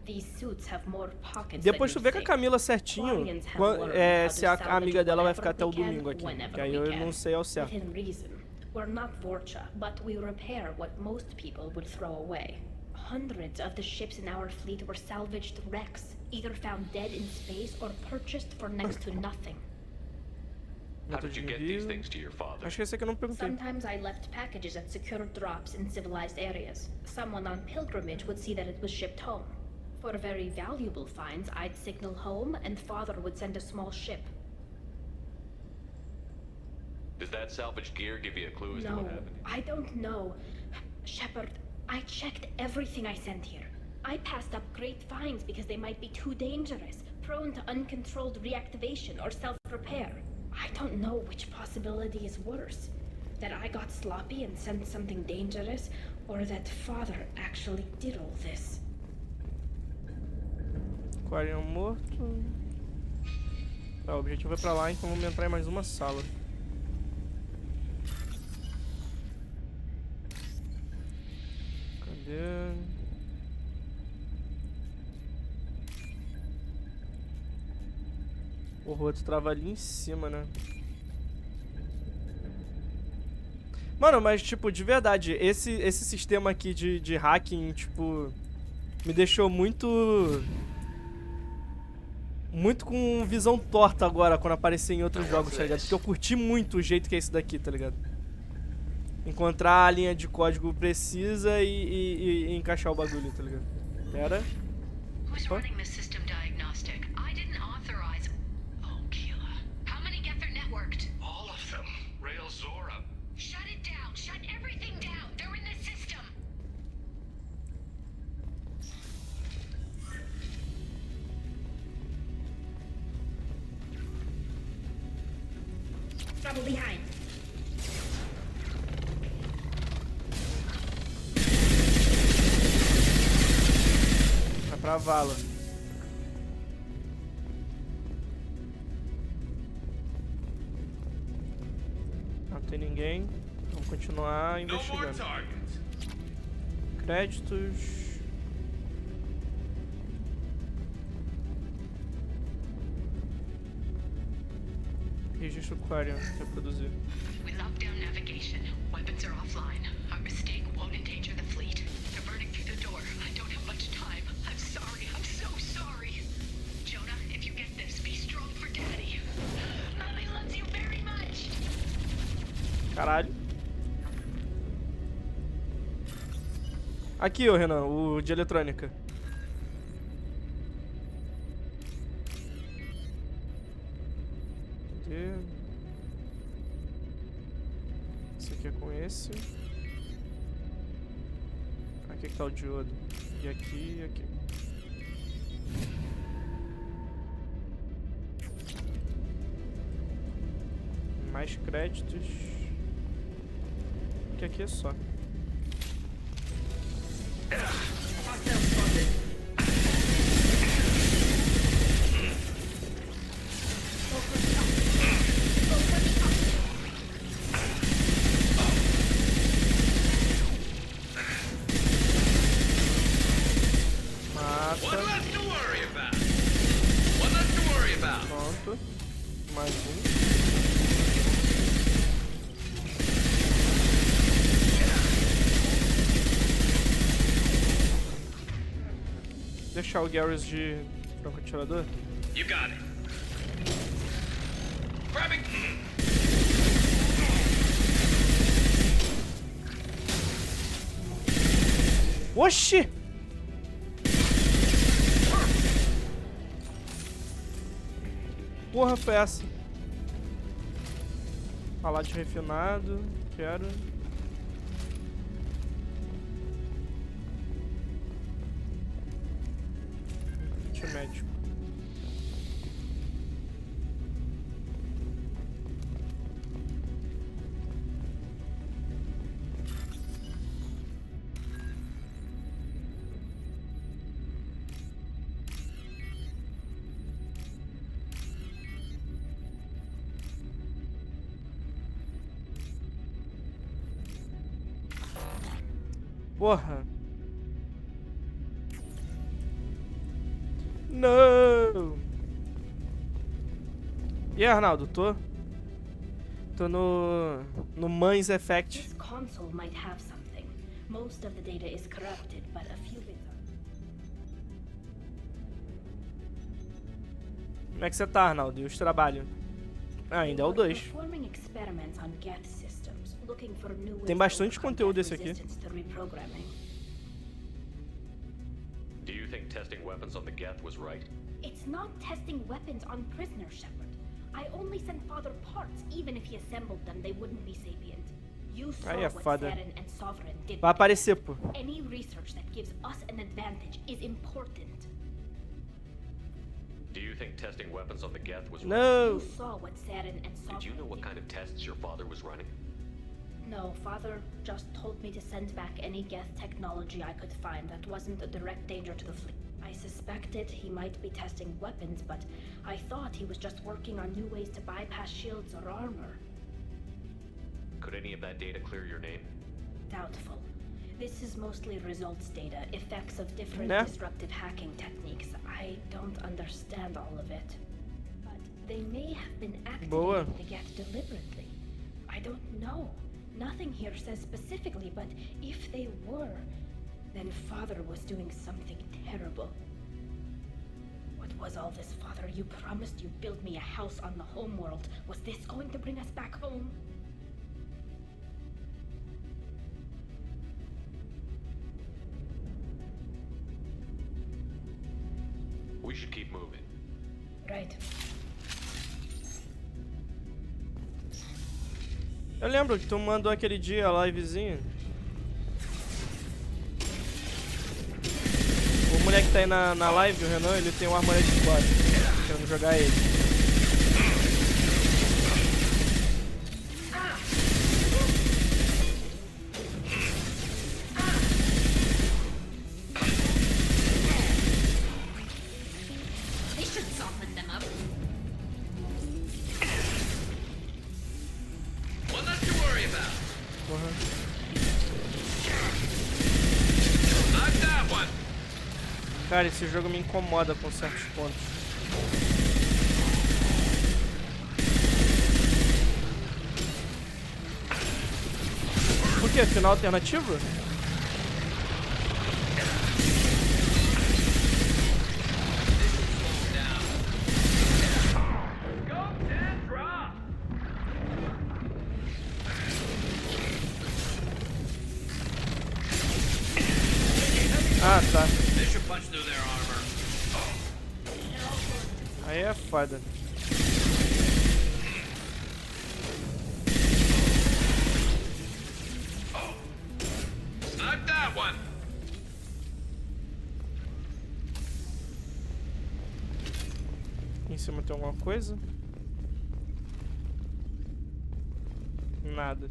These suits have more pockets Depois tu than vê you com a think. Camila certinho Quarians have learned se how a to salvage amiga dela vai whatever ficar até o we can, domingo aqui. whenever Que aí we eu can, não sei ao certo. Within reason. We're not Vorcha, but we repair what most people would throw away. Hundreds of the ships in our fleet were salvaged wrecks, either found dead in space or purchased for next to nothing. How did you get these things to your father? Acho que esse aqui eu não perguntei. Sometimes I left packages at secure drops in civilized areas. Someone on pilgrimage would see that it was shipped home. For very valuable finds, I'd signal home, and Father would send a small ship. Does that salvaged gear give you a clue as to No, what happened? I don't know. Shepard, I checked everything I sent here. I passed up great finds because they might be too dangerous, prone to uncontrolled reactivation or self-repair. I don't know which possibility is worse. That I got sloppy and sent something dangerous, or that Father actually did all this. Aquário morto. Tá, o objetivo é pra lá, então vamos entrar em mais uma sala. Cadê? O outro trava ali em cima, né? Mano, mas tipo, de verdade, esse sistema aqui de hacking, tipo, me deixou muito com visão torta agora quando aparecer em outros jogos, tá ligado? Porque eu curti muito o jeito que é esse daqui, tá ligado? Encontrar a linha de código precisa e encaixar o bagulho, tá ligado? Pera. Who's running the system diagnostic? I didn't authorize. Oh, Keela. How many Geth are networked? All of them. Rail Zora. Shut it down. Shut everything down. They're in the system. Trouble behind. Vai pra vala. Não tem ninguém. Vamos continuar investigando. Créditos. Registro Aquarium, reproduzir. We locked down navigation. Weapons are offline. Our mistake won't endanger the fleet. They're burning through the door. I don't have much time. I'm sorry. I'm so sorry. Jonah, if you get this, be strong for Daddy. Mommy loves you very much. Caralho. Aqui, ô Renan, o de eletrônica. Cadê? Esse aqui é com esse. Aqui que tá o diodo. E aqui e aqui. Mais créditos. Que aqui é só. Mata. One left to worry about. Mais um. Deixar o Garrus de franco-atirador. You got it. Grabbing. Oxi! Porra, foi essa? Palate refinado. Quero. Kit médico. Porra. Não. E aí, Arnaldo, tô no Mães Effect. This console might have something. Most of the data is corrupted, but a few bits are. Como é que você tá, Arnaldo? E os trabalhos? Ah, ainda é o 2. Performing experiments on Geth systems, looking for new ways Tem bastante conteúdo desse aqui. to reprogramming. Do you think testing weapons on the Geth was right? It's not testing weapons on prisoners, Shepard. I only sent Father parts. Even if he assembled them, they wouldn't be sapient. You saw Aí é what foda. Saren and Sovereign did. Vai aparecer, pô. Any research that gives us an advantage is important. Do you think testing weapons on the Geth was right? No. You saw what Saren and Sovereign Did you know what kind of tests your father was running? No, Father just told me to send back any Geth technology I could find that wasn't a direct danger to the fleet. I suspected he might be testing weapons, but I thought he was just working on new ways to bypass shields or armor. Could any of that data clear your name? Doubtful. This is mostly results data, effects of different Nah. disruptive hacking techniques. I don't understand all of it. But they may have been Boa. activating the Geth deliberately. I don't know. Nothing here says specifically, but if they were, then Father was doing something terrible. What was all this, Father? You promised you'd build me a house on the homeworld. Was this going to bring us back home? We should keep moving. Right. Eu lembro que tu mandou aquele dia a livezinha. O moleque que tá aí na live, o Renan, ele tem um armorete de bot. Querendo jogar ele. They should soften them up. One less to worry about. Porra. Knock that one. Cara, esse jogo me incomoda com certos pontos. Por quê? Final alternativo? Ah, tá. They should punch through their armor. Aí é foda. Knock that one. Em cima tem alguma coisa? Nada.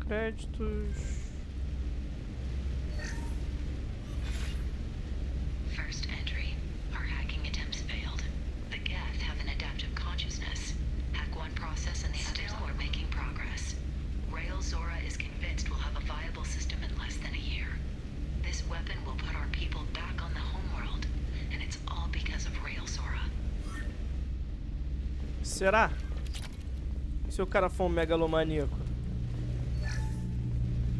Créditos. First entry. Our hacking attempts failed. The Geth have an adaptive consciousness. Hack one process and the others are making progress. Rail Zora is convinced we'll have a viable system in less than a year. This weapon will put our people Será? E se o cara for um megalomaníaco?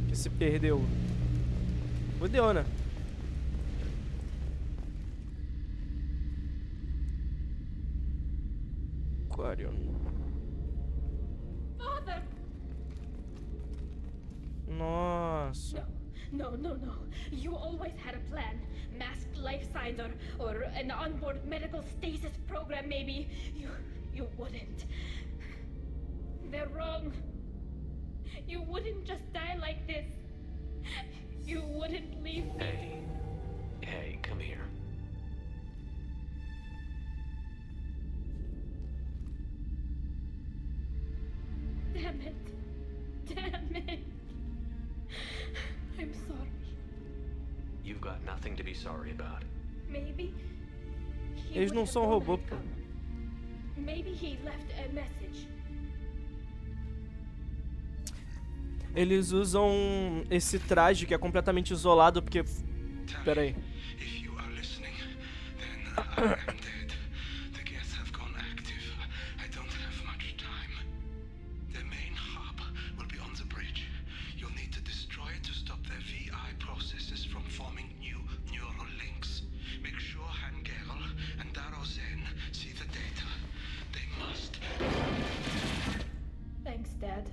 Que se perdeu. Fudeu, né? Aquarium. Father! Nossa. No. You always had a plan. Masked life signs or an onboard medical stasis program maybe. You wouldn't. They're wrong. You wouldn't just die like this. You wouldn't leave me. Hey, come here. Damn it. I'm sorry. You've got nothing to be sorry about. Maybe he Eles would não have são known robô, I'd pô. come. Maybe he left a message. Eles usam esse traje que é completamente isolado porque... Pera aí. If you are listening, then I am dead. The Geth have gone active. I don't have much time. The main hub will be on the bridge. You'll need to destroy it to stop their VI processes from forming new neural links. Make sure Hangerl and Darozen see the data. They must. Thanks, Dad.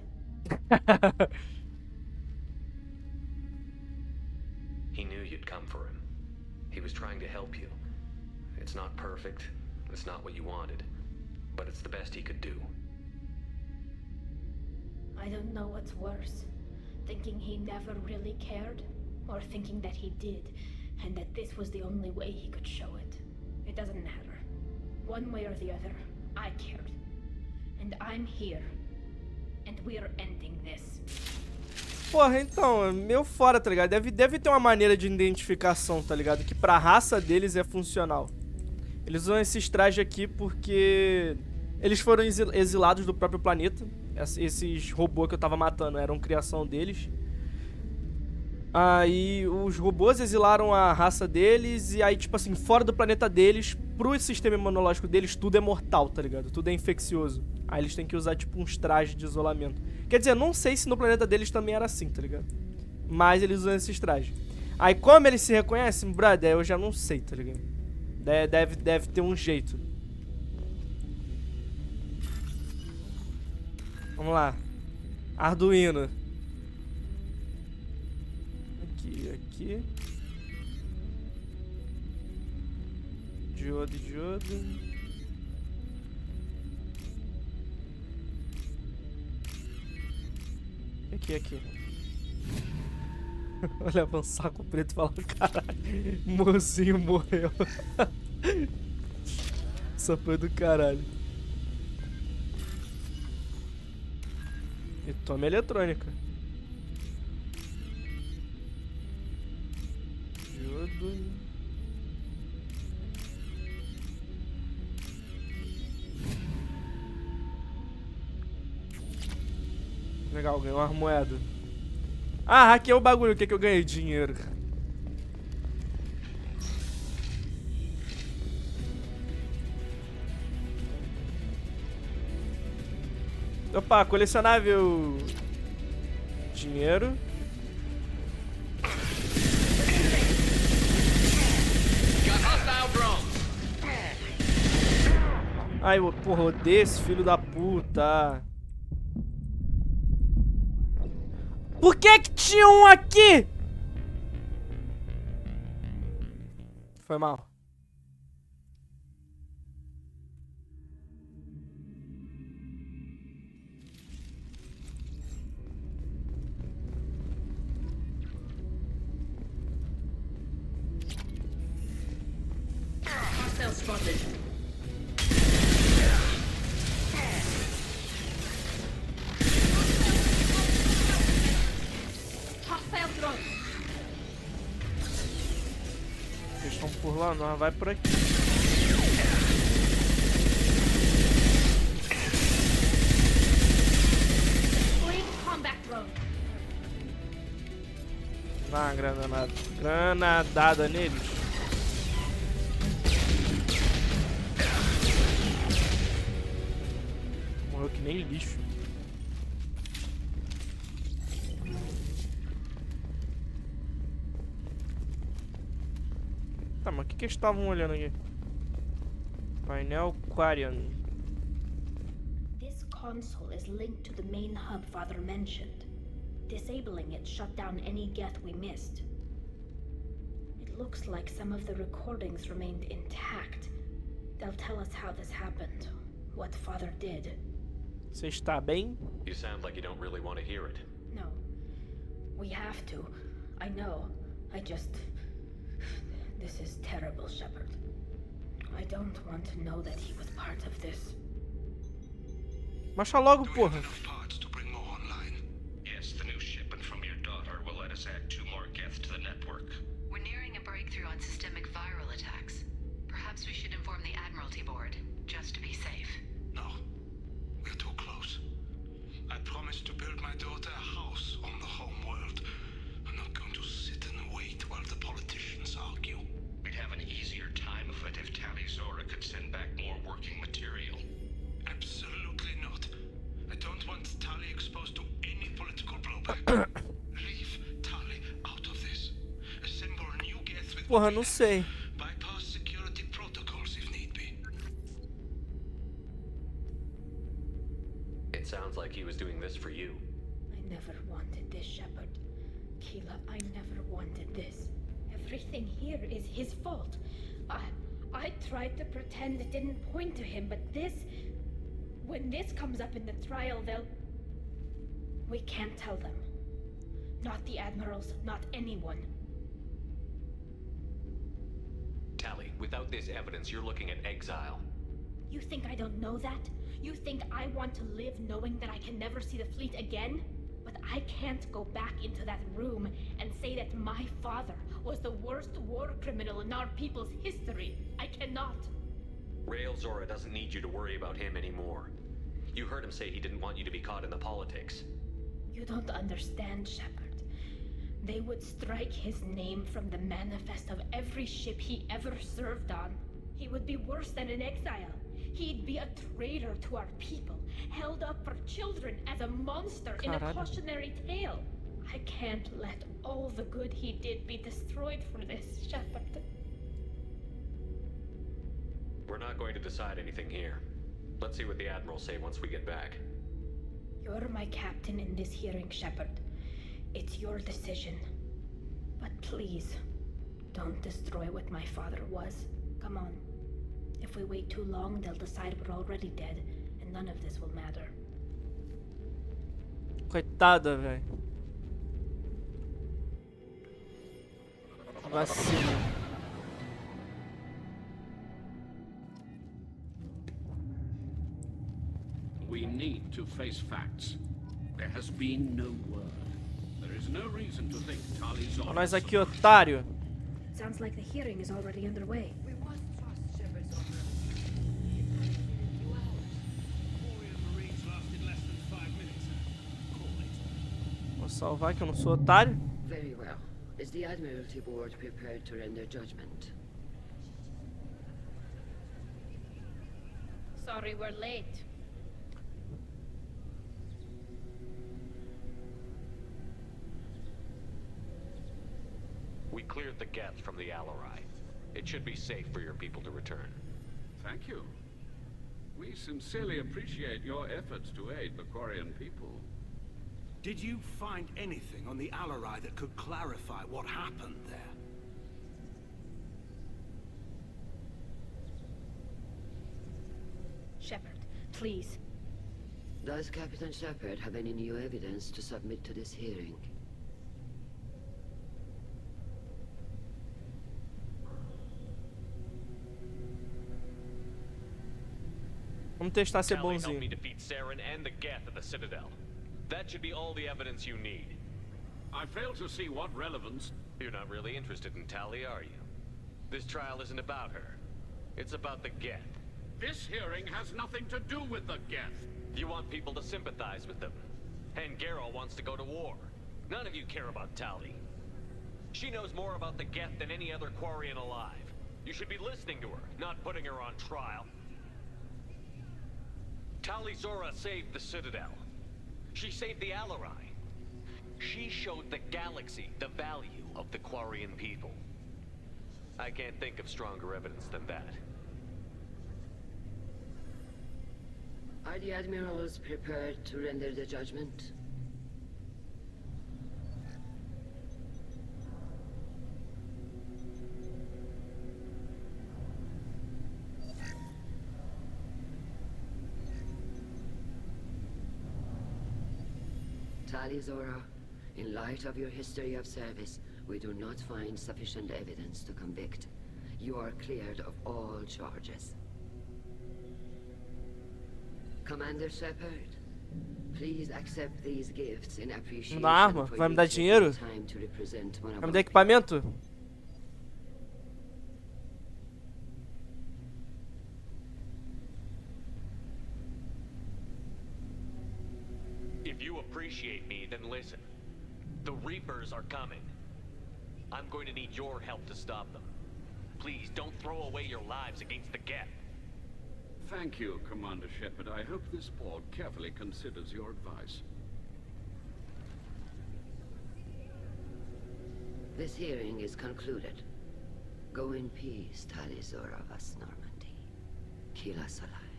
He knew you'd come for him. He was trying to help you. It's not perfect. It's not what you wanted. But it's the best he could do. I don't know what's worse. Thinking he never really cared, or thinking that he did, and that this was the only way he could show it. It doesn't matter. One way or the other, I cared. And I'm here. And we're ending this. Porra, então, é meio fora, tá ligado? Deve ter uma maneira de identificação, tá ligado? Que pra raça deles é funcional. Eles usam esses trajes aqui porque eles foram exilados do próprio planeta. Esses robôs que eu tava matando eram criação deles. Aí os robôs exilaram a raça deles e aí, tipo assim, fora do planeta deles, pro sistema imunológico deles, tudo é mortal, tá ligado? Tudo é infeccioso. Aí eles têm que usar, tipo, uns trajes de isolamento. Quer dizer, não sei se no planeta deles também era assim, tá ligado? Mas eles usam esses trajes. Aí como eles se reconhecem, brother, eu já não sei, tá ligado? Deve ter um jeito. Vamos lá. Arduino. Aqui. Diodo. Aqui. Olha, um saco preto e fala, caralho, mocinho morreu. Isso foi do caralho. E toma eletrônica. Diodo. Legal, ganhei uma moeda. Ah, hackeei o bagulho, o que eu ganhei? Dinheiro. Opa, colecionável. Dinheiro. Ai, porra, odeio esse filho da puta. Por que tinha um aqui? Foi mal. Hostile spotted. Eles estão por lá, não, vai por aqui. Dá uma granadada neles. Nem lixo. Tá, mas o que eles estavam olhando aqui? Painel Quarian. This console is linked to the main hub Father mentioned. Disabling it shut down any Geth we missed. It looks like some of the recordings remained intact. They'll tell us how this happened, what Father did. Você está bem? You sound like you don't really want to hear it. No. We have to. I know. This is terrible, Shepard. I don't want to know that he was part of this. Marcha logo, porra. Yes, the new shipment from your daughter will let us add 2 more Geth to the network. We're nearing a breakthrough on systemic viral attacks. Perhaps we should inform the Admiralty Board, just to be safe. No, we're too close. I promised to build my daughter a house on the home world. I'm not going to sit and wait while the politicians argue. We'd have an easier time of it if Tali Zora could send back more working material. Absolutely not. I don't want Tali exposed to any political blowback. Leave Tali out of this. Assemble new Geth with Porra, não sei. bypass security protocols if need be. It sounds like he was doing this for you. I never wanted this, Shepard. Keela, I never wanted this. Everything here is his fault. I tried to pretend it didn't point to him, but this... When this comes up in the trial, they'll... We can't tell them. Not the admirals, not anyone. Tali, without this evidence, you're looking at exile. You think I don't know that? You think I want to live knowing that I can never see the fleet again? But I can't go back into that room and say that my father was the worst war criminal in our people's history. I cannot. Rail Zora doesn't need you to worry about him anymore. You heard him say he didn't want you to be caught in the politics. You don't understand, Shepard. They would strike his name from the manifest of every ship he ever served on. He would be worse than an exile. He'd be a traitor to our people, held up for children as a monster in a cautionary tale. I can't let all the good he did be destroyed for this, Shepard. We're not going to decide anything here. Let's see what the Admirals say once we get back. You're my captain in this hearing, Shepard. It's your decision. But please, don't destroy what my father was. Come on. If we wait too long, they'll decide we're already dead, and none of this will matter. Coitada, velho. Vacina. We need to face facts. There has been no word. There is no reason to think Tali Zora... Olha nós aqui, otário. Sounds like the hearing is already underway. We must trust Shepard's honor. Vou salvar que eu não sou otário. Very well. Is the Admiralty Board prepared to render judgment? Sorry we're late. We cleared the Geth from the Alarai. It should be safe for your people to return. Thank you. We sincerely appreciate your efforts to aid the Quarian people. Did you find anything on the Alarai that could clarify what happened there? Shepard, please. Does Captain Shepard have any new evidence to submit to this hearing? Vamos testar ser Tali helped bonzinho. me defeat Saren and the Geth at the Citadel. That should be all the evidence you need. I fail to see what relevance... You're not really interested in Tali, are you? This trial isn't about her. It's about the Geth. This hearing has nothing to do with the Geth. You want people to sympathize with them. And Garrel wants to go to war. None of you care about Tali. She knows more about the Geth than any other Quarian alive. You should be listening to her, not putting her on trial. Talizora saved the Citadel. She saved the Alarai. She showed the galaxy the value of the Quarian people. I can't think of stronger evidence than that. Are the admirals prepared to render the judgment? Talizora, in light of your history of service, we do not find sufficient evidence to convict. You are cleared of all charges. Commander Shepard, please accept these gifts in appreciation Me dá arma? for Vai me you dar taking dinheiro? the time to represent one of Vai me our dar equipamento? If you appreciate me, then listen. The Reapers are coming. I'm going to need your help to stop them. Please don't throw away your lives against the Geth. Thank you, Commander Shepard. I hope this board carefully considers your advice. This hearing is concluded. Go in peace, Talizora Vas Normandy. Kila Salai.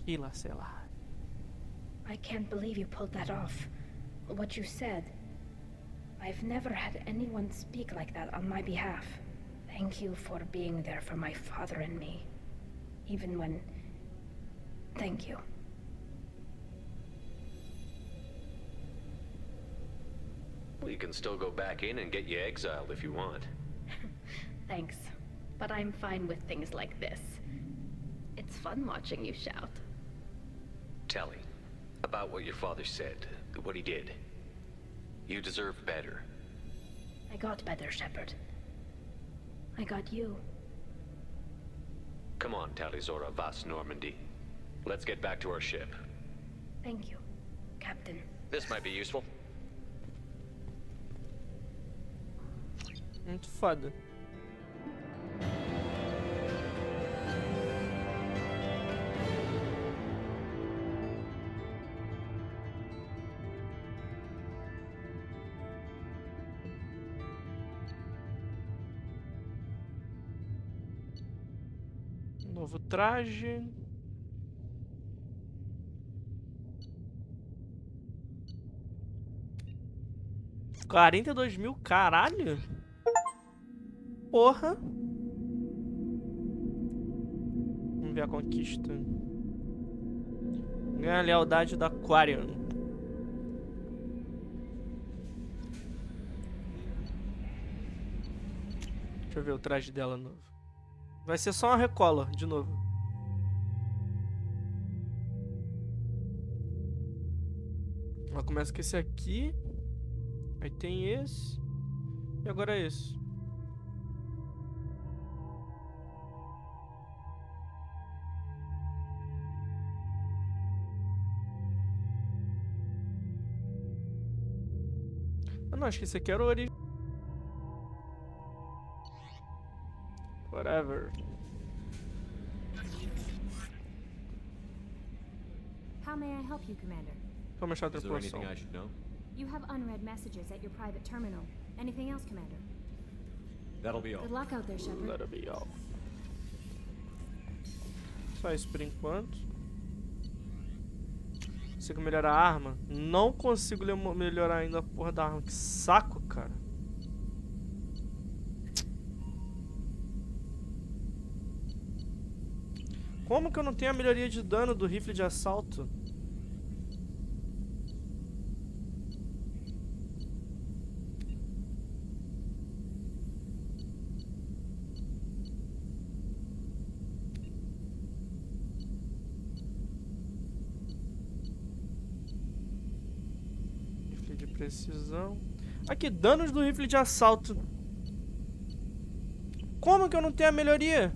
Kila Salai. I can't believe you pulled that off. What you said. I've never had anyone speak like that on my behalf. Thank you for being there for my father and me. Even when... Thank you. Well, you can still go back in and get you exiled if you want. Thanks. But I'm fine with things like this. It's fun watching you shout. Tally, about what your father said, what he did. You deserve better. I got better, Shepard. I got you. Come on, Talizora Vas Normandy. Let's get back to our ship. Thank you, Captain. This might be useful. Muito foda. Novo traje. $42.000, caralho. Porra. Vamos ver a conquista. Ganha a lealdade da Quarian. Deixa eu ver o traje dela novo. Vai ser só uma recola, de novo. Ela começa com esse aqui. Aí tem esse. E agora esse. Ah, não, acho que esse aqui era o original. Whatever. How may I help you, Commander? Vou mexer a Is there tripulação. anything I should know? You have unread messages at your private terminal. Anything else, Commander? That'll be all. Good luck out there, Shepard. That'll be all. Só isso por enquanto. Consigo melhorar a arma? Não consigo melhorar ainda a porra da arma. Que saco, cara. Como que eu não tenho a melhoria de dano do rifle de assalto? Rifle de precisão. Aqui, danos do rifle de assalto. Como que eu não tenho a melhoria?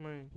Mãe.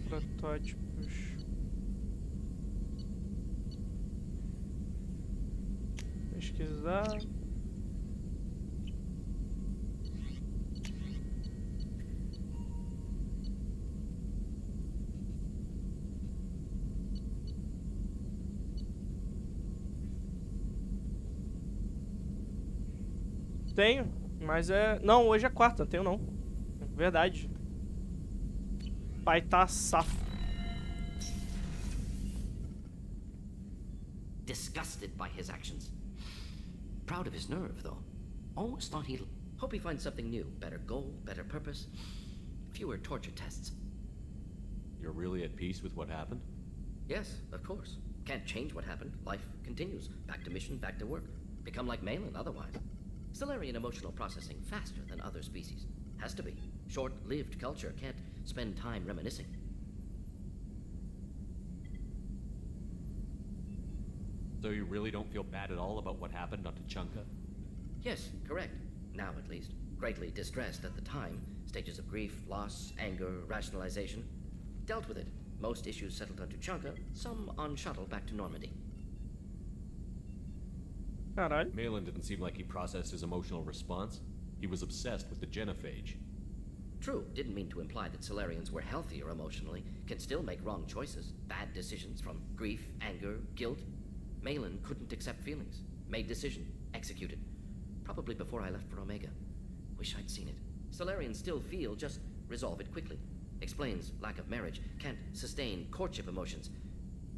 Protótipos. Pesquisar. Tenho, mas é... Não, hoje é quarta, não tenho não. Verdade. Pai tá safo. Disgusted by his actions. Proud of his nerve, though. Always thought he'd... Hope he finds something new. Better goal, better purpose. Fewer torture tests. You're really at peace with what happened? Yes, of course. Can't change what happened. Life continues. Back to mission, back to work. Become like Malin otherwise. Solarian emotional processing faster than other species. Has to be. Short-lived culture can't spend time reminiscing. So you really don't feel bad at all about what happened on Tuchanka? Yes, correct. Now at least. Greatly distressed at the time. Stages of grief, loss, anger, rationalization. Dealt with it. Most issues settled on Tuchanka, some on shuttle back to Normandy. Caralho. Malin didn't seem like he processed his emotional response. He was obsessed with the genophage. True, didn't mean to imply that Solarians were healthier emotionally, can still make wrong choices, bad decisions from grief, anger, guilt. Malin couldn't accept feelings, made decision, executed. Probably before I left for Omega. Wish I'd seen it. Solarians still feel, just resolve it quickly. Explains lack of marriage, can't sustain courtship emotions.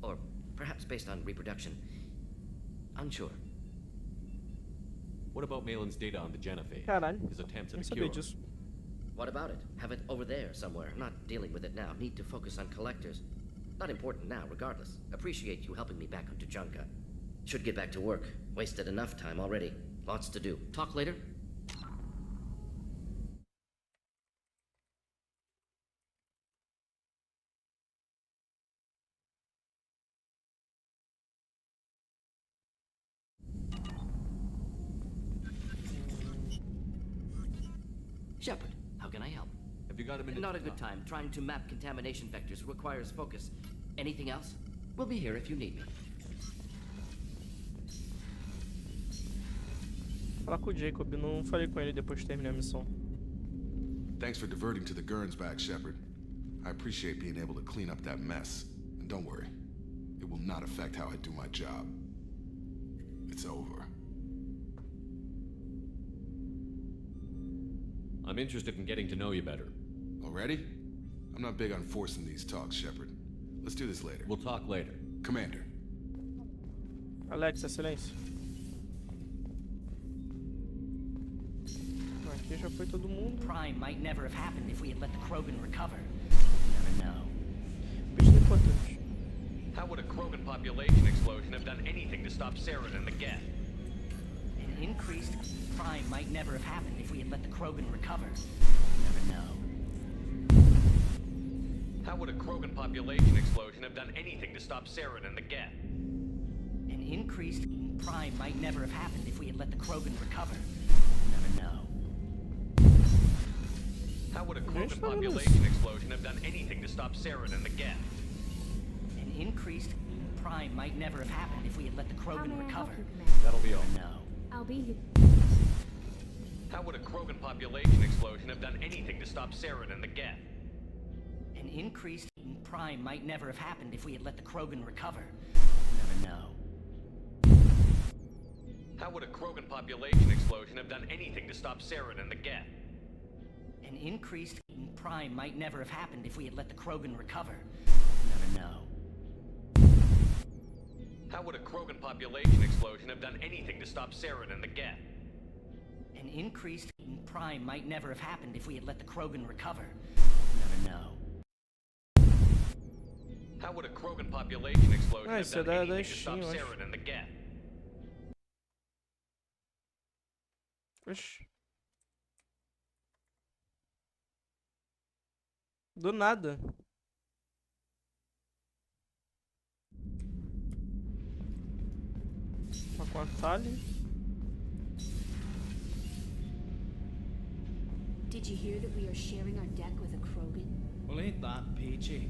Or perhaps based on reproduction. Unsure. What about Malin's data on the genophage? Caralho. His attempts at Nem a sabia cure? disso. What about it? Have it over there somewhere. Not dealing with it now. Need to focus on collectors. Not important now, regardless. Appreciate you helping me back on Tuchanka. Should get back to work. Wasted enough time already. Lots to do. Talk later? Shepard, how can I help? Have you got a minute? Not a good time. Trying to map contamination vectors requires focus. Anything else? We'll be here if you need me. Falar com o Jacob, não falei com ele depois de terminar a missão. Thanks for diverting to the Gurns back, Shepard. I appreciate being able to clean up that mess. And don't worry, it will not affect how I do my job. It's over. I'm interested in getting to know you better. Already? I'm not big on forcing these talks, Shepard. Let's do this later. We'll talk later. Commander. Alexa, silêncio. Aqui já foi todo mundo. Prime might never have happened if we had let the Krogan recover. Never know. Bicho importante. How would a Krogan population explosion have done anything to stop Saren and the Geth? An increased crime might never have happened if we had let the Krogan recover. You never know. How would a Krogan population explosion have done anything to stop Saren and the Geth? An increased crime might never have happened if we had let the Krogan recover. You never know. How would a Krogan population explosion have done anything to stop Saren and the Geth? An increased crime might never have happened if we had let the Krogan recover. That'll be all. No. I'll be here. How would a Krogan population explosion have done anything to stop Saren and the Geth? An increased crime might never have happened if we had let the Krogan recover. You never know. How would a Krogan population explosion have done anything to stop Saren and the Geth? An increased crime might never have happened if we had let the Krogan recover. You never know. How would a Krogan population explosion have done anything to stop Saren and the Geth? An increased crime might never have happened if we had let the Krogan recover. You never know. How would a Krogan population explosion have isso é done da anything to stop Steam, eu acho. Saren and the Geth? Oxi. Do nada. Tá com a Tali. Did you hear that we are sharing our deck with a Krogan? Well, ain't that peachy?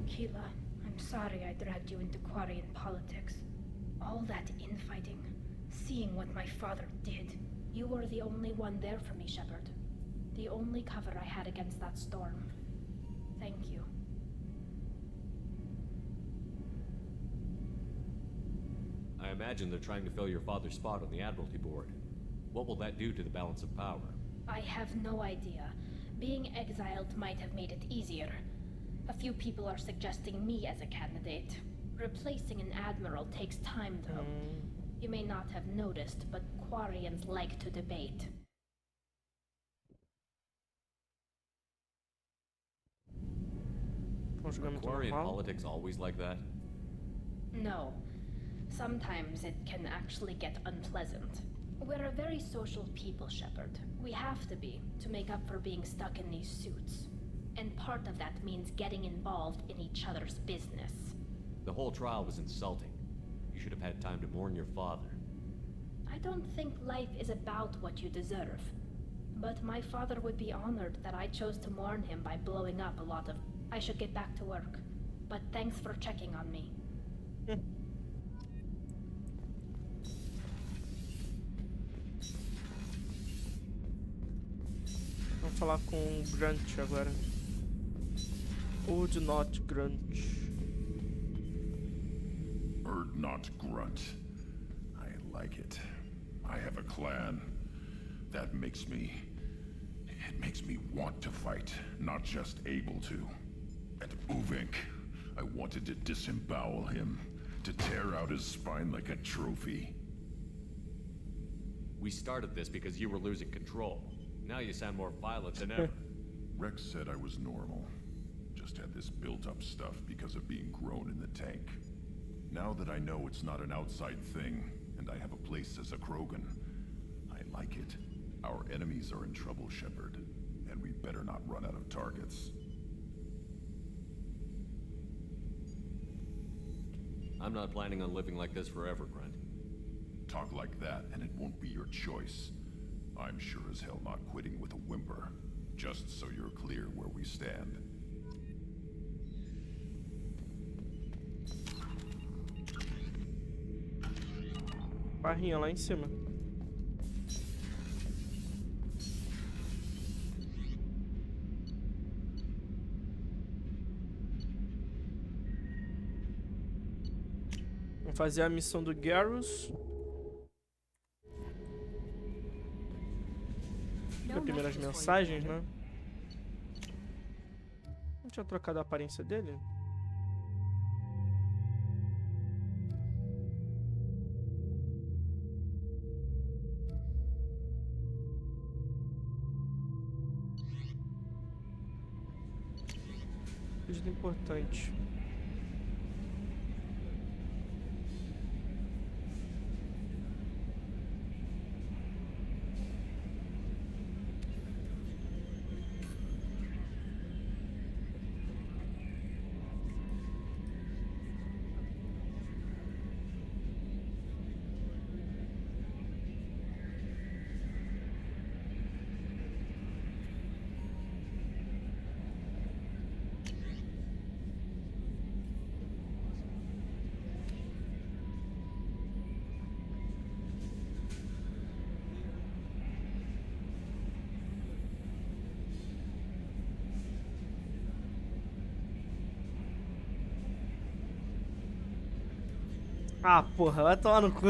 Keela, I'm sorry I dragged you into Quarian politics. All that infighting, seeing what my father did. You were the only one there for me, Shepard. The only cover I had against that storm. Thank you. I imagine they're trying to fill your father's spot on the Admiralty Board. What will that do to the balance of power? I have no idea. Being exiled might have made it easier. A few people are suggesting me as a candidate. Replacing an admiral takes time, though. You may not have noticed, but Quarians like to debate. Are Quarian politics always like that? No. Sometimes it can actually get unpleasant. We're a very social people, Shepard. We have to be, to make up for being stuck in these suits. And part of that means getting involved in each other's business. The whole trial was insulting. You should have had time to mourn your father. I don't think life is about what you deserve. But my father would be honored that I chose to mourn him by blowing up a lot of... I should get back to work. But thanks for checking on me. Vamos falar com o Grunt agora. Would not Grunt. Erd not grunt. I like it. I have a clan. That makes me... It makes me want to fight, not just able to. And Uvink, I wanted to disembowel him, to tear out his spine like a trophy. We started this because you were losing control. Now you sound more violent than ever. Rex said I was normal. Just had this built-up stuff because of being grown in the tank. Now that I know it's not an outside thing, and I have a place as a Krogan, I like it. Our enemies are in trouble, Shepard, and we better not run out of targets. I'm not planning on living like this forever, Grunt. Talk like that, and it won't be your choice. I'm sure as hell not quitting with a whimper, just so you're clear where we stand. Barrinha lá em cima. Vamos fazer a missão do Garrus. As primeiras mensagens, né? Não tinha trocado a aparência dele? Pedido importante. Ah, porra, vai tomar no cu.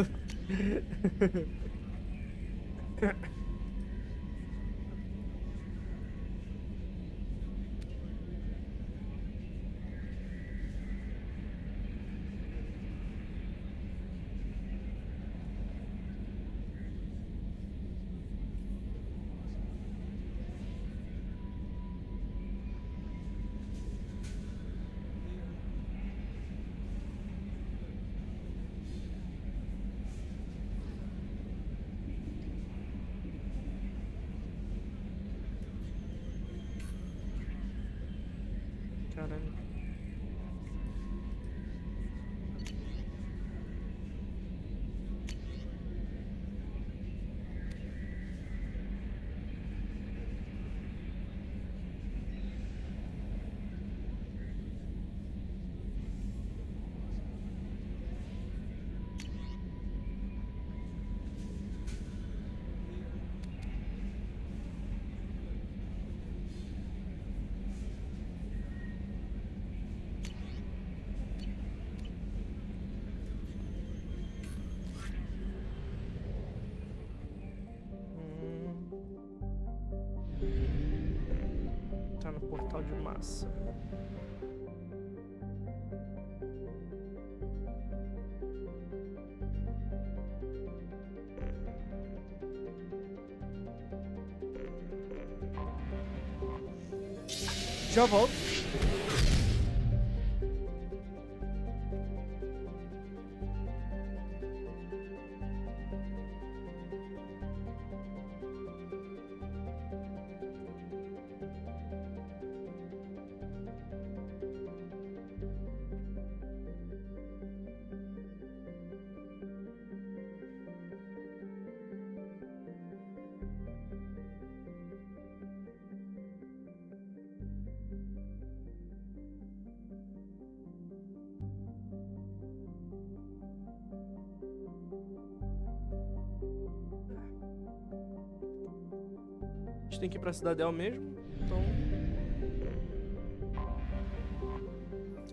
Caralho. Tá no portal de massa. Já volto. A gente tem que ir pra Cidadel mesmo, então...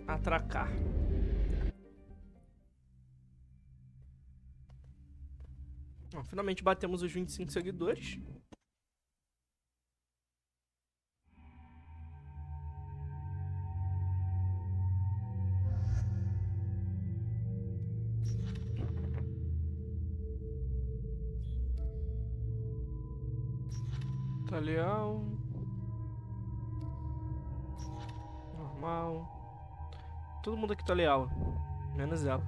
Atracar. Ó, finalmente batemos os 25 seguidores. Tá leal. Normal. Todo mundo aqui tá leal. Menos ela.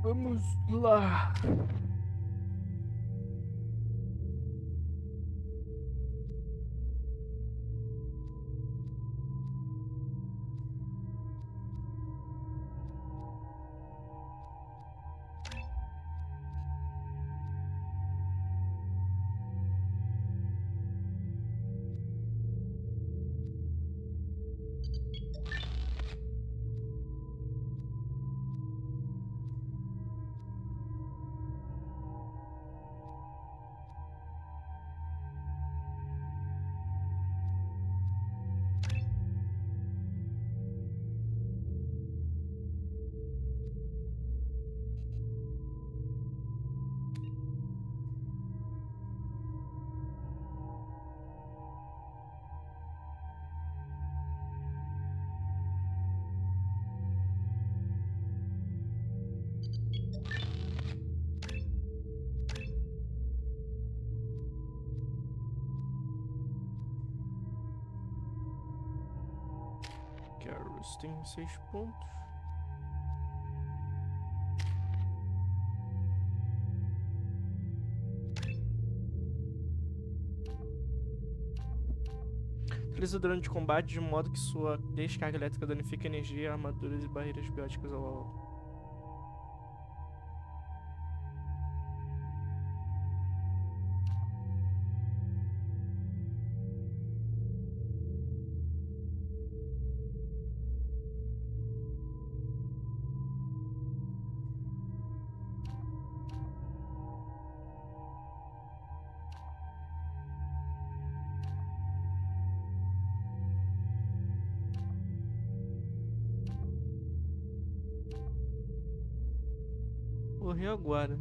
Vamos lá. Carros tem 6 pontos. Utiliza o drone de combate de modo que sua descarga elétrica danifique energia, armaduras e barreiras bióticas ao alvo. Morreu agora.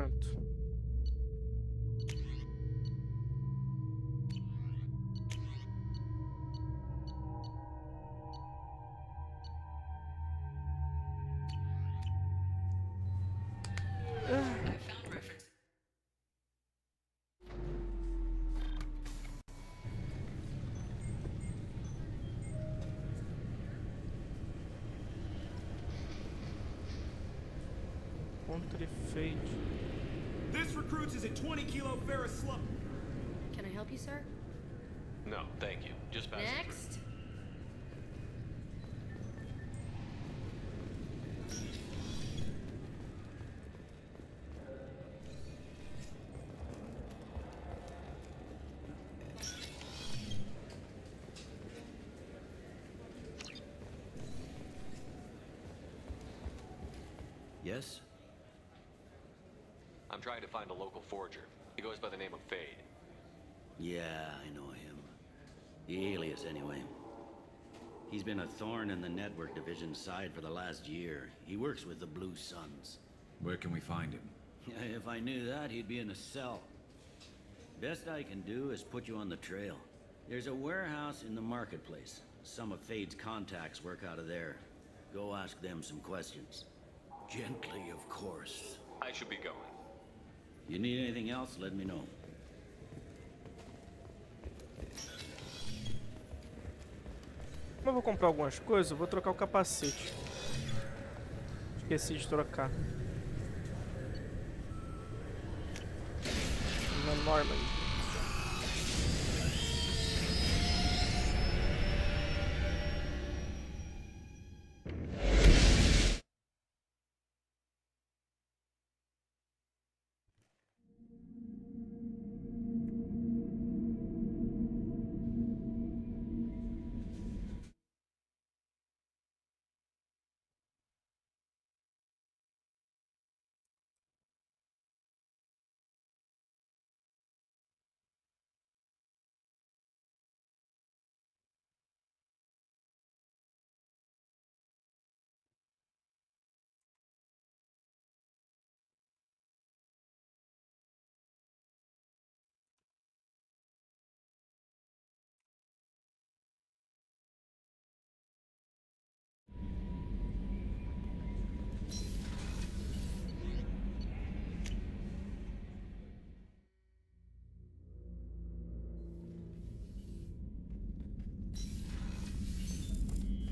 Pronto. Contra efeito. This recruits is a 20 kilo ferrous slug. Can I help you, sir? No, thank you. Just pass it Next. Yes? I'm trying to find a local forger. He goes by the name of Fade. Yeah, I know him. The alias, anyway. He's been a thorn in the network division's side for the last year. He works with the Blue Suns. Where can we find him? If I knew that, he'd be in a cell. Best I can do is put you on the trail. There's a warehouse in the marketplace. Some of Fade's contacts work out of there. Go ask them some questions. Gently, of course. I should be going. You need anything else, let me know. Como eu vou comprar algumas coisas, eu vou trocar o capacete. Esqueci de trocar. Norman.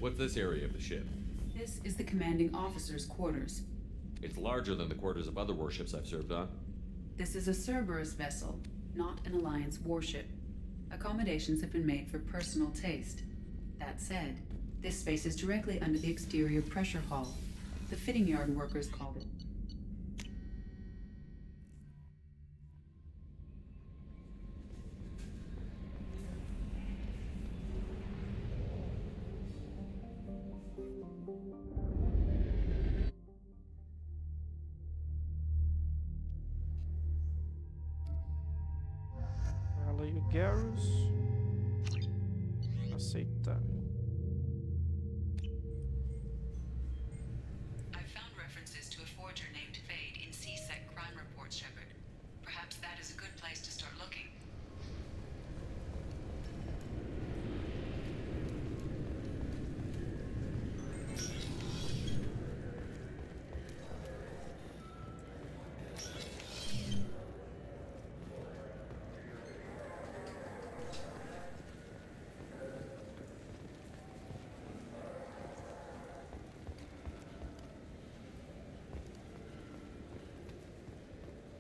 What's this area of the ship? This is the commanding officer's quarters. It's larger than the quarters of other warships I've served on. This is a Cerberus vessel, not an Alliance warship. Accommodations have been made for personal taste. That said, this space is directly under the exterior pressure hull. The fitting yard workers called it. Garros. Aceitar. I found references to a forger named Fade in CSEC crime reports, Shepard. Perhaps that is a good place to start looking.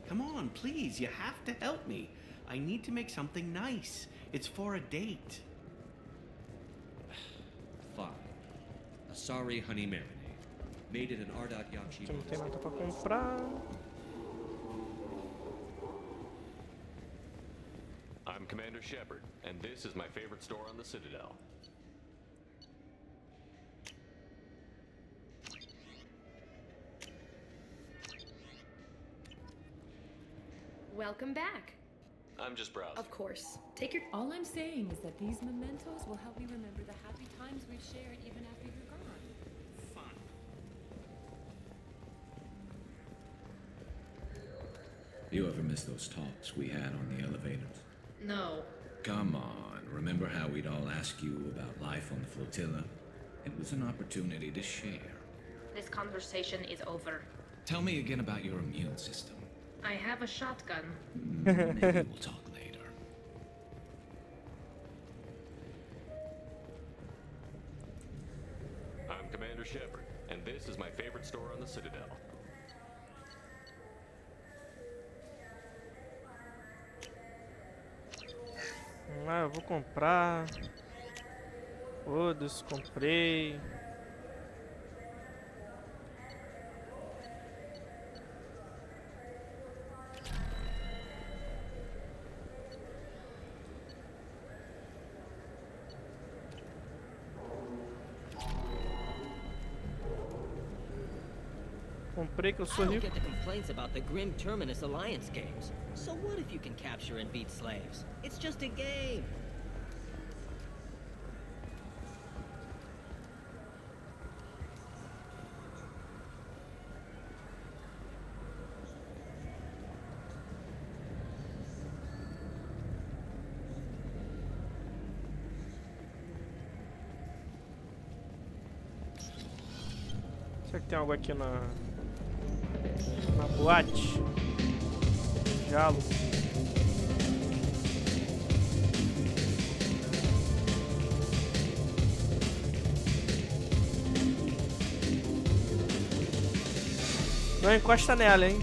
Come on, please, you have to help me. I need to make something nice. It's for a date. Fine. A sorry honey marinade. Made in an Ardat Yakshi. Não tem nada pra comprar. I'm Commander Shepard, and this is my favorite store on the Citadel. Welcome back. I'm just browsing. Of course. Take your... All I'm saying is that these mementos will help you remember the happy times we've shared even after you're gone. Fine. You ever miss those talks we had on the elevators? No. Come on, remember how we'd all ask you about life on the flotilla? It was an opportunity to share. This conversation is over. Tell me again about your immune system. I have a shotgun. Maybe we'll talk later. I'm Commander Shepard, and this is my favorite store on the Citadel. Ah, eu vou comprar. Foda-se, comprei. Comprei que eu sou I don't rico. get the complaints about the Grim Terminus Alliance games. So what if you can capture and beat slaves? It's just a game. Será que tem algo aqui na boate? Jalo. Não encosta nela, hein?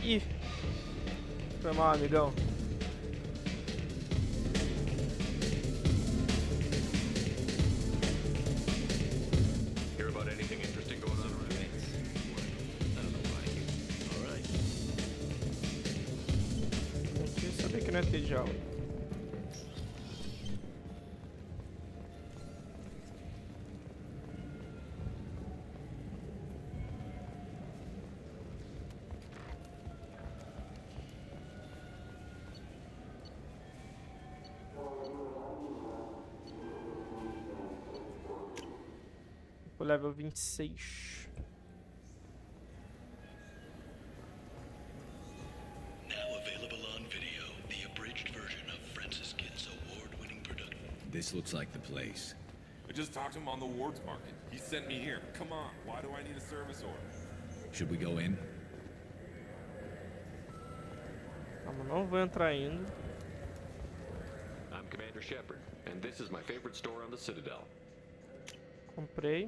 Ih, foi mal, amigão. Hear about anything interesting going on around here? I don't know why. All right. Aqui eu sabia que não ia ter diálogo. O level 26. Now available on video, the abridged version of Francis Kidd's award-winning production. This looks like the place. I just talked to him on the wards market. He sent me here. Come on, why do I need a service order? Should we go in? Calma, não vou entrar ainda. I'm Commander Shepard, and this is my favorite store on the Citadel. Comprei.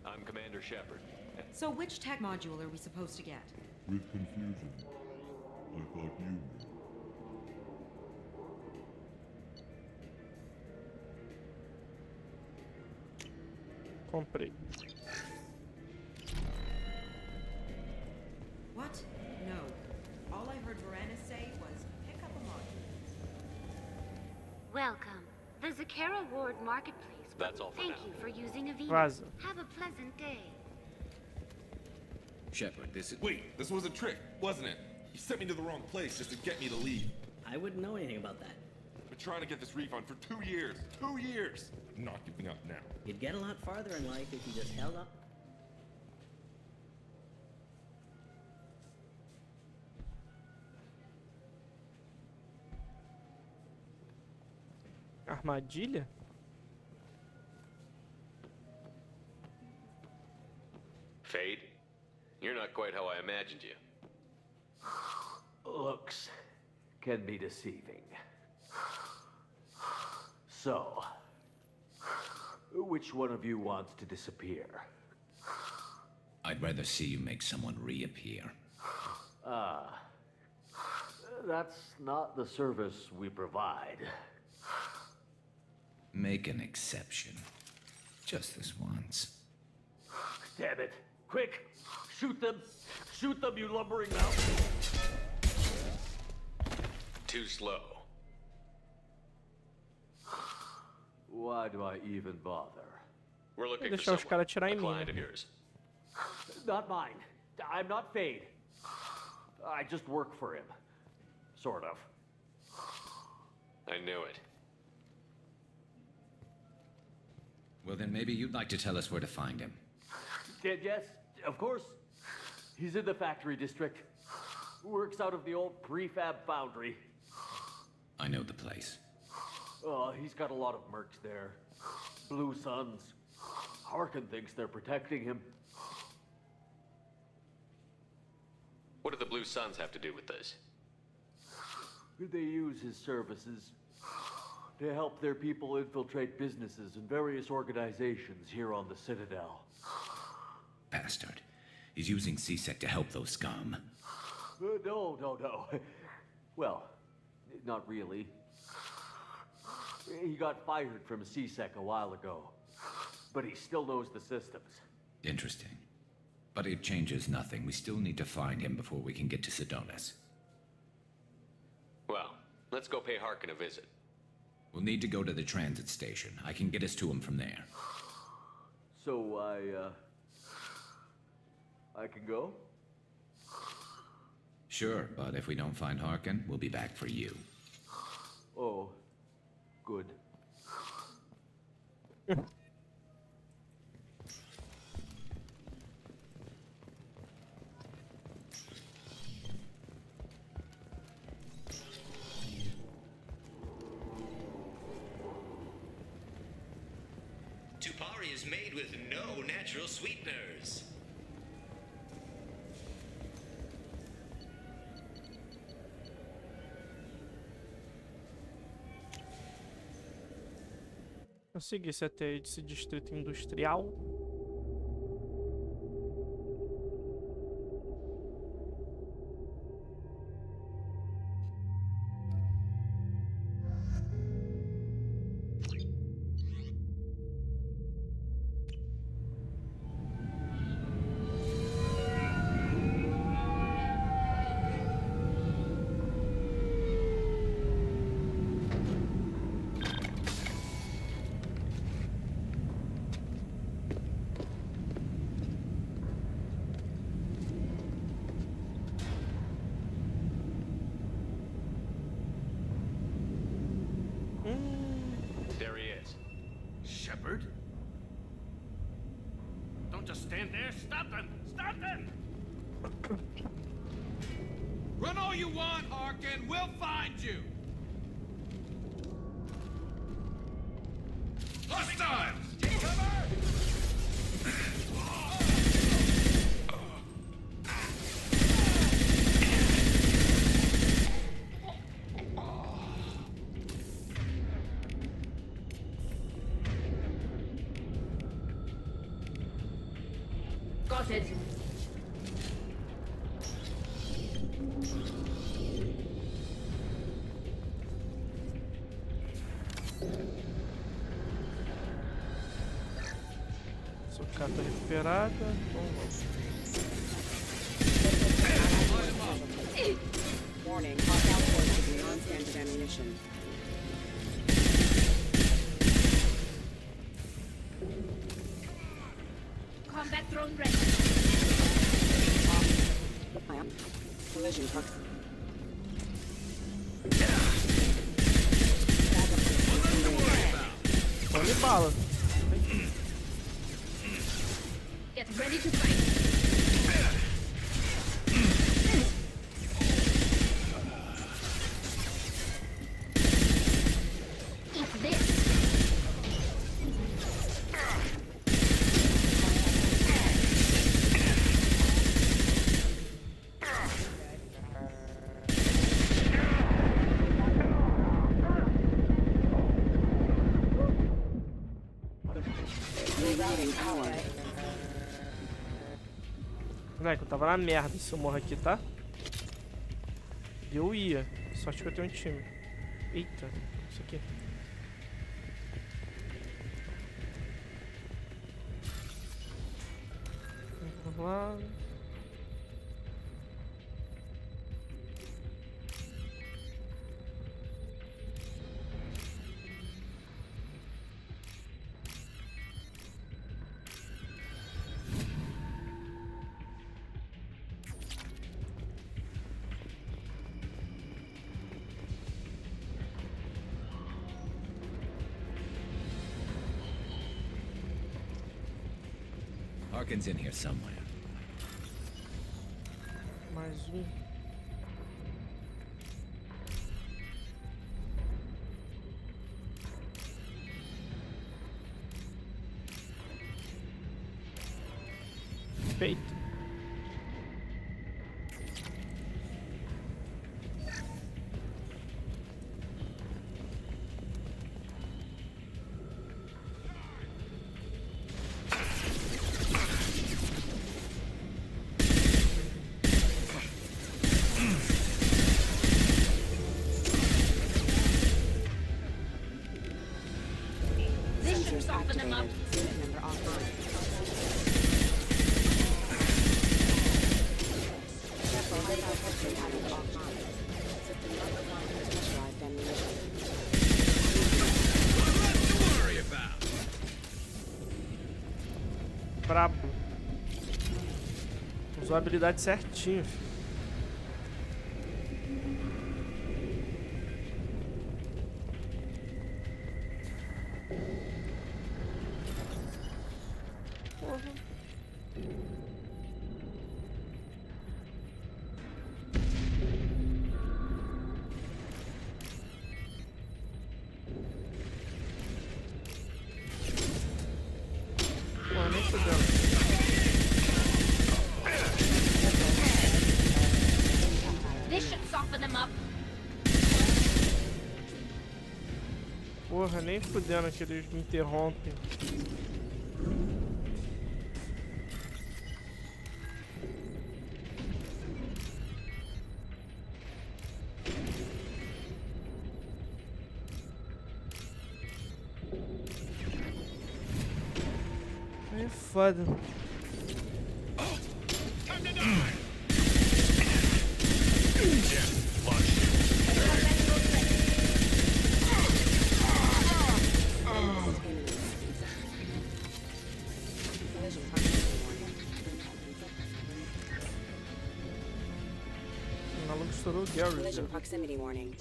I'm Commander Shepard. So which tech module are we supposed to get? With confusion. I thought you were. Comprei. What? No. All I heard Varanus say was pick up a module. Welcome. The Zakara Ward Marketplace. That's all for Thank now. you for using Avena. Vaza. Have a pleasant day. Shepard, this is... Wait, this was a trick, wasn't it? You sent me to the wrong place just to get me to leave. I wouldn't know anything about that. I've been trying to get this refund for 2 years. 2 years! I'm not giving up now. You'd get a lot farther in life if you just held up. Armadilha? Fade? You're not quite how I imagined you. Looks can be deceiving. So, which one of you wants to disappear? I'd rather see you make someone reappear. Ah, that's not the service we provide. Make an exception. Just this once. Damn it. Quick! Shoot them! Shoot them, you lumbering mountain! Too slow. Why do I even bother? We're looking Vou for deixar os someone, caras atirar a em mim, client né? of yours. Not mine. I'm not Fade. I just work for him. Sort of. I knew it. Well, then maybe you'd like to tell us where to find him. Yes, of course. He's in the factory district. Works out of the old prefab foundry. I know the place. He's got a lot of mercs there. Blue Suns. Harkin thinks they're protecting him. What do the Blue Suns have to do with this? They use his services to help their people infiltrate businesses and various organizations here on the Citadel. Bastard. He's using CSEC to help those scum. No. Well, not really. He got fired from CSEC a while ago, but he still knows the systems. Interesting. But it changes nothing. We still need to find him before we can get to Sedonis. Well, let's go pay Harkin a visit. We'll need to go to the transit station. I can get us to him from there. So I can go? Sure, but if we don't find Harkin, we'll be back for you. Oh, good. Tupari is made with no natural sweeteners. Eu seguisse até esse distrito industrial. There he is. Shepard? Don't just stand there. Stop them! Stop them! Run all you want, Harkin. We'll find you. Hostiles! Take cover! Got it. Sucata recuperada. Vamos. Warning, hostile force using non-standard ammunition. Combat drone ready. Collision proximity. Olha bala. Get ready to fight. Eat this. Rerouting power. Moleque, eu tava na merda se eu morro aqui, tá? Eu ia. Sorte que eu tenho um time. Eita, isso aqui. Vamos lá. Tarkin's in here somewhere. Mais um. Feito. Sensors activated. Unit member offline. Careful, missile testing items offline. System not designed for pressurized ammunition. What to worry about? Brabo. Usou a habilidade certinho. Pô, nem fudeu. This should soften them up. Porra, nem fudendo que eles me interrompem. É foda. O maluco estourou o Gary. Collision proximity warning.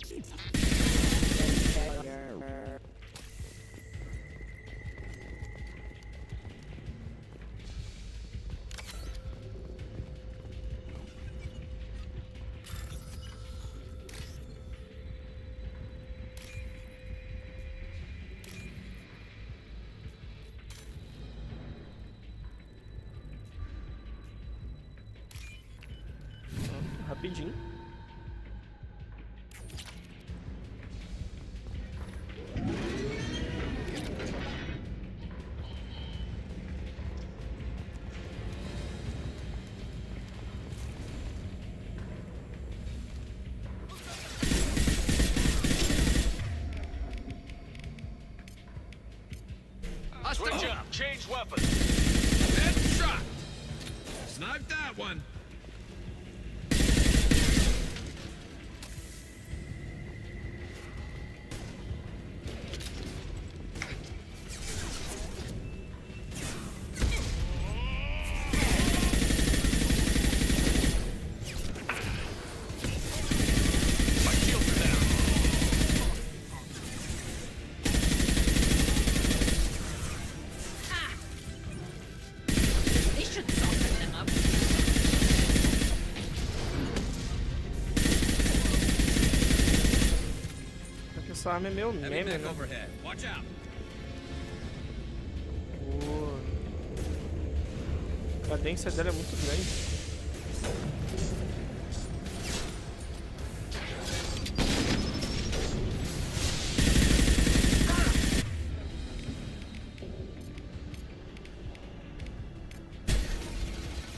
Rapidinho. Switch up. Change weapons. Headshot! Snipe that one! This should soften them up. Porque essa arma é meu meme, né? Overhead. Watch out! Boa. A cadência dela é muito grande.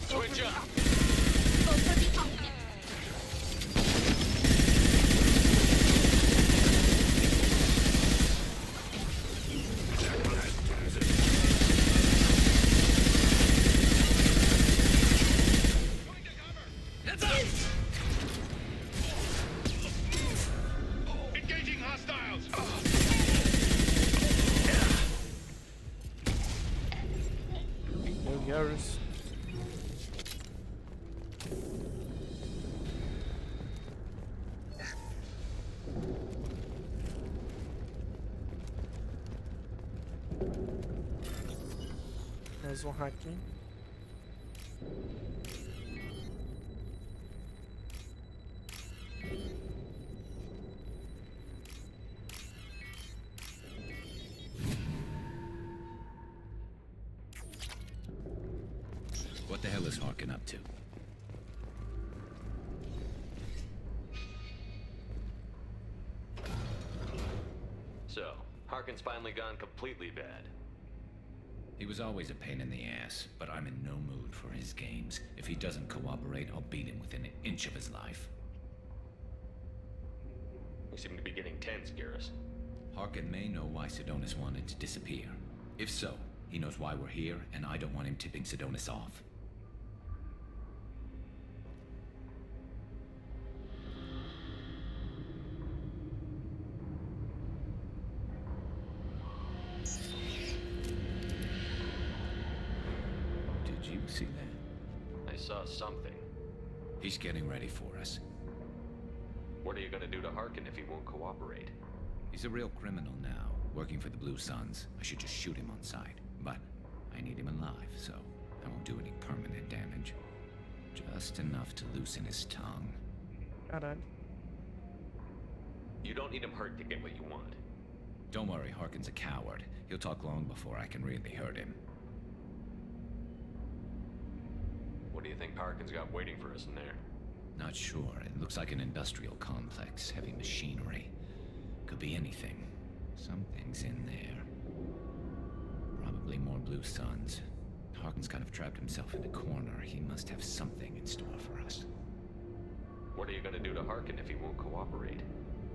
Switch up. Go for the optic. Heads up! Engaging hostiles. Meu Garrus. Mais um hacking. What the hell is Harkin up to? So, Harkin's finally gone completely bad. He was always a pain in the ass, but I'm in no mood for his games. If he doesn't cooperate, I'll beat him within an inch of his life. You seem to be getting tense, Garrus. Harkin may know why Sidonis wanted to disappear. If so, he knows why we're here, and I don't want him tipping Sidonis off. Did you see that? I saw something. He's getting ready for us. What are you gonna do to Harkin if he won't cooperate? He's a real criminal now, working for the Blue Suns. I should just shoot him on sight. But I need him alive, so I won't do any permanent damage. Just enough to loosen his tongue. Caralho. You don't need him hurt to get what you want. Don't worry, Harkin's a coward. He'll talk long before I can really hurt him. What do you think Harkin's got waiting for us in there? Not sure. It looks like an industrial complex, heavy machinery. Could be anything. Something's in there. Probably more Blue Suns. Harkin's kind of trapped himself in a corner. He must have something in store for us. What are you gonna do to Harkin if he won't cooperate?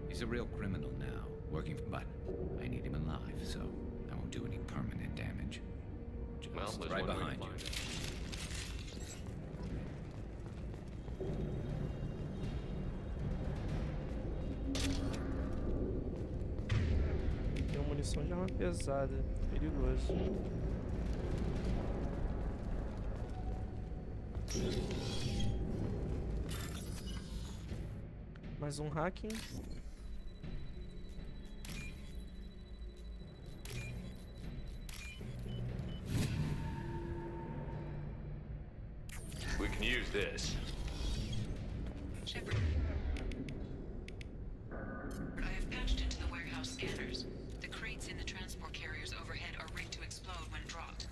He's a real criminal now, working for... But I need him alive, so I won't do any permanent damage. Just Well, there's right one way to behind you. find it. Tem uma munição de arma pesada. Perigoso. Mais um hacking. We can use this. Shepard. I have patched into the warehouse scanners. The crates in the transport carriers overhead are rigged to explode when dropped.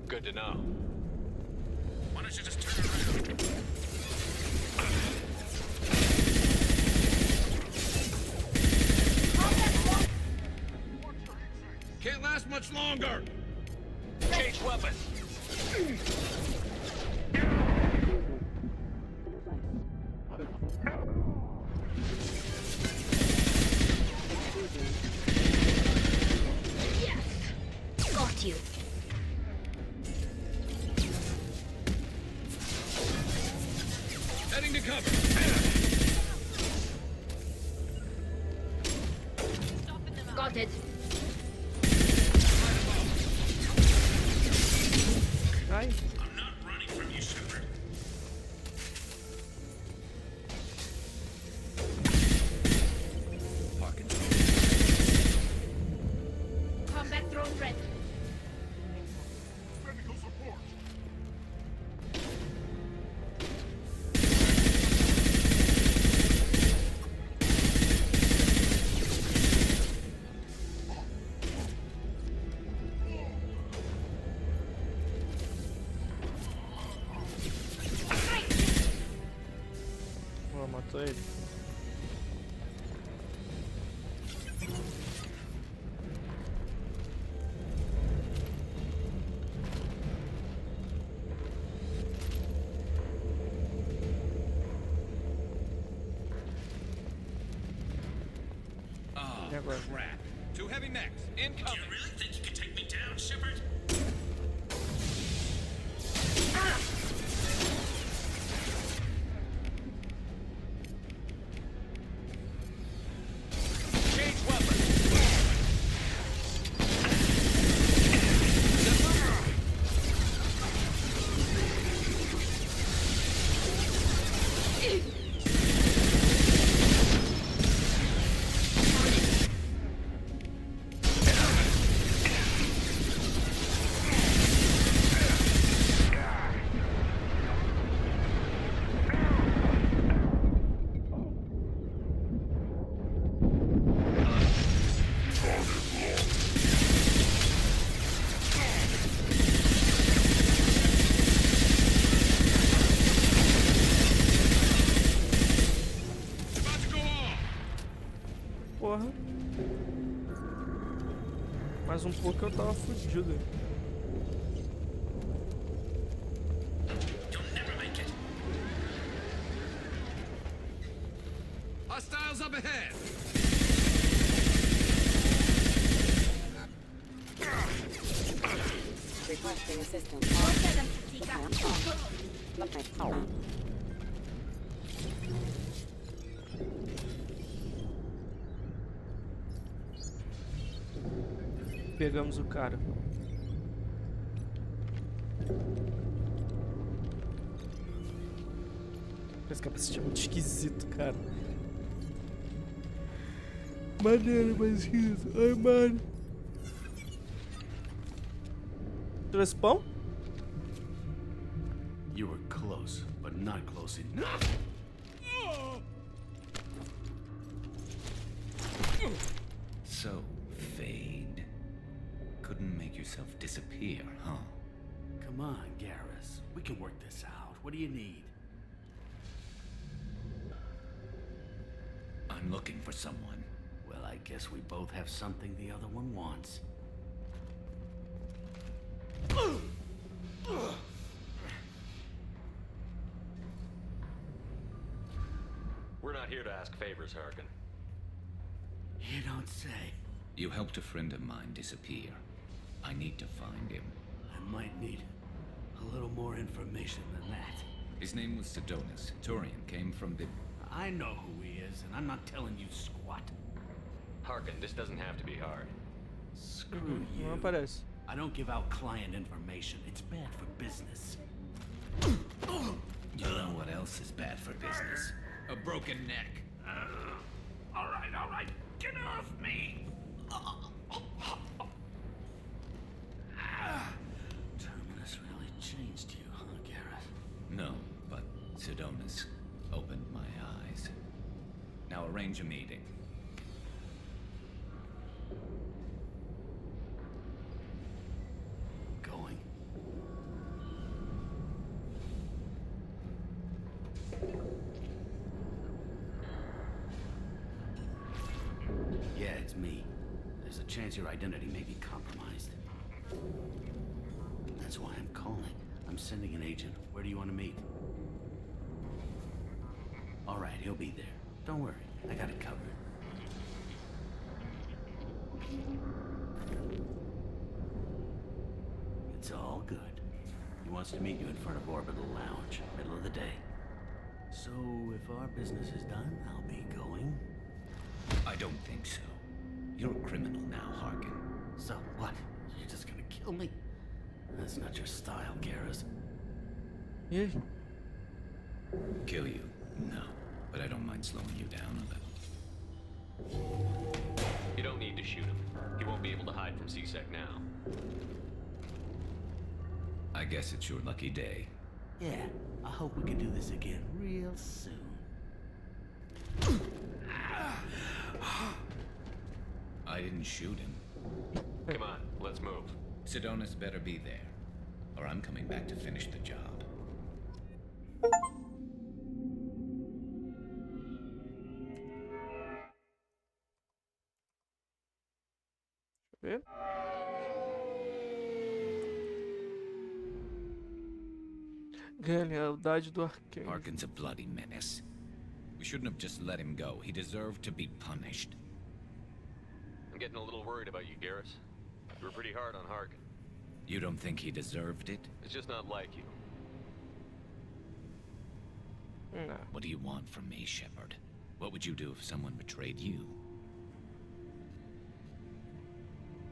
Good to know. Why don't you just turn around? Can't last much longer! Change weapons! Yes! Got you. Heading to cover! Got it. Ai. I'm not running from you, Shepard. Harkin. Combat drone ready. Medical support! Pô, matou ele. Oh, E agora? crap. Two heavy mechs, Do incoming! you really think you can take me down, Shepard? Change weapons! porra. Mais um pouco eu tava fudido. Hostiles up ahead. Requesting assistance. Pegamos o cara. Esse capacete é muito esquisito, cara. Maneiro, mas esquisito. Ai, mano. Trouxe pão? You were close, but not close enough. So, Fade. Couldn't make yourself disappear, huh? Come on, Garrus. We can work this out. What do you need? I'm looking for someone. Well, I guess we both have something the other one wants. We're not here to ask favors, Harkin. You don't say. You helped a friend of mine disappear. I need to find him. I might need a little more information than that. His name was Sidonis. Turian came from the... I know who he is, and I'm not telling you squat. Harkin, this doesn't have to be hard. Screw Não you. aparece. I don't give out client information. It's bad for business. You know what else is bad for business? A broken neck. All right. Get off me. Terminus really changed you, huh, Garrus? No, but Sidonis opened my eyes. Now arrange a meeting. Going. Yeah, it's me. There's a chance your identity may be compromised. That's why I'm calling. I'm sending an agent. Where do you want to meet? All right, he'll be there. Don't worry, I got it covered. It's all good. He wants to meet you in front of Orbital Lounge, middle of the day. So, if our business is done, I'll be going. I don't think so. You're a criminal now, Harkin. So what? You're just gonna kill me? That's not your style, Garrus. Yeah. Kill you? No. But I don't mind slowing you down a little. You don't need to shoot him. He won't be able to hide from CSEC now. I guess it's your lucky day. Yeah, I hope we can do this again real soon. I didn't shoot him. Come on, let's move. Sidonis better be there, or I'm coming back to finish the job. Ver. Ganha lealdade do Arcane. Harkin's a bloody menace. We shouldn't have just let him go. He deserved to be punished. I'm getting a little worried about you, Garrus. You were pretty hard on Harkin. You don't think he deserved it? It's just not like you. No. What do you want from me, Shepard? What would you do if someone betrayed you?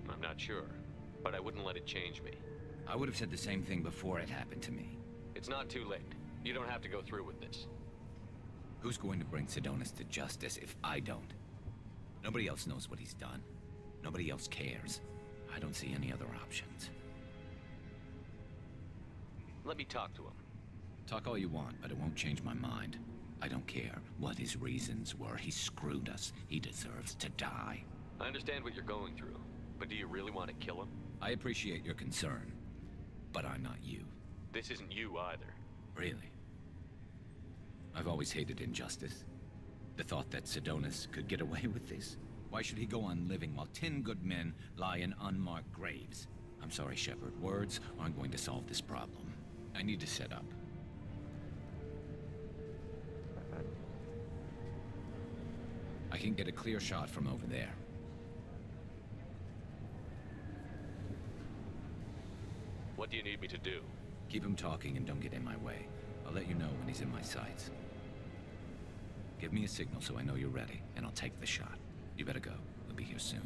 I'm not sure, but I wouldn't let it change me. I would have said the same thing before it happened to me. It's not too late. You don't have to go through with this. Who's going to bring Sidonis to justice if I don't? Nobody else knows what he's done. Nobody else cares. I don't see any other options. Let me talk to him. Talk all you want, but it won't change my mind. I don't care what his reasons were. He screwed us. He deserves to die. I understand what you're going through, but do you really want to kill him? I appreciate your concern, but I'm not you. This isn't you either. Really? I've always hated injustice. The thought that Sidonis could get away with this. Why should he go on living while 10 good men lie in unmarked graves? I'm sorry, Shepard. Words aren't going to solve this problem. I need to set up. I can get a clear shot from over there. What do you need me to do? Keep him talking and don't get in my way. I'll let you know when he's in my sights. Give me a signal so I know you're ready, and I'll take the shot. You better go. We'll be here soon.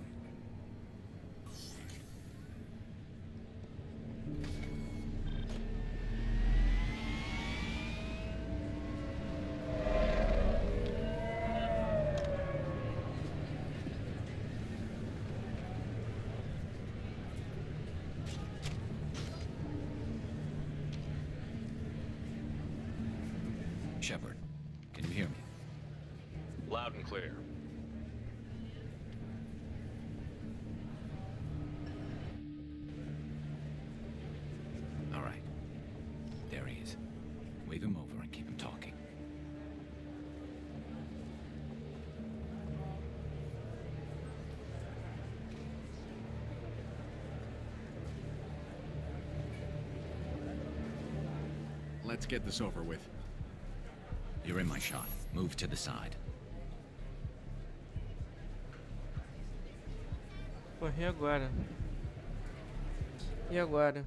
Shepard, can you hear me? Loud and clear. All right. There he is. Wave him over and keep him talking. Let's get this over with. You're in my shot. Move to the side. Porra, e agora? E agora?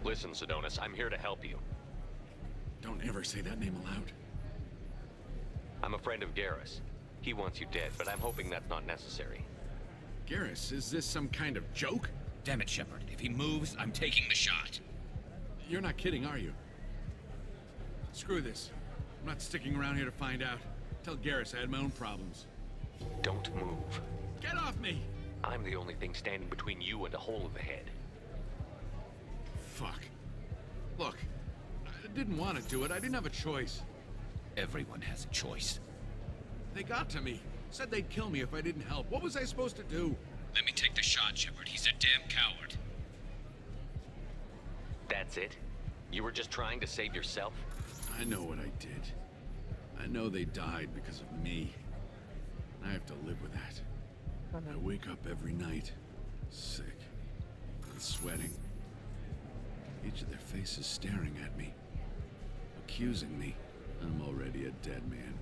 Listen, Sidonis, I'm here to help you. Don't ever say that name aloud. I'm a friend of Garrus. He wants you dead, but I'm hoping that's not necessary. Garrus, is this some kind of joke? Damn it, Shepard. If he moves, I'm taking the shot. You're not kidding, are you? Screw this. I'm not sticking around here to find out. Tell Garrus I had my own problems. Don't move. Get off me! I'm the only thing standing between you and a hole in the head. Fuck. Look, I didn't want to do it. I didn't have a choice. Everyone has a choice. They got to me. Said they'd kill me if I didn't help. What was I supposed to do? Let me take the shot, Shepard. He's a damn coward. That's it? You were just trying to save yourself? I know what I did. I know they died because of me. I have to live with that. I wake up every night, sick and sweating. Each of their faces staring at me, accusing me. I'm already a dead man.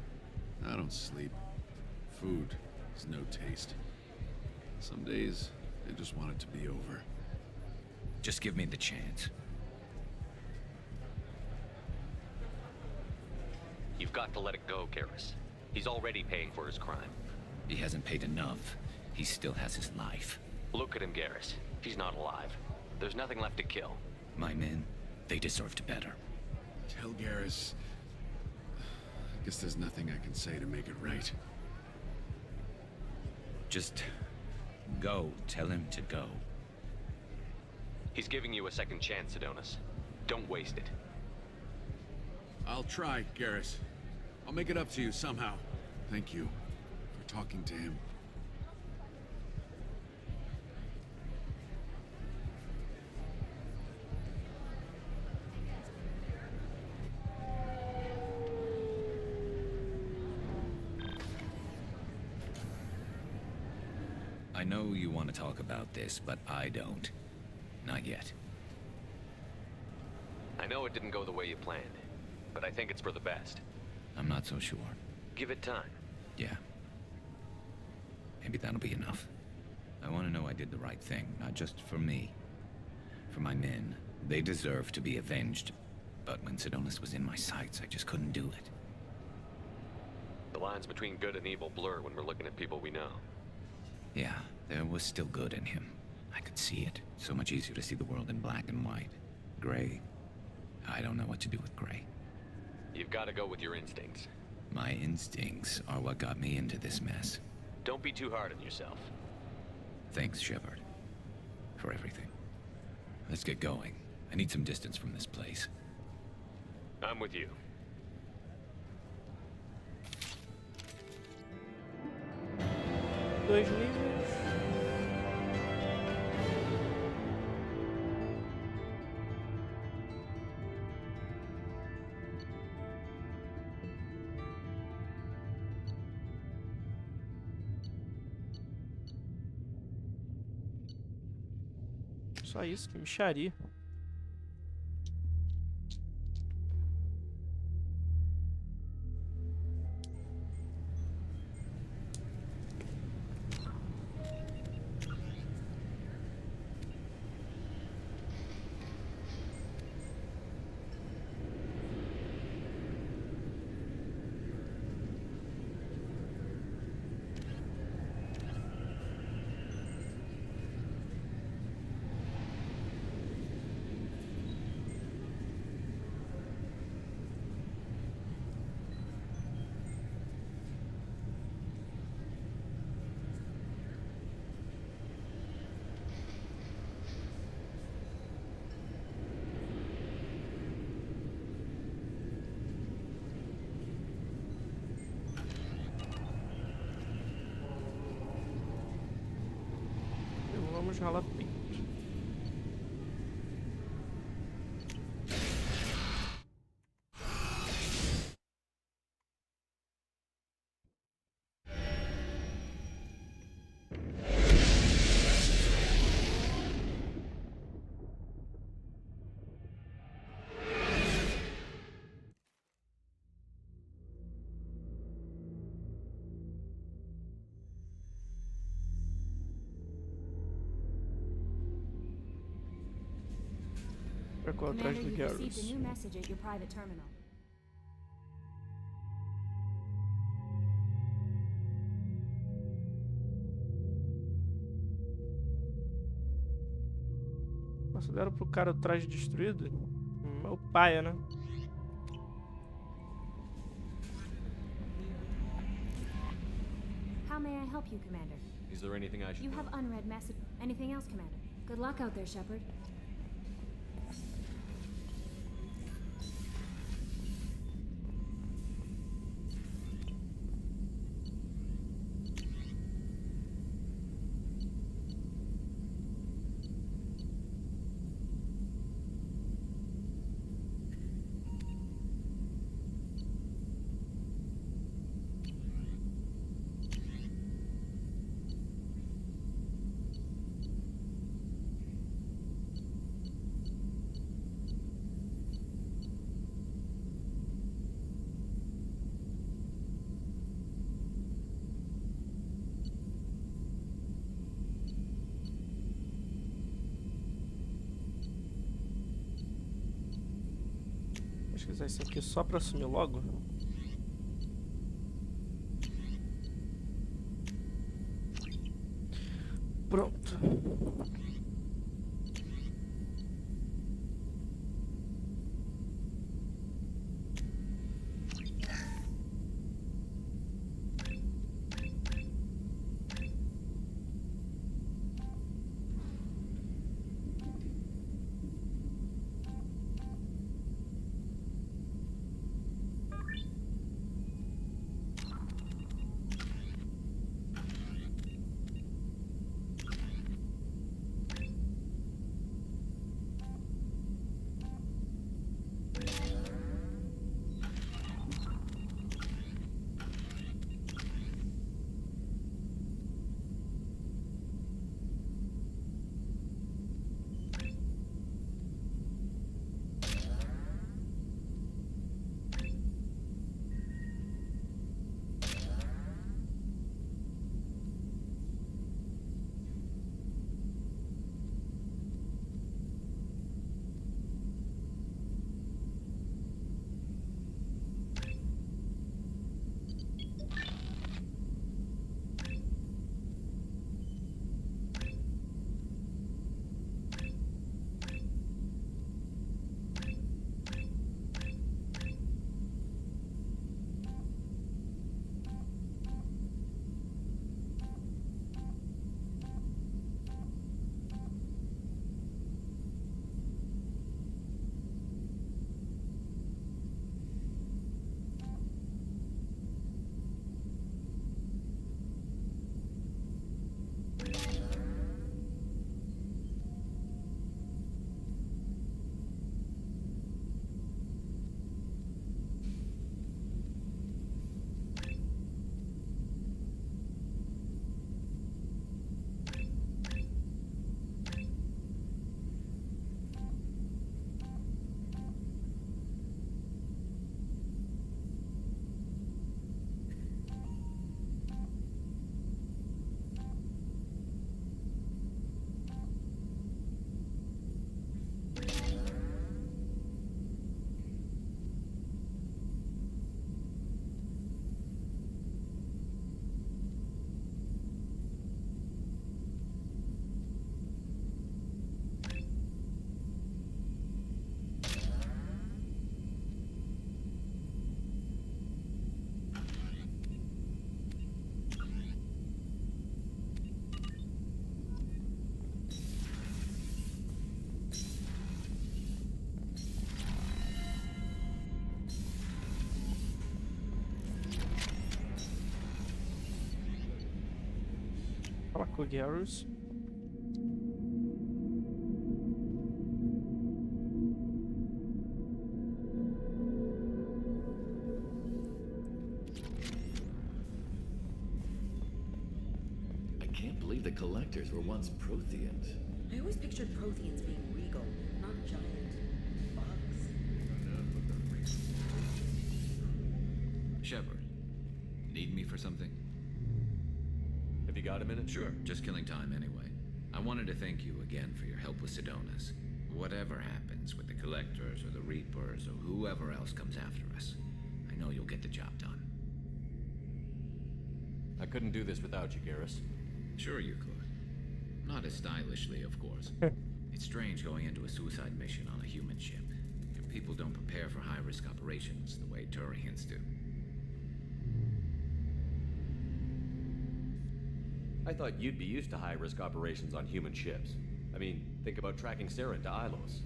I don't sleep. Food has no taste. Some days, I just want it to be over. Just give me the chance. You've got to let it go, Garrus. He's already paying for his crime. He hasn't paid enough. He still has his life. Look at him, Garrus. He's not alive. There's nothing left to kill. My men, they deserved better. Tell Garrus... I guess there's nothing I can say to make it right. Just... go. Tell him to go. He's giving you a second chance, Sidonis. Don't waste it. I'll try, Garrus. I'll make it up to you somehow. Thank you for talking to him. I know you want to talk about this, but I don't. Not yet. I know it didn't go the way you planned. but I think it's for the best. I'm not so sure. Give it time. Yeah. Maybe that'll be enough. I want to know I did the right thing, not just for me. For my men. They deserve to be avenged. But when Sidonis was in my sights, I just couldn't do it. The lines between good and evil blur when we're looking at people we know. Yeah, there was still good in him. I could see it. So much easier to see the world in black and white. Gray. I don't know what to do with gray. You've got to go with your instincts. My instincts are what got me into this mess. Don't be too hard on yourself. Thanks, Shepard. For everything. Let's get going. I need some distance from this place. I'm with you. Dois níveis. Só isso, que mixaria. Vamos ralar peito. Atrás do Commander, you've Garrus. received a new message at your private terminal. Nossa, deram pro cara o traje destruído? É o paia, né? How may I help you, Commander? Is there anything I should You know? have unread message. Anything else, Commander? Good luck out there, Shepard. Pesquisar isso aqui só pra assumir logo. Pronto. Com Garrus. I can't believe the collectors were once Protheans. I always pictured Protheans being regal, not giant bugs. Shepard, need me for something? Have you got a minute? Sure, just killing time anyway. I wanted to thank you again for your help with Sedona's. Whatever happens with the Collectors or the Reapers or whoever else comes after us, I know you'll get the job done. I couldn't do this without you, Garrus. Sure you could. Not as stylishly, of course. It's strange going into a suicide mission on a human ship. People don't prepare for high-risk operations the way Turians do. I thought you'd be used to high-risk operations on human ships. I mean, think about tracking Sarah to Ilos.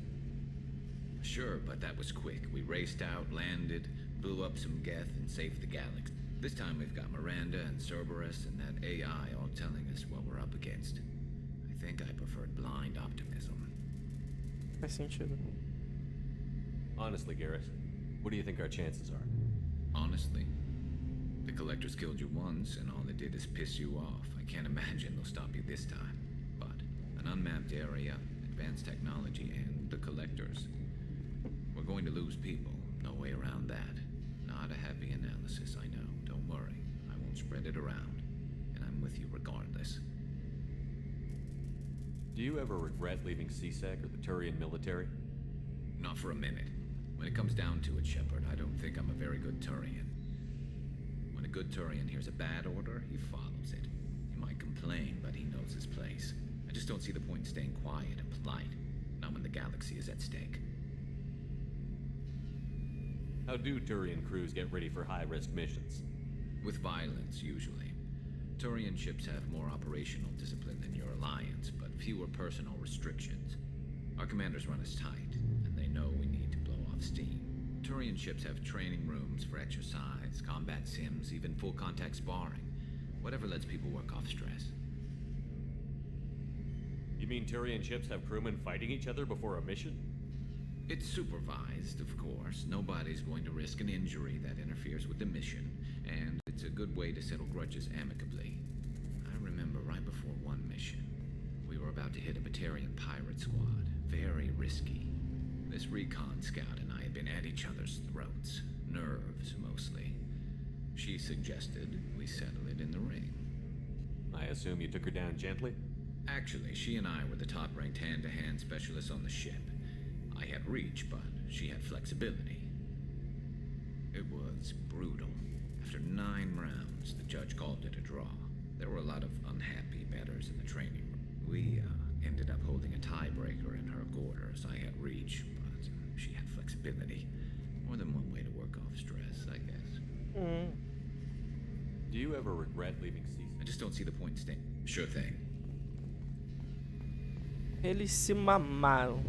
Sure, but that was quick. We raced out, landed, blew up some Geth, and saved the galaxy. This time we've got Miranda and Cerberus and that AI all telling us what we're up against. I think I preferred blind optimism. Faz sentido. Honestly, Garrus, what do you think our chances are? Honestly, the Collectors killed you once, and all they did is piss you off. I can't imagine they'll stop you this time. But an unmapped area, advanced technology, and the Collectors. We're going to lose people. No way around that. Not a heavy analysis, I know. Don't worry. I won't spread it around. And I'm with you regardless. Do you ever regret leaving CSEC or the Turian military? Not for a minute. When it comes down to it, Shepard, I don't think I'm a very good Turian. When a good Turian hears a bad order, he follows it. He might complain, but he knows his place. I just don't see the point in staying quiet and polite. Not when the galaxy is at stake. How do Turian crews get ready for high-risk missions? With violence, usually. Turian ships have more operational discipline than your alliance, but fewer personal restrictions. Our commanders run us tight, and they know we need to blow off steam. Turian ships have training rooms for exercise, combat sims, even full-contact sparring. Whatever lets people work off stress. You mean Turian ships have crewmen fighting each other before a mission? It's supervised, of course. Nobody's going to risk an injury that interferes with the mission, and it's a good way to settle grudges amicably. I remember right before one mission, we were about to hit a Batarian pirate squad. Very risky. This recon scout and I had been at each other's throats. Nerves, mostly. She suggested we settle it in the ring. I assume you took her down gently? Actually, she and I were the top-ranked hand-to-hand specialists on the ship. I had reach, but she had flexibility. It was brutal. After 9 rounds, the judge called it a draw. There were a lot of unhappy bettors in the training room. We ended up holding a tiebreaker in her quarters. I had reach, but she had flexibility. More than one way to work off stress, I guess. Do you ever regret leaving CSEC? I just don't see the point in staying. Sure thing. Eles se mamaram.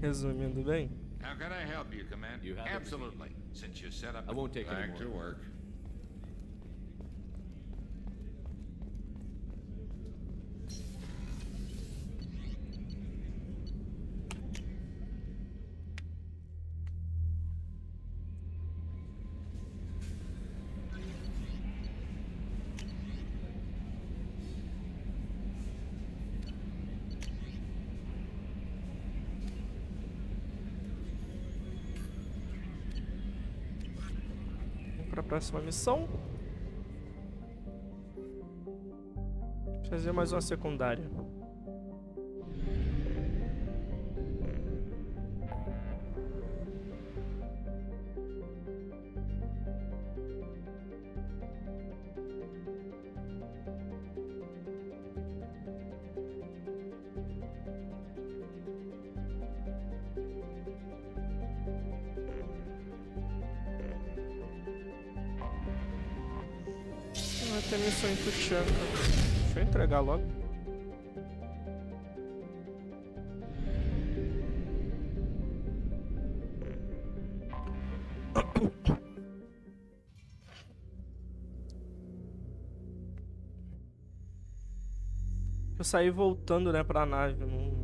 Resumindo bem. How can I help you, Commander? You have Absolutely. Since you set up I won't take any back more. to work. Para a próxima missão. Fazer mais uma secundária. Vai ter missão em Tuchanka. Deixa eu entregar logo. Eu saí voltando, né, pra nave. Não...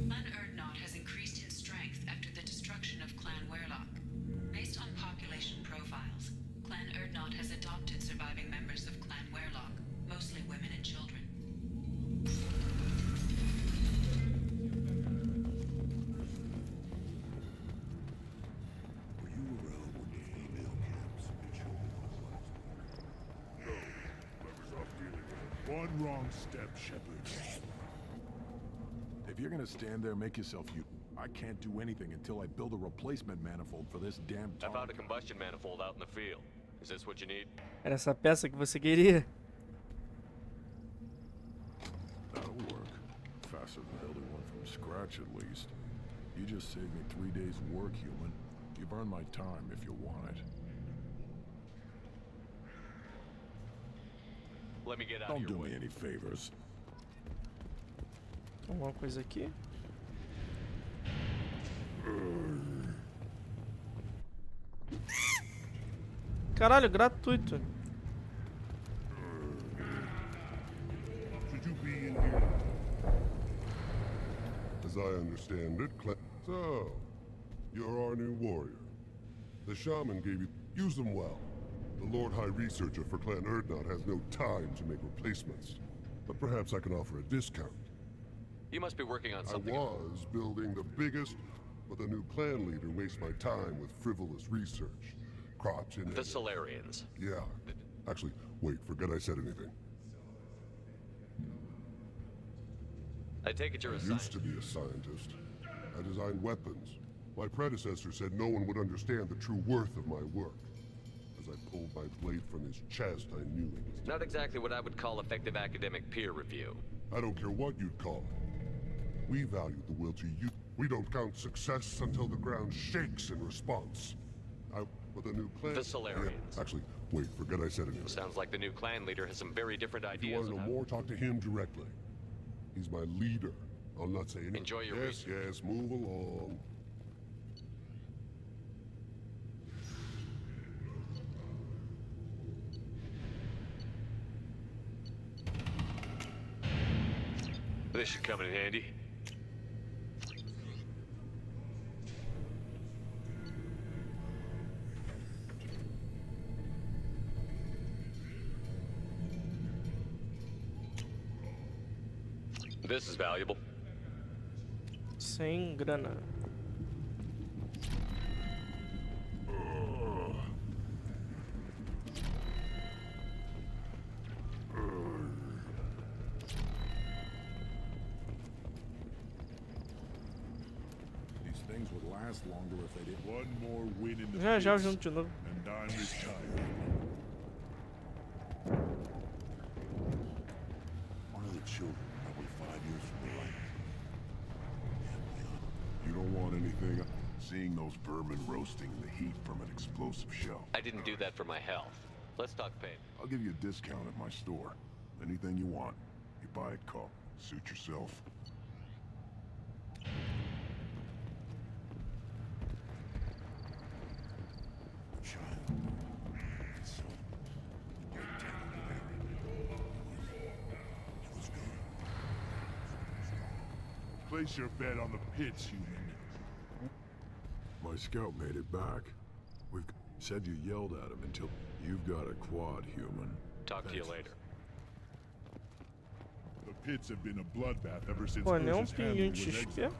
Clan Erdnot has increased in strength after the destruction of Clan Werlock. Based on population profiles, Clan Erdnot has adopted surviving members of Clan Werlock, mostly women and children. Were you around when the female camps and children were No. I was off dealing with one wrong step, Shepard. If you're gonna stand there, make yourself you. I can't do anything until I build a replacement manifold for this damn I found a combustion manifold out in the field. Is this what you need? Era essa peça que você queria? That'll work. Faster than building one from scratch, at least. You just saved me 3 days' work, human. You've earned my time if you want it. Let me get out Don't of your do way. me any favors. Alguma coisa aqui? Caralho, gratuito. Should you be in here? As I understand it, So, you're our new warrior. The shaman gave you... Use them well. The Lord High Researcher for Clan Erdnot has no time to make replacements. But perhaps I can offer a discount. You must be working on something. I was building the biggest, but the new clan leader wastes my time with frivolous research. Crotch in The Solarians. Yeah. Actually, wait, forget I said anything. I take it you're a I scientist. used to be a scientist. I designed weapons. My predecessor said no one would understand the true worth of my work. As I pulled my blade from his chest, I knew it was... Not exactly what I would call effective academic peer review. I don't care what you'd call it. We value the will to use. We don't count success until the ground shakes in response. With a new plan. The Solarians. Yeah. Actually, wait, forget I said anything. Sounds like the new clan leader has some very different If you ideas. want to know more, talk to him directly. He's my leader. I'll not say anything. Enjoy your Yes, yes, move along. This should come in handy. This is valuable. Sem grana. These things would last longer if they did one more win in the Já pits, junto de novo. and I'm retired. One of the children, probably 5 years from the light. You don't want anything? Seeing those vermin roasting in the heat from an explosive shell. I didn't do that for my health. Let's talk pay. I'll give you a discount at my store. Anything you want. You buy it, call. Suit yourself. Place your bet on the pits, human. My scout made it back. We've said you yelled at him until you've got a quad, human. Talk to you later. pits have been a bloodbath ever since Pô, nem um Urza's pinguinho family de was XP. exiled.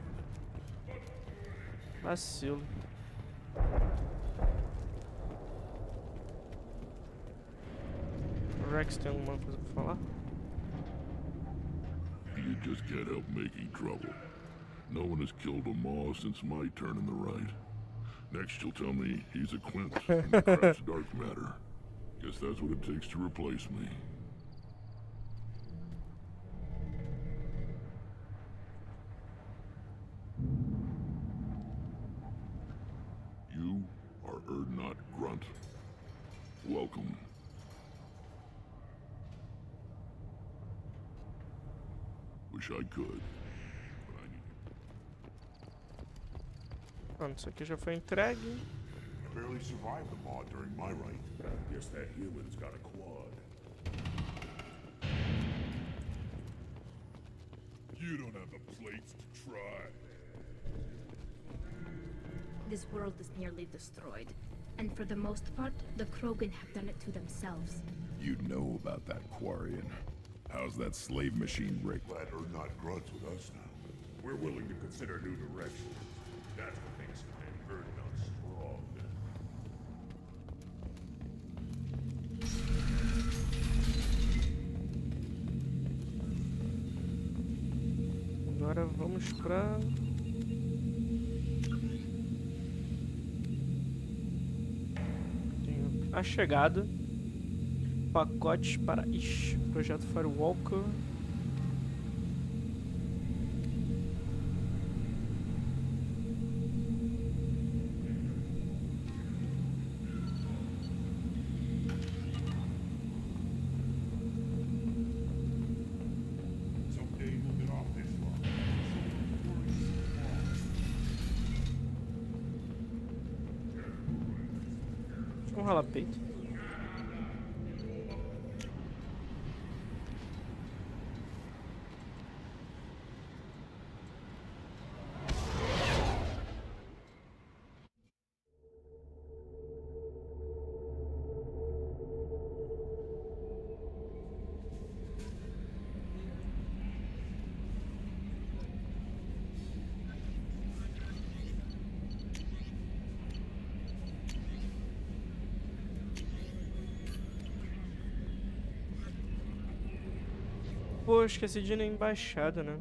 Vacilo. O Rex tem alguma coisa pra falar? You just can't help making trouble. No one has killed a Maw since my turn in the right. Next you'll tell me he's a Quint in the crap's dark matter. Guess that's what it takes to replace me. You are Erdnot Grunt. Welcome. Wish I could. Pronto, isso aqui já foi entregue. Barely survived the Maw during my reign. Guess that human's got a quad. You don't have the plates to try. This world is nearly destroyed. And for the most part, the Krogan have done it to themselves. You know about that Quarian. How's that slave machine break? Glad Erdnot Grunt's with us now. We're willing to consider new directions. That's what makes Erdnot strong. Agora vamos pra... a chegada. Pacotes para... Ixi, projeto Firewalker. Vamos ralar peito. Pô, esqueci de ir na embaixada, né?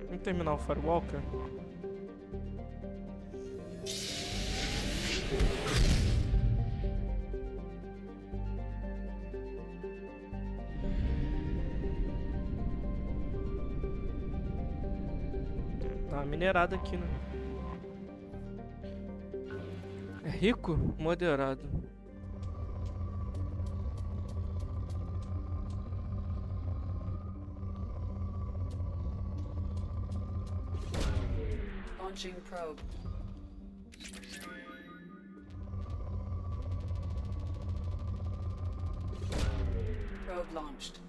Vamos terminar o Firewalker. Tá minerado aqui, né? É rico? Moderado. Launching probe. Probe launched.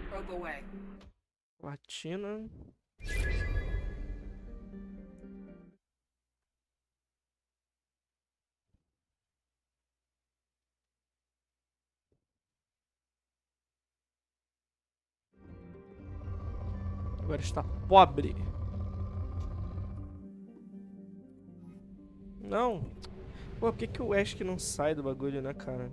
Probe away. Platina. Agora está pobre. Não. Pô, por que o Ash não sai do bagulho, né, cara?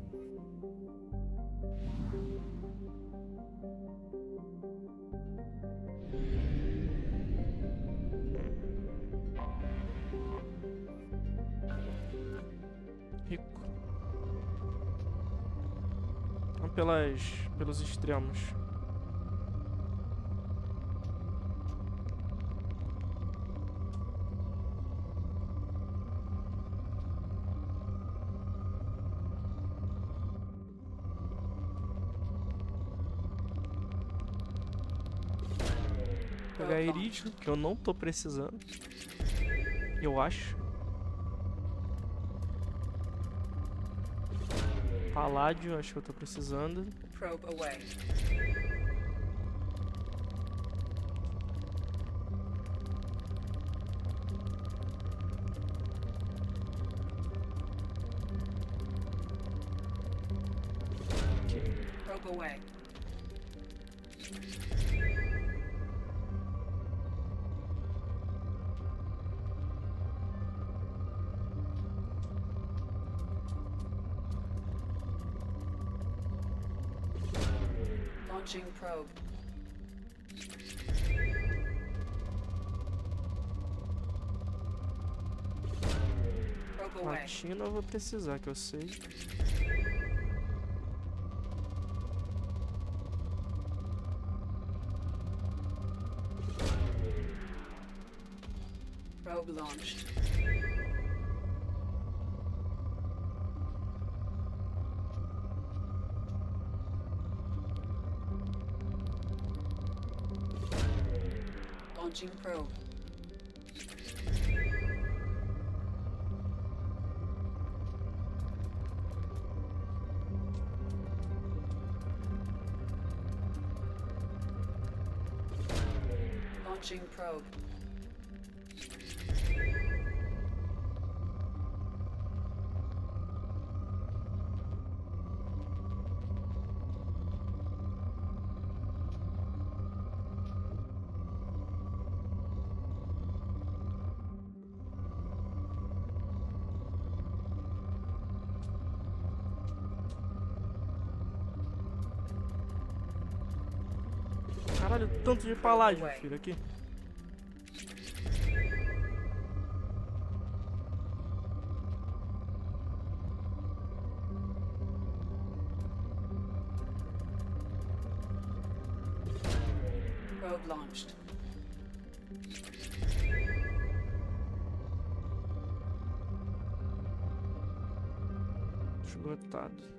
Rico. Vamos pelos extremos. pegar irídio, que eu não tô precisando. Eu acho. Paládio, acho que eu tô precisando. Probe away. Probe away. Launching probe. Probe away. Platina eu vou precisar, que eu sei. Probe launched. Launching probe. Launching probe. Caralho, tanto de paládio, filho, aqui. Probe launched. Esgotado.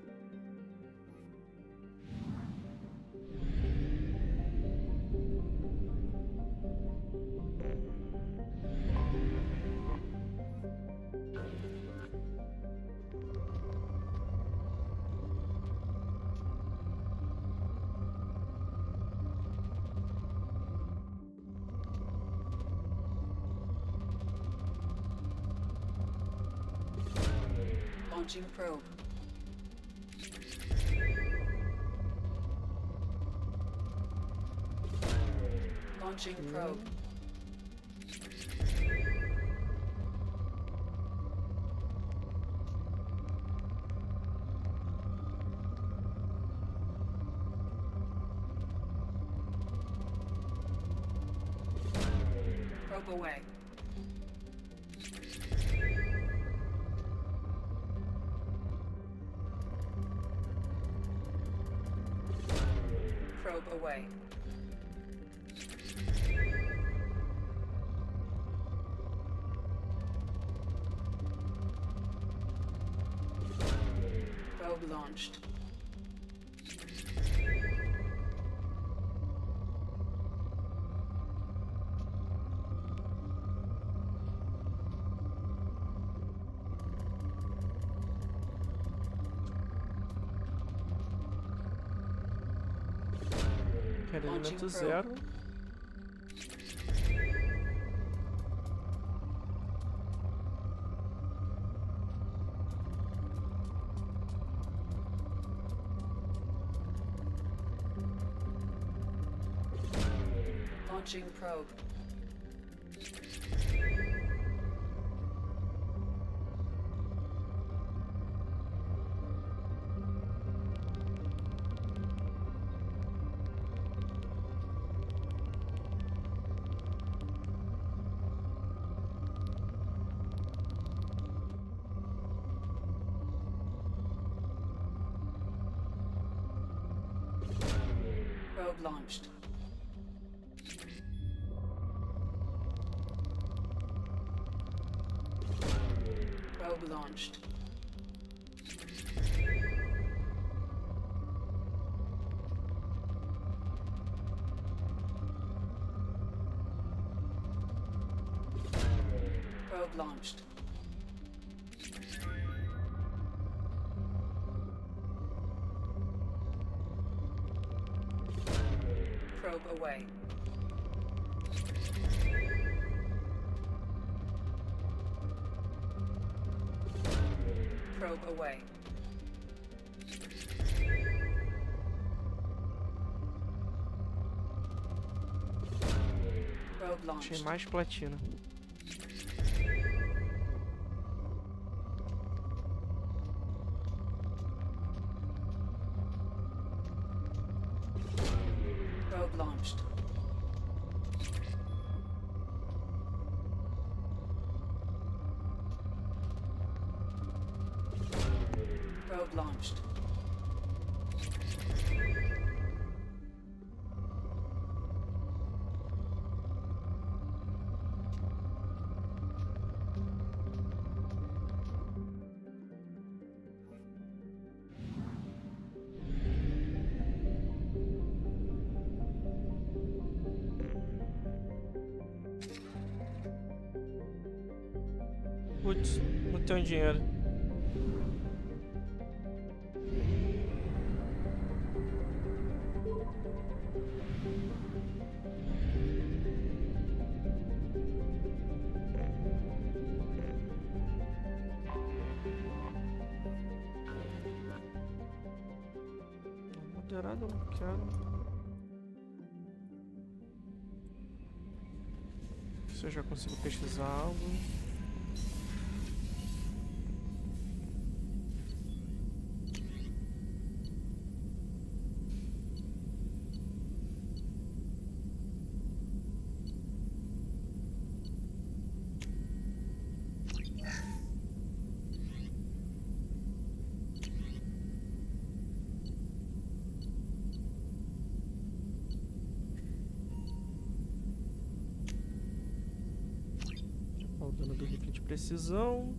Launching probe. Launching probe. Probe away. Probe away. Probe launched. Elemento zero. Launching probe. Probe launched. Probe launched. Probe launched. Probe away. Probe away. Probe launched. Achei mais platina. Probe launched. Probe launched. Putz, não tenho dinheiro. Moderado eu não quero. Se eu já consigo pesquisar algo. O dano do rifle de precisão.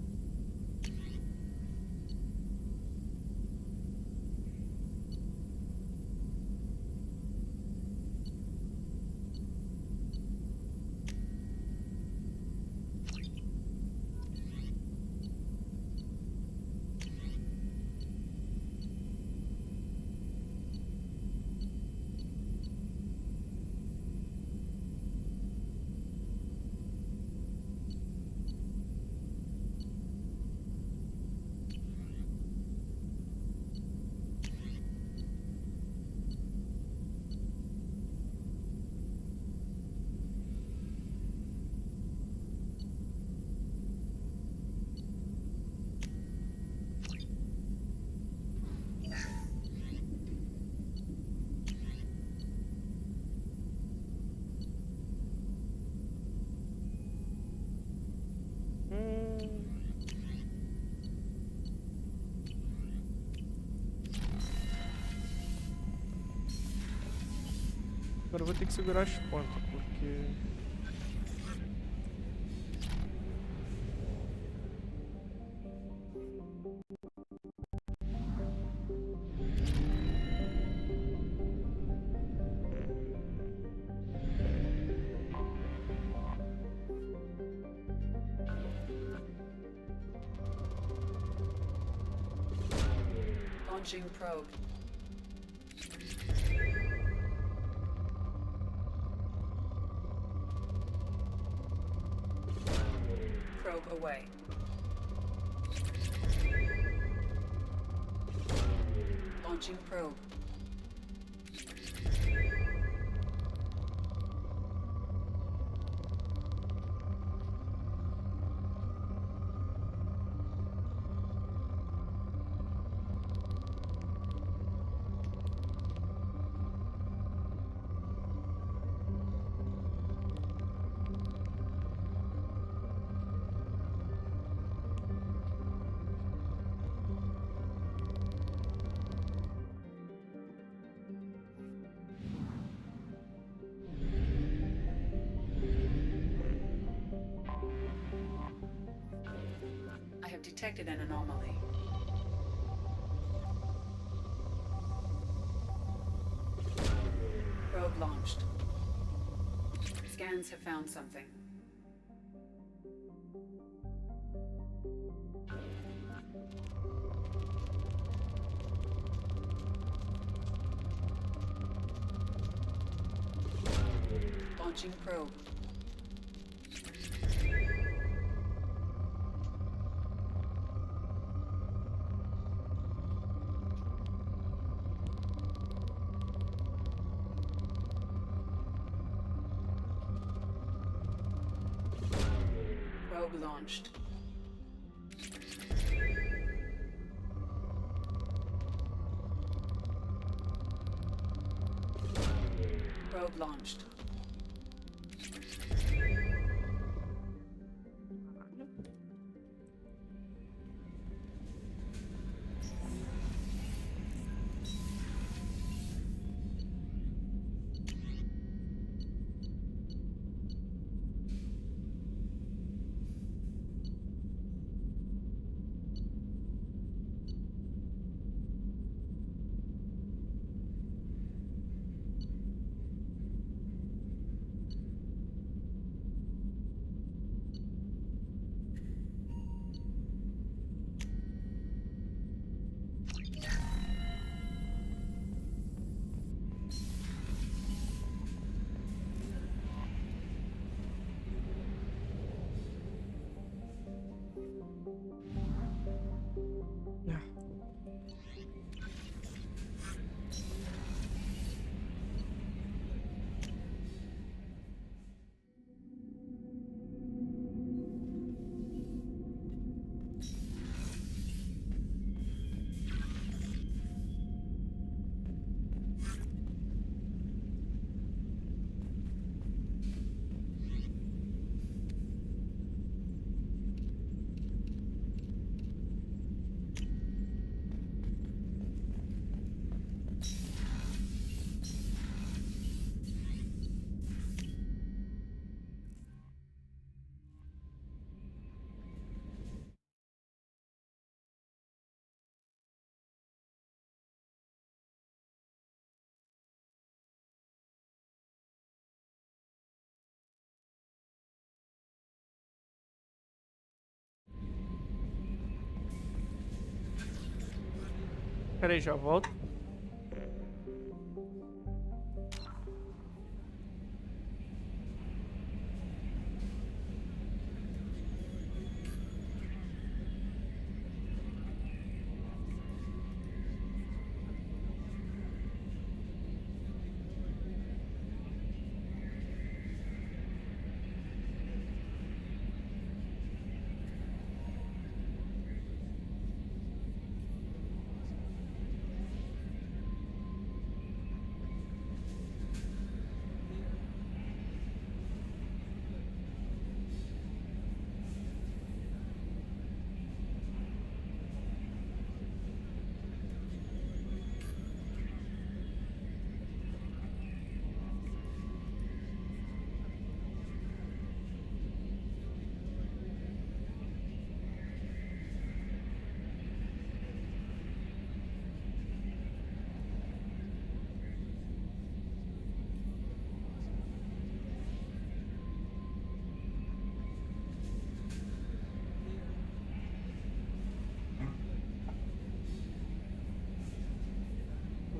Agora eu vou ter que segurar as pontas, porque... Launching probe. Probe away. Launching probe. I have detected an anomaly. Probe launched. Scans have found something. Launching probe. Probe launched. Probe launched. Peraí, já volto.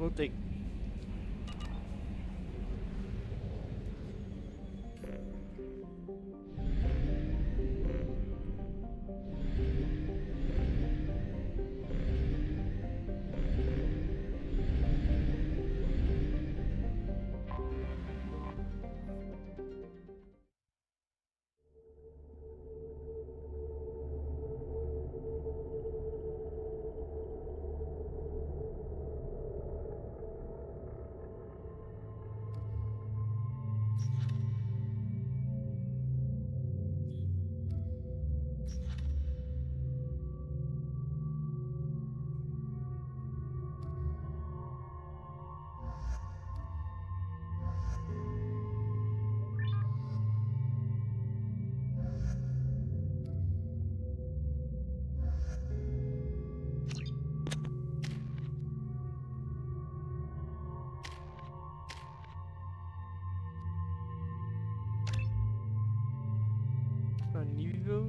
Voltei. A nível...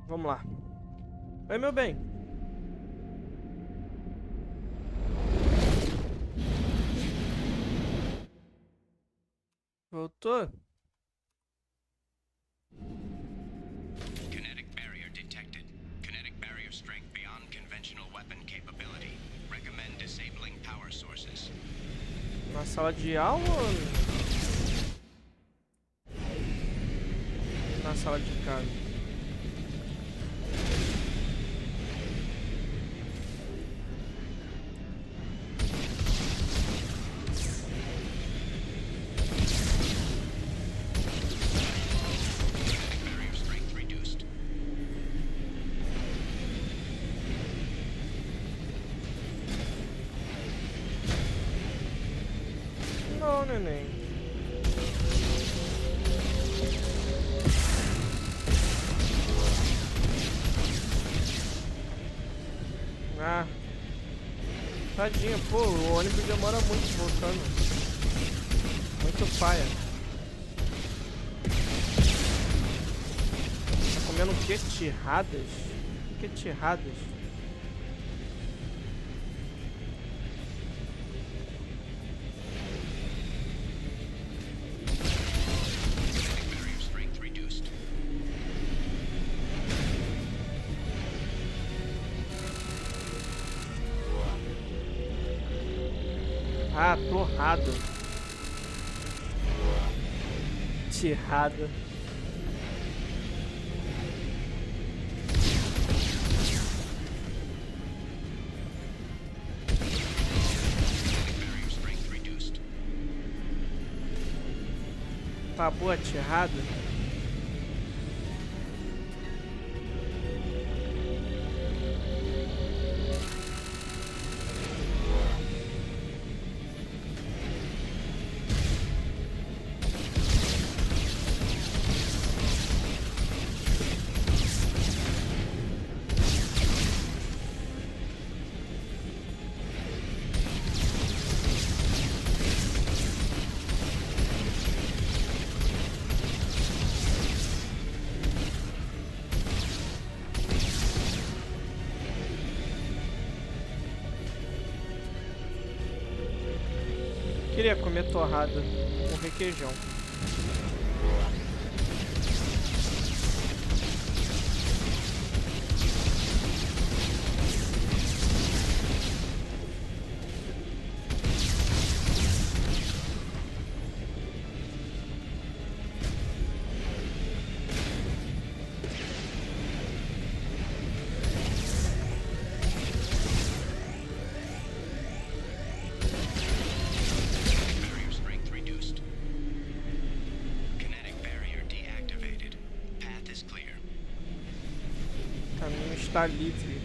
Vamos lá. Oi, meu bem. Voltou? Kinetic barrier detected. Kinetic barrier strength beyond conventional weapon capability. Recommend disabling power sources. Na sala de aula ou na sala de casa? Barrier strength reduced. Não, neném. Ah. Tadinha, pô, o ônibus demora muito voltando. Muito paia. Tá comendo o que? Tirradas? O que tirradas? Barrier strength reduced. Ah, torrado. Tirrada. Barrier strength reduced. Tá boa tirrada? Queria comer torrada com requeijão. Barrier strength reduced. Kinetic barrier deactivated. Path is clear. O caminho está livre.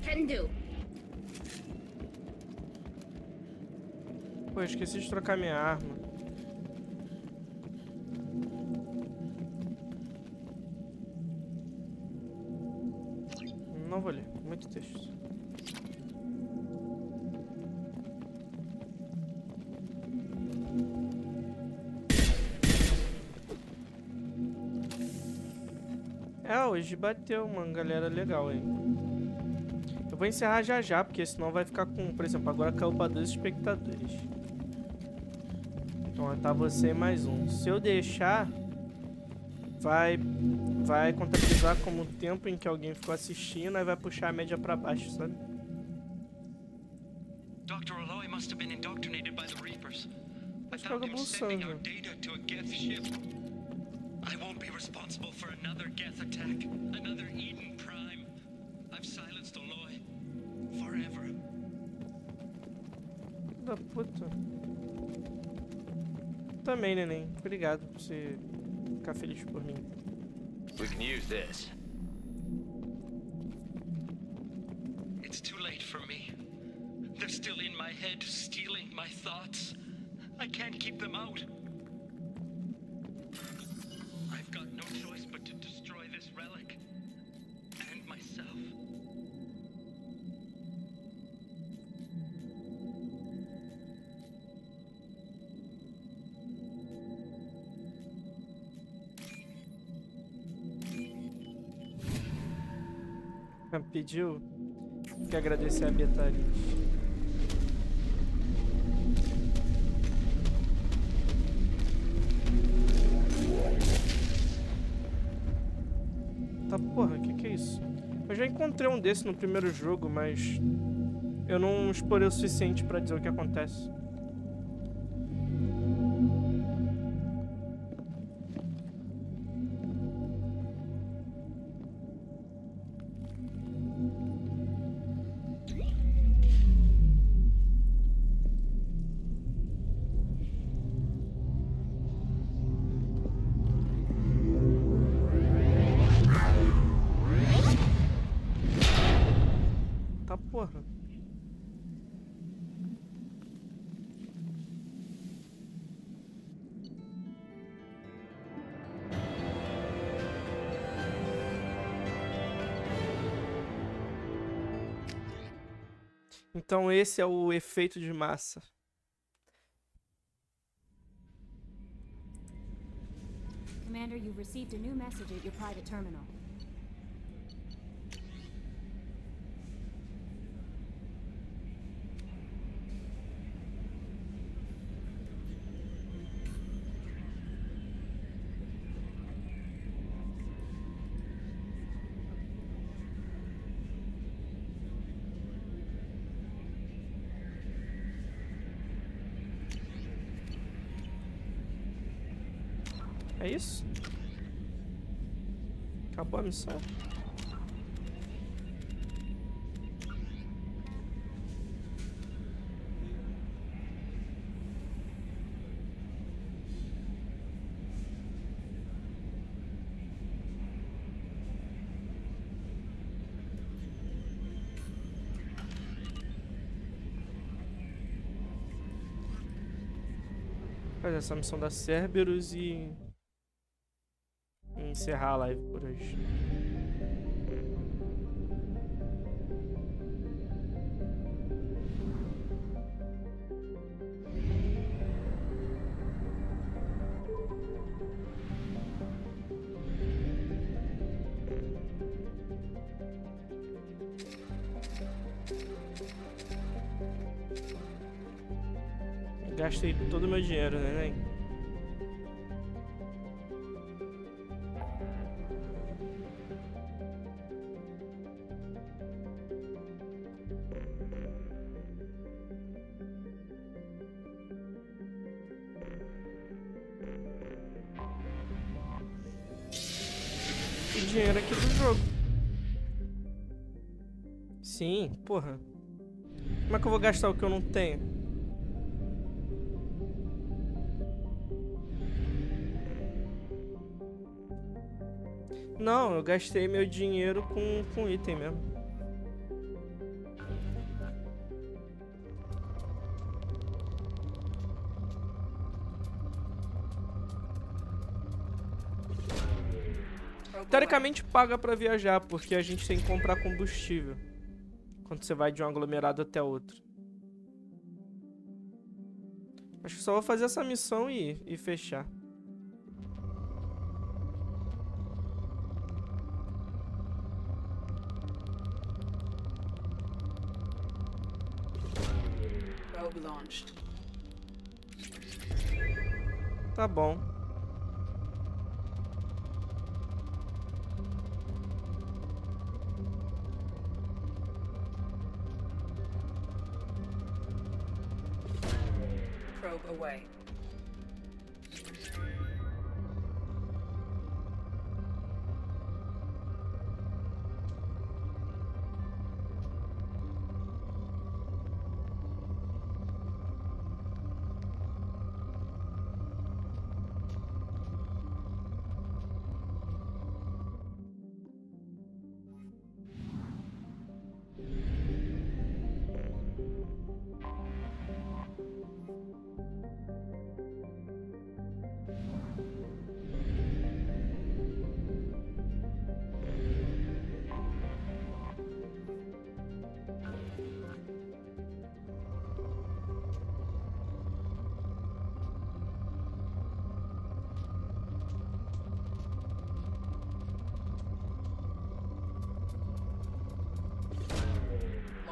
Can do. Pô, esqueci de trocar minha arma. Não vou ler, muito texto. É, hoje bateu uma galera legal aí. Eu vou encerrar já já, porque senão vai ficar com... Por exemplo, agora caiu pra 2 espectadores. Então tá você e mais um. Se eu deixar, vai contabilizar como o tempo em que alguém ficou assistindo, aí vai puxar a média pra baixo, sabe? Dr. Aloy must have been indoctrinated by the Reapers. I Acho que found é him do sending our sangue. data to a Geth ship. I won't be responsible for another Geth attack, another Eden Prime. I've silenced Aloy forever. Da puta. Também, neném. Obrigado por você ficar feliz por mim. We can use this. It's too late for me. They're still in my head, stealing my thoughts. I can't keep them out. Pediu que agradecer a Betalis. Tá, porra, que é isso? Eu já encontrei um desse no primeiro jogo, mas eu não explorei o suficiente pra dizer o que acontece. Tá, porra. Então esse é o efeito de massa. Commander, you've received a new message at your private terminal. É isso? Acabou a missão? Fazer essa missão da Cerberus e encerrar a live por hoje. Gastei todo o meu dinheiro, né? O dinheiro aqui do jogo. Sim, porra. Como é que eu vou gastar o que eu não tenho? Não, eu gastei meu dinheiro com item mesmo. Teoricamente paga pra viajar, porque a gente tem que comprar combustível quando você vai de um aglomerado até outro. Acho que só vou fazer essa missão e fechar. Tá bom. Probe away.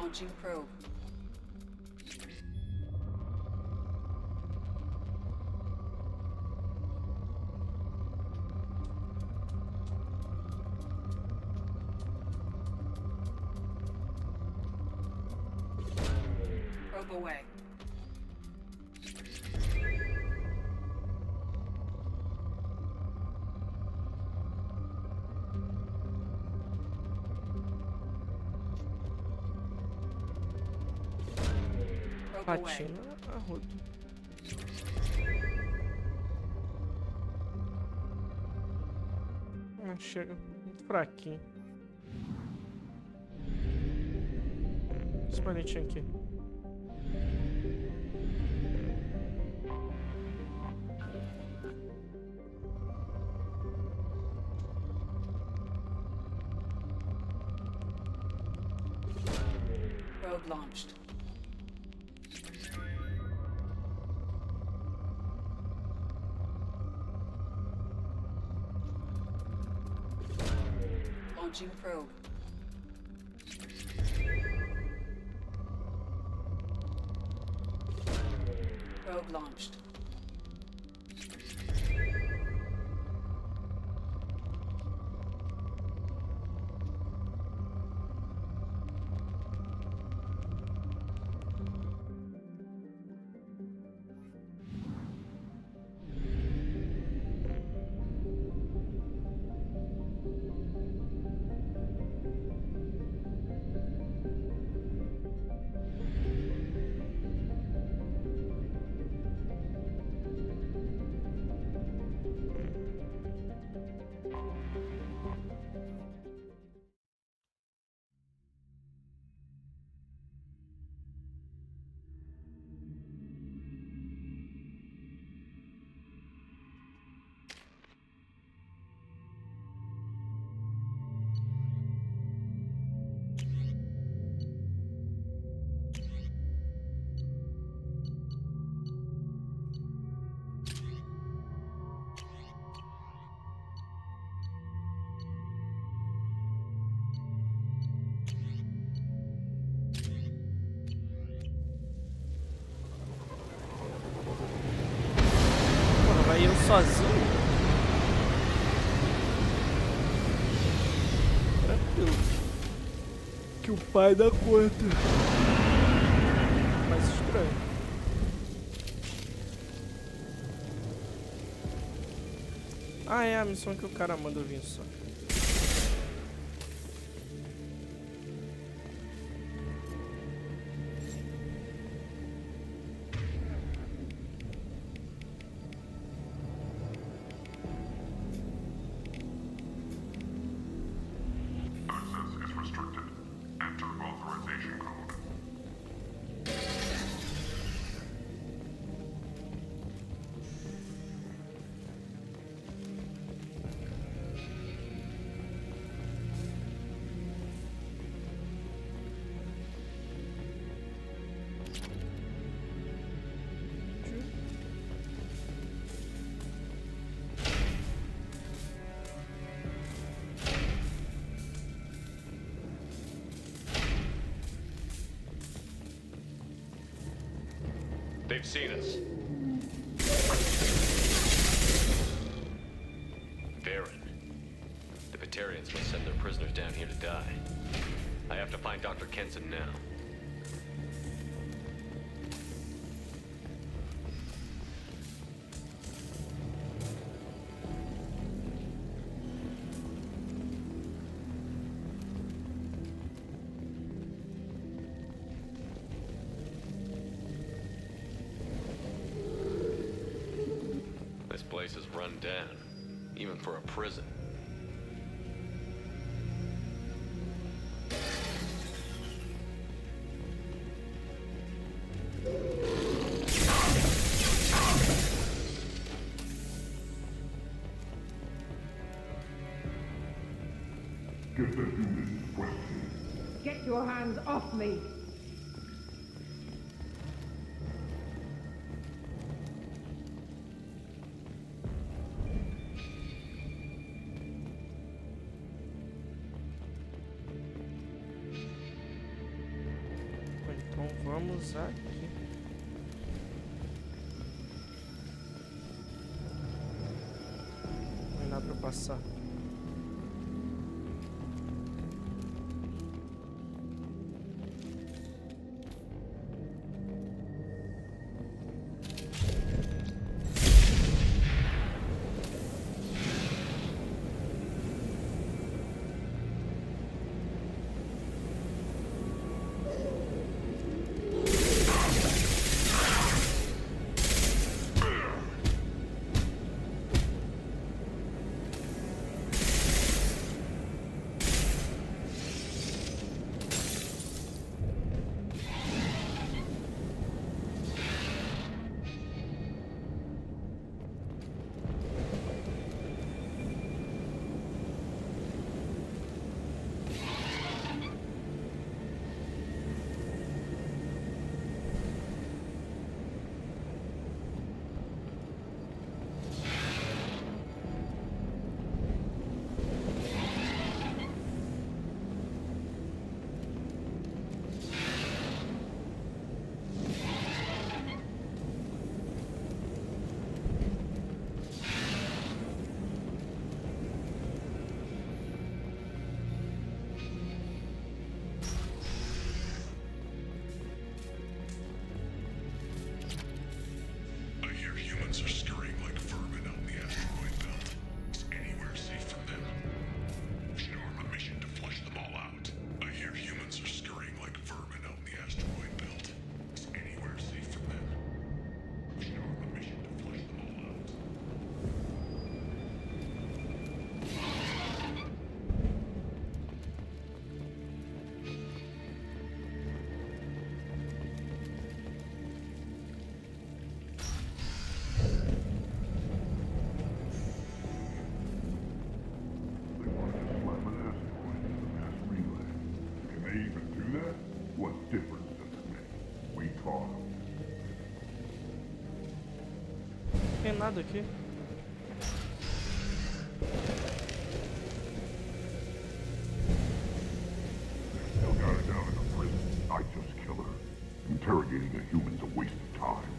Launching probe. Probe away. Probe away. Patina a rodo. Chega muito fraquinho. Esse planetinho aqui. Probe launched. Launching probe. Probe launched. Porra, vai eu sozinho? Tranquilo. Que o pai dá conta. Mais estranho. Ah, é a missão que o cara manda eu vir só. Access is restricted. Enter authorization code. They've seen us. Varen. The Batarians must send their prisoners down here to die. I have to find Dr. Kenson now. This place is run down, even for a prison. Get the unit questioned. Get your hands off me! usar aqui. Não dá pra passar. I hear humans are scurrying like vermin out in the asteroid belt. Is anywhere safe from them? We should arm a mission to flush them all out. I hear humans are scurrying like vermin out in the asteroid belt. Is anywhere safe from them? We should arm a mission to flush them all out. They want to slam an asteroid into the mass relay. Can they even do that? What difference does it make? We caught them. Tem nada aqui. Still got her down in a prison. I just kill her. Interrogating a human's a waste of time.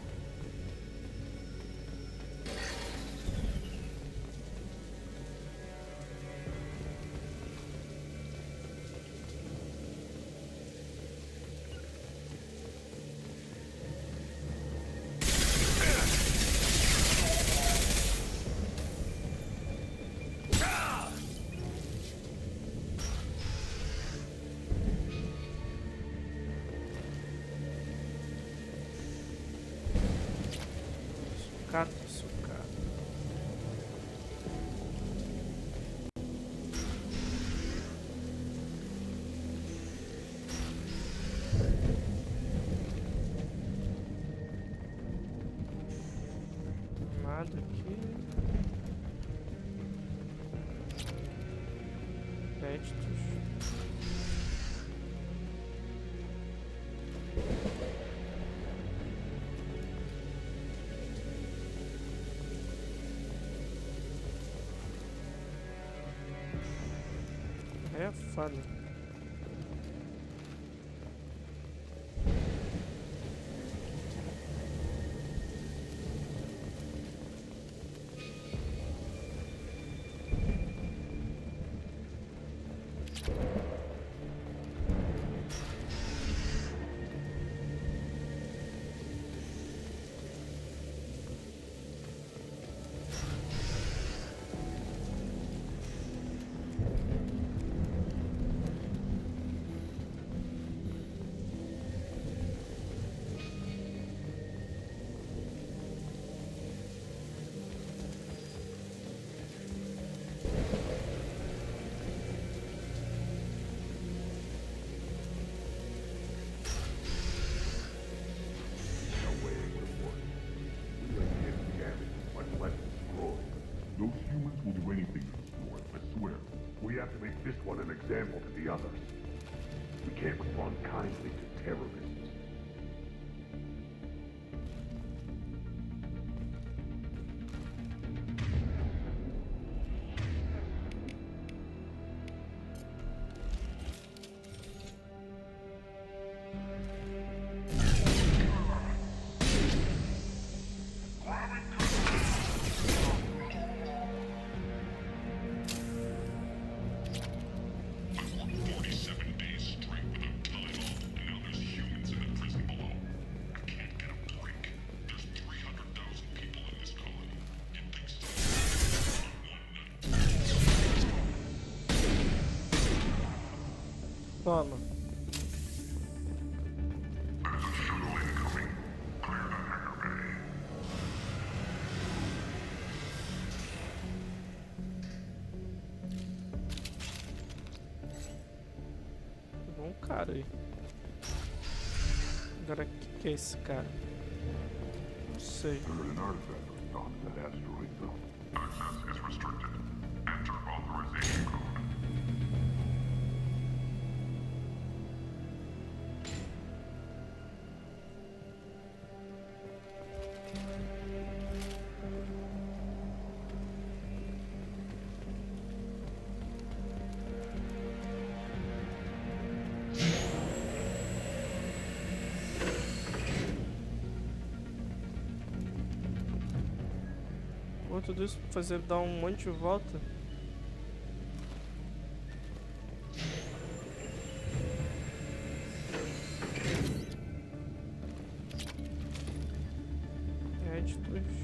Sucata, sucata. Nada aqui. Créditos. É foda. Those humans will do anything to destroy it, I swear. We have to make this one an example to the others. We can't respond kindly to terrorists. Toma. Bom cara aí. Agora o que é esse cara? Não sei. Pô, tudo isso pra fazer dar um monte de volta. Créditos.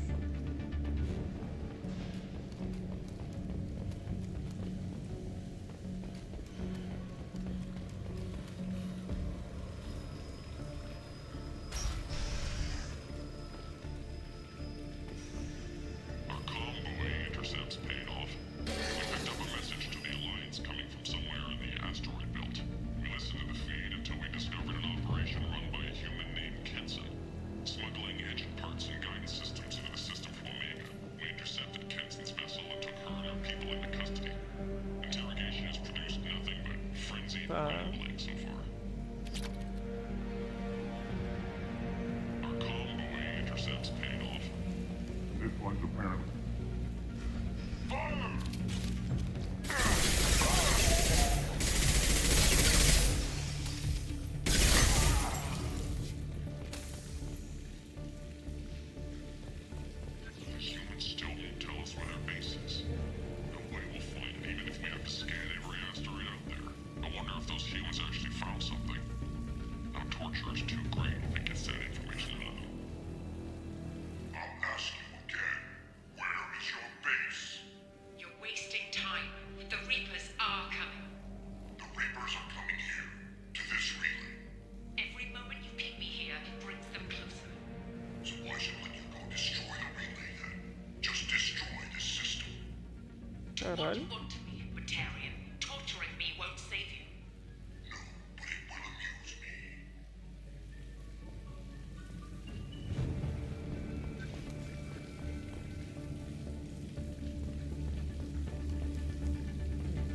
Caralho.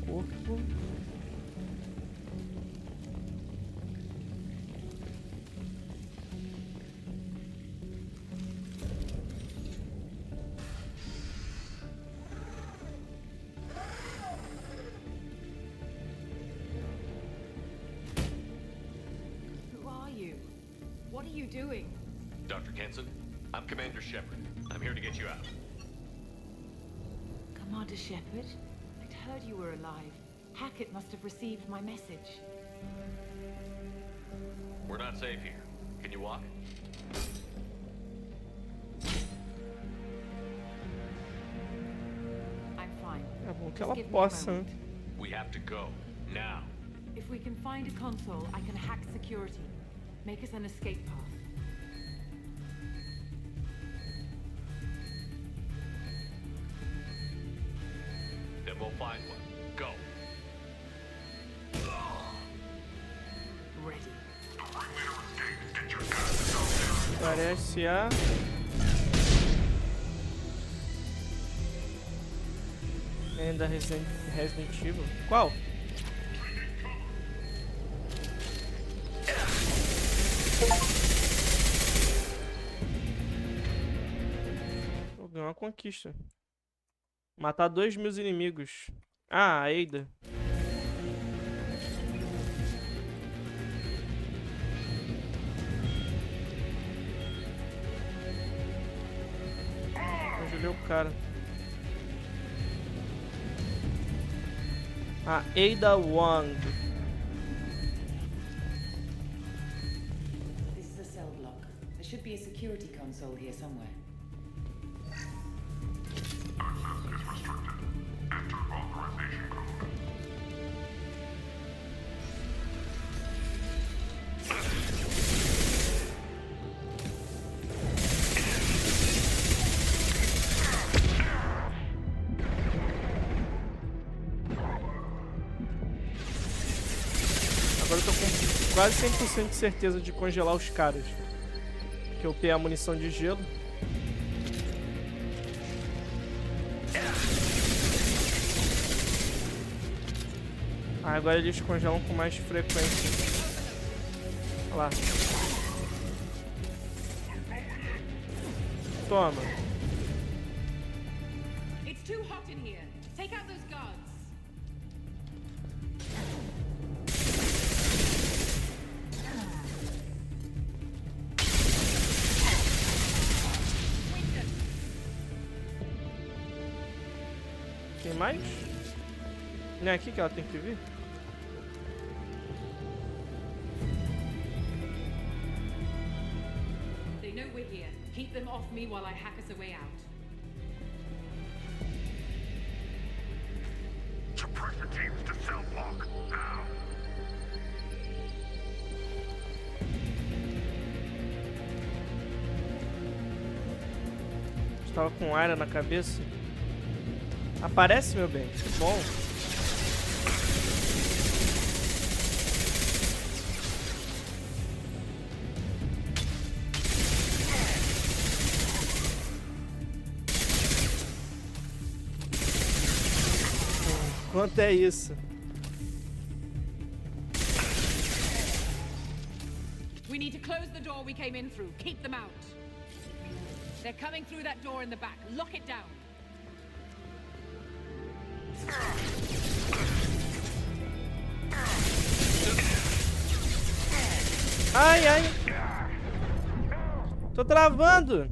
Corpo. What are you doing? Dr. Kenson, I'm Commander Shepard. I'm here to get you out. Commander Shepard? I'd heard you were alive. Hackett must have received my message. We're not safe here. Can you walk? I'm fine. É bom que ela possa, né? We have to go. Now. If we can find a console, I can hack security. Make us an escape path. Then we'll find one. Go. Ready. Parece a... Ainda Resident Evil. Qual? Vou ganhar uma conquista. Matar 2.000 inimigos. Ah, a Ada. Ajudei o cara. A Ada Wong. This is a cell block. There should be a security console here somewhere. Access is restricted. Enter authorization code. quase 100% de certeza de congelar os caras. Que eu upei a munição de gelo. Ah, agora eles congelam com mais frequência. Olha lá. Toma. It's too hot in here. Take out those guards. Tem mais? Não é aqui que ela tem que vir? They know we're here. Keep them off me while I hack us a way out. Suppressor teams to cell block, now! Estava com área na cabeça. Aparece, meu bem. Bom. Quanto é isso? We need to close the door we came in through. Keep them out. They're coming through that door in the back. Lock it down. Ai, ai. Tô travando.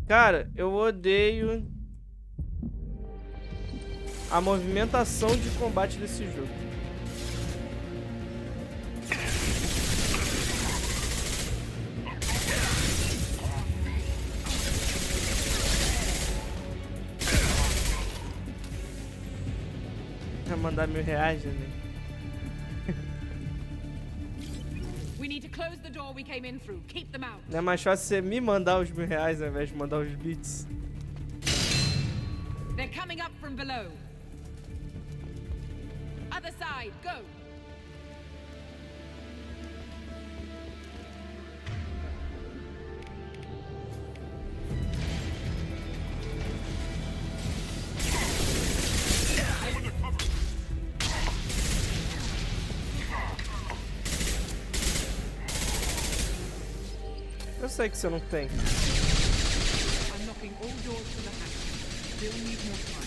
Cara, eu odeio a movimentação de combate desse jogo. Vai mandar R$1.000, né? We need to close the door we came in through. Keep them out. Não é mais fácil você me mandar os R$1.000 ao invés de mandar os bits? They're coming up from below. Other side, go. Eu sei que você não tem. I'm knocking all doors to the hack. Still need more time.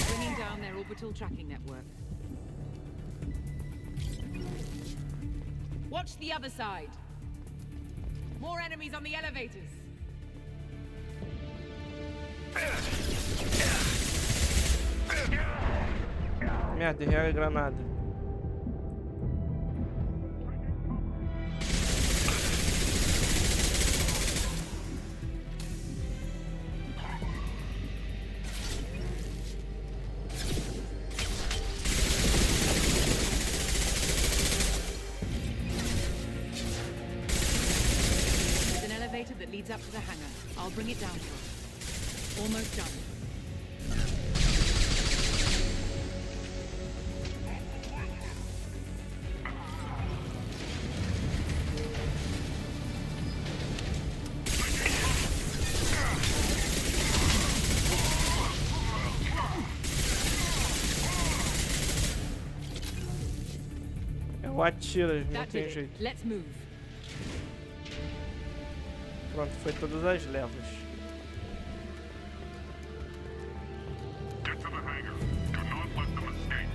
Bringing down their orbital tracking network. Watch the other side. More enemies on the elevators. Merda, errei a granada. There's an elevator that leads up to the hangar. I'll bring it down to us. Almost done. Eu atiro, não That tem did it. jeito. Let's move. Pronto, foi todas as levas. Get to the hangar. Do not let them escape.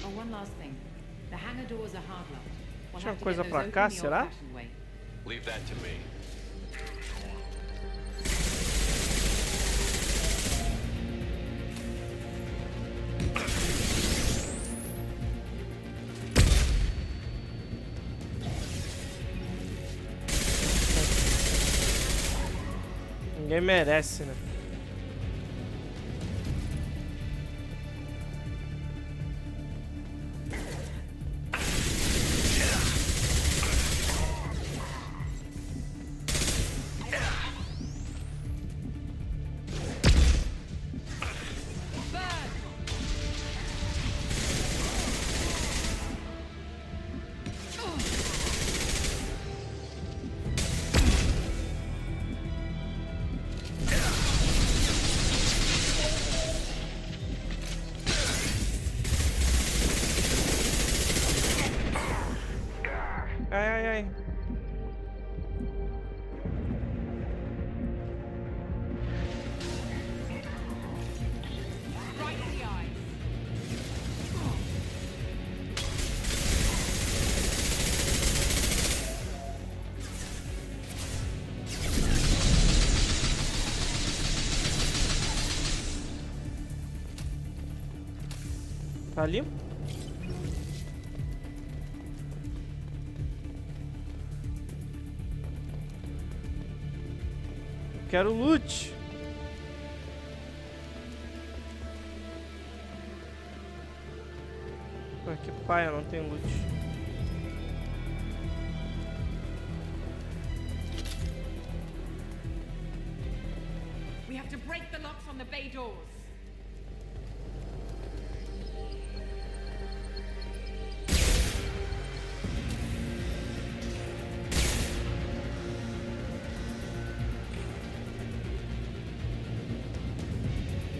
Oh, one last thing. The hangar doors are hard-locked. We'll Tinha have to coisa get pra those cá, open the será? old-fashioned way. Leave that to me. Ninguém merece, né? Ai, ai, ai. Right in the eyes. Tá ali? Quero loot. Pô, que paia, não tem loot. We have to break the locks on the bay doors.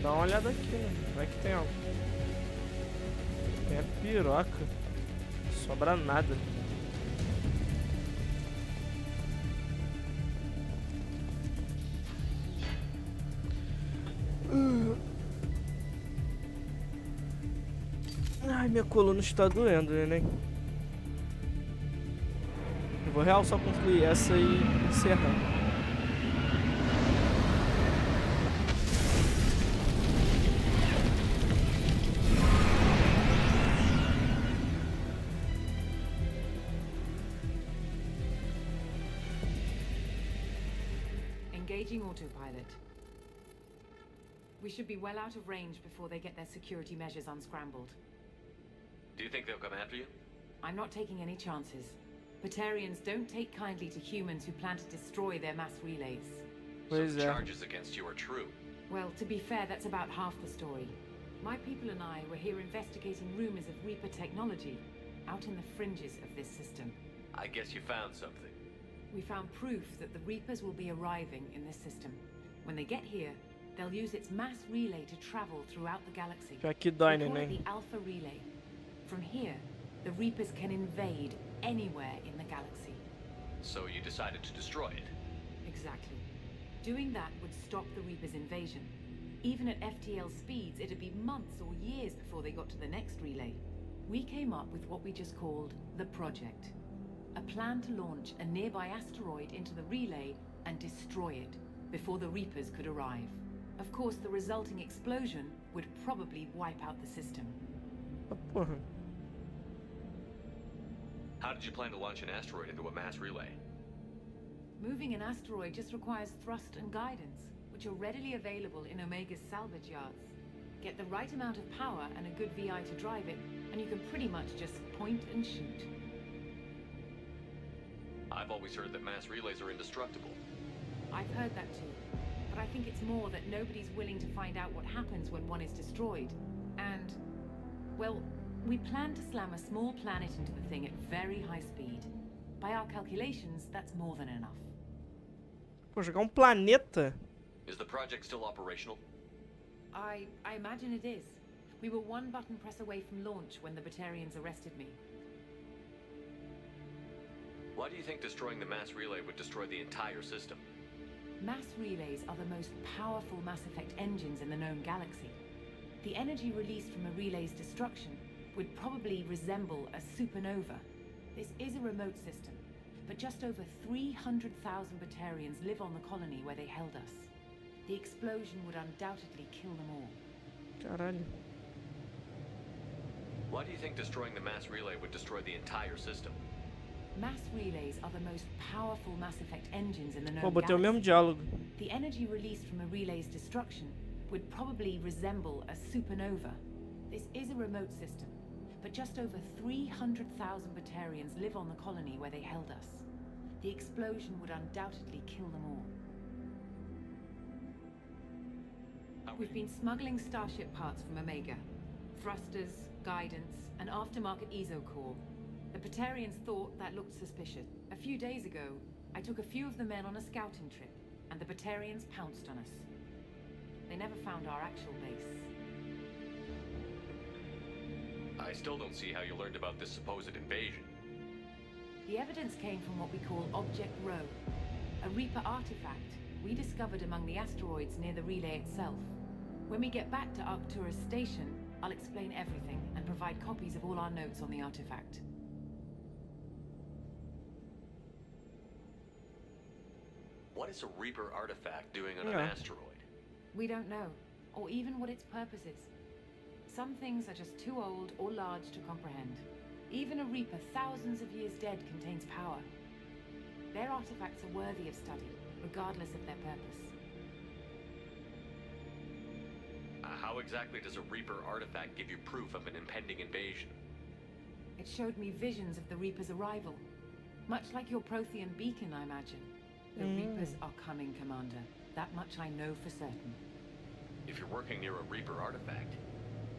Dá uma olhada aqui, né? Vai que tem algo. Tem a piroca. Sobra nada. Ai, minha coluna está doendo, né? Eu vou real só concluir essa e encerrar. Engaging autopilot. We should be well out of range before they get their security measures unscrambled. Do you think they'll come after you? I'm not taking any chances. Batarians don't take kindly to humans who plan to destroy their mass relays. So the charges against you are true. Well, to be fair, that's about half the story. My people and I were here investigating rumors of Reaper technology out in the fringes of this system. I guess you found something. We found proof that the Reapers will be arriving in this system. When they get here, they'll use its mass relay to travel throughout the galaxy. Pior que dói, We call it neném. the Alpha Relay. From here, the Reapers can invade anywhere in the galaxy. So you decided to destroy it. Exactly. Doing that would stop the Reapers' invasion. Even at FTL speeds, it'd be months or years before they got to the next relay. We came up with what we just called the Project. A plan to launch a nearby asteroid into the relay and destroy it before the Reapers could arrive. Of course, the resulting explosion would probably wipe out the system. Porra. How did you plan to launch an asteroid into a mass relay? Moving an asteroid just requires thrust and guidance, which are readily available in Omega's salvage yards. Get the right amount of power and a good VI to drive it, and you can pretty much just point and shoot. I've always heard that mass relays are indestructible. I've heard that too, but I think it's more that nobody's willing to find out what happens when one is destroyed. And, well, we plan to slam a small planet into the thing at very high speed. By our calculations, that's more than enough. Pô, jogar planeta? Is the project still operational? I imagine it is. We were one button press away from launch when the Batarians arrested me. Why do you think destroying the mass relay would destroy the entire system? Mass relays are the most powerful Mass Effect engines in the known galaxy. The energy released from a relay's destruction would probably resemble a supernova. This is a remote system, but just over 300,000 Batarians live on the colony where they held us. The explosion would undoubtedly kill them all. Caralho. Why do you think destroying the mass relay would destroy the entire system? Mass relays are the most powerful Mass Effect engines in the known Pô, botei o galaxy. mesmo diálogo. The energy released from a relay's destruction would probably resemble a supernova. This is a remote system, but just over 300,000 Batarians live on the colony where they held us. The explosion would undoubtedly kill them all. We've been smuggling Starship parts from Omega. Thrusters, guidance, and aftermarket ESO core. The Batarians thought that looked suspicious. A few days ago, I took a few of the men on a scouting trip, and the Batarians pounced on us. They never found our actual base. I still don't see how you learned about this supposed invasion. The evidence came from what we call Object Rho, a Reaper artifact we discovered among the asteroids near the relay itself. When we get back to Arcturus Station, I'll explain everything and provide copies of all our notes on the artifact. What is a Reaper artifact doing on an asteroid? We don't know, or even what its purpose is. Some things are just too old or large to comprehend. Even a Reaper thousands of years dead contains power. Their artifacts are worthy of study, regardless of their purpose. How exactly does a Reaper artifact give you proof of an impending invasion? It showed me visions of the Reaper's arrival. Much like your Prothean beacon, I imagine. The Reapers are coming, Commander. That much I know for certain. If you're working near a Reaper artifact,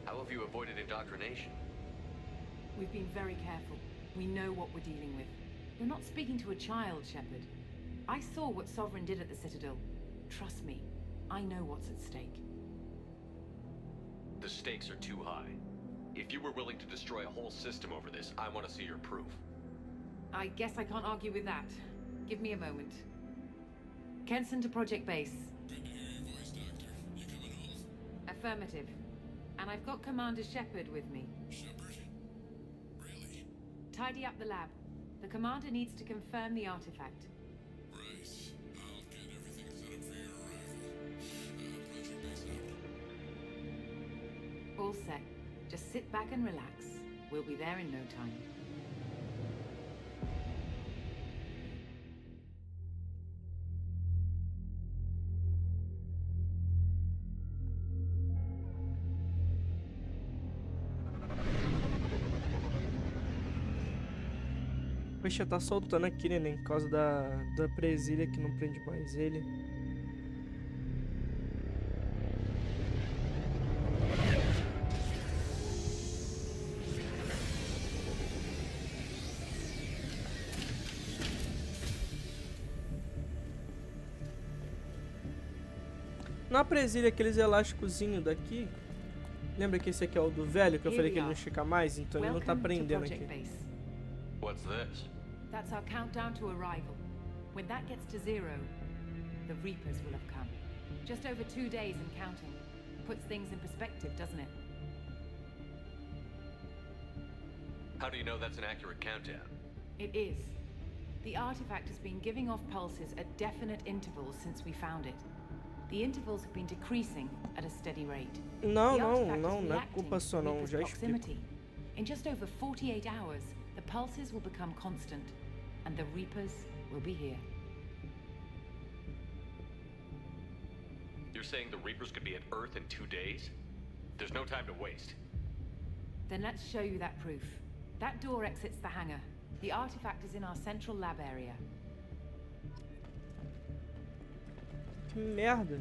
how have you avoided indoctrination? We've been very careful. We know what we're dealing with. You're not speaking to a child, Shepard. I saw what Sovereign did at the Citadel. Trust me, I know what's at stake. The stakes are too high. If you were willing to destroy a whole system over this, I want to see your proof. I guess I can't argue with that. Give me a moment. Kenson to Project Base. Good to hear your voice, Doctor. You coming home? Affirmative. And I've got Commander Shepard with me. Shepard? Really? Tidy up the lab. The Commander needs to confirm the artifact. Right. I'll get everything set up for your arrival. Project Base out. All set. Just sit back and relax. We'll be there in no time. Poxa, tá soltando aqui, neném, por causa da presilha que não prende mais ele. Na presilha, aqueles elásticozinhos daqui. Lembra que esse aqui é o do velho, que eu falei que ele não estica mais? Então ele não tá prendendo aqui. What's this? That's our countdown to arrival. When that gets to 0, the Reapers will have come. Just over 2 days and counting. Puts things in perspective, doesn't it? How do you know that's an accurate countdown? It is. The artifact has been giving off pulses at definite intervals since we found it. The intervals have been decreasing at a steady rate. Não é culpa sua não, já explico. In just over 48 hours, the pulses will become constant, and the Reapers will be here. You're saying the Reapers could be at Earth in 2 days? There's no time to waste. Then let's show you that proof. That door exits the hangar. The artifact is in our central lab area. Que merda.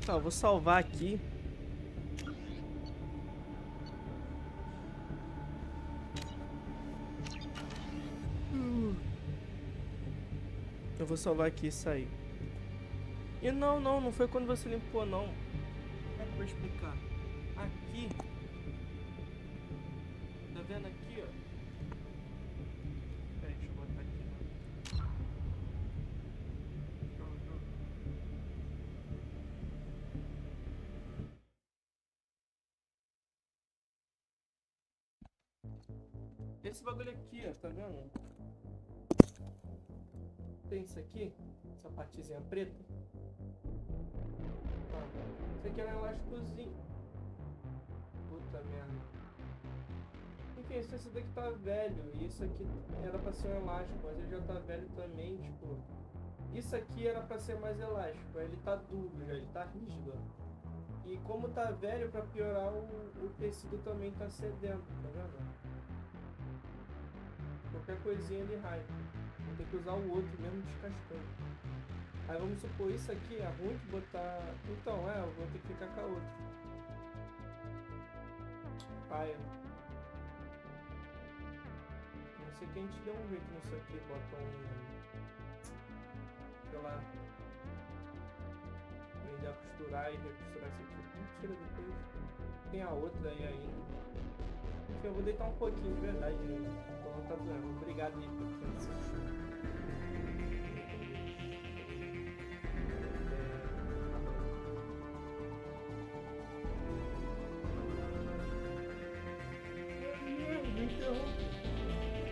Tá, eu vou salvar aqui. Eu vou salvar aqui e sair. E não foi quando você limpou, não. Como é que eu vou explicar? Aqui. Tá vendo aqui, ó? Peraí, deixa eu botar aqui. Esse bagulho aqui, ó, tá vendo? Tem isso aqui, essa partezinha preta. Isso aqui era um elásticozinho. Puta merda. Enfim, esse daqui tá velho. E isso aqui era pra ser um elástico, mas ele já tá velho também, tipo. Isso aqui era pra ser mais elástico, aí ele tá duro já, ele tá rígido. E como tá velho, pra piorar, o tecido também tá cedendo, tá vendo? Qualquer coisinha ele rasga. Vou ter que usar o outro mesmo descascando. Aí vamos supor, isso aqui é ruim de botar... Então, eu vou ter que ficar com a outra. Paia. Não sei que a gente dá um jeito nisso aqui, bota sei lá... Aprender a costurar e recosturar isso aqui. Tira depois. Tem a outra aí ainda. Eu vou deitar um pouquinho, de verdade. Tô tá doendo. Obrigado aí pelo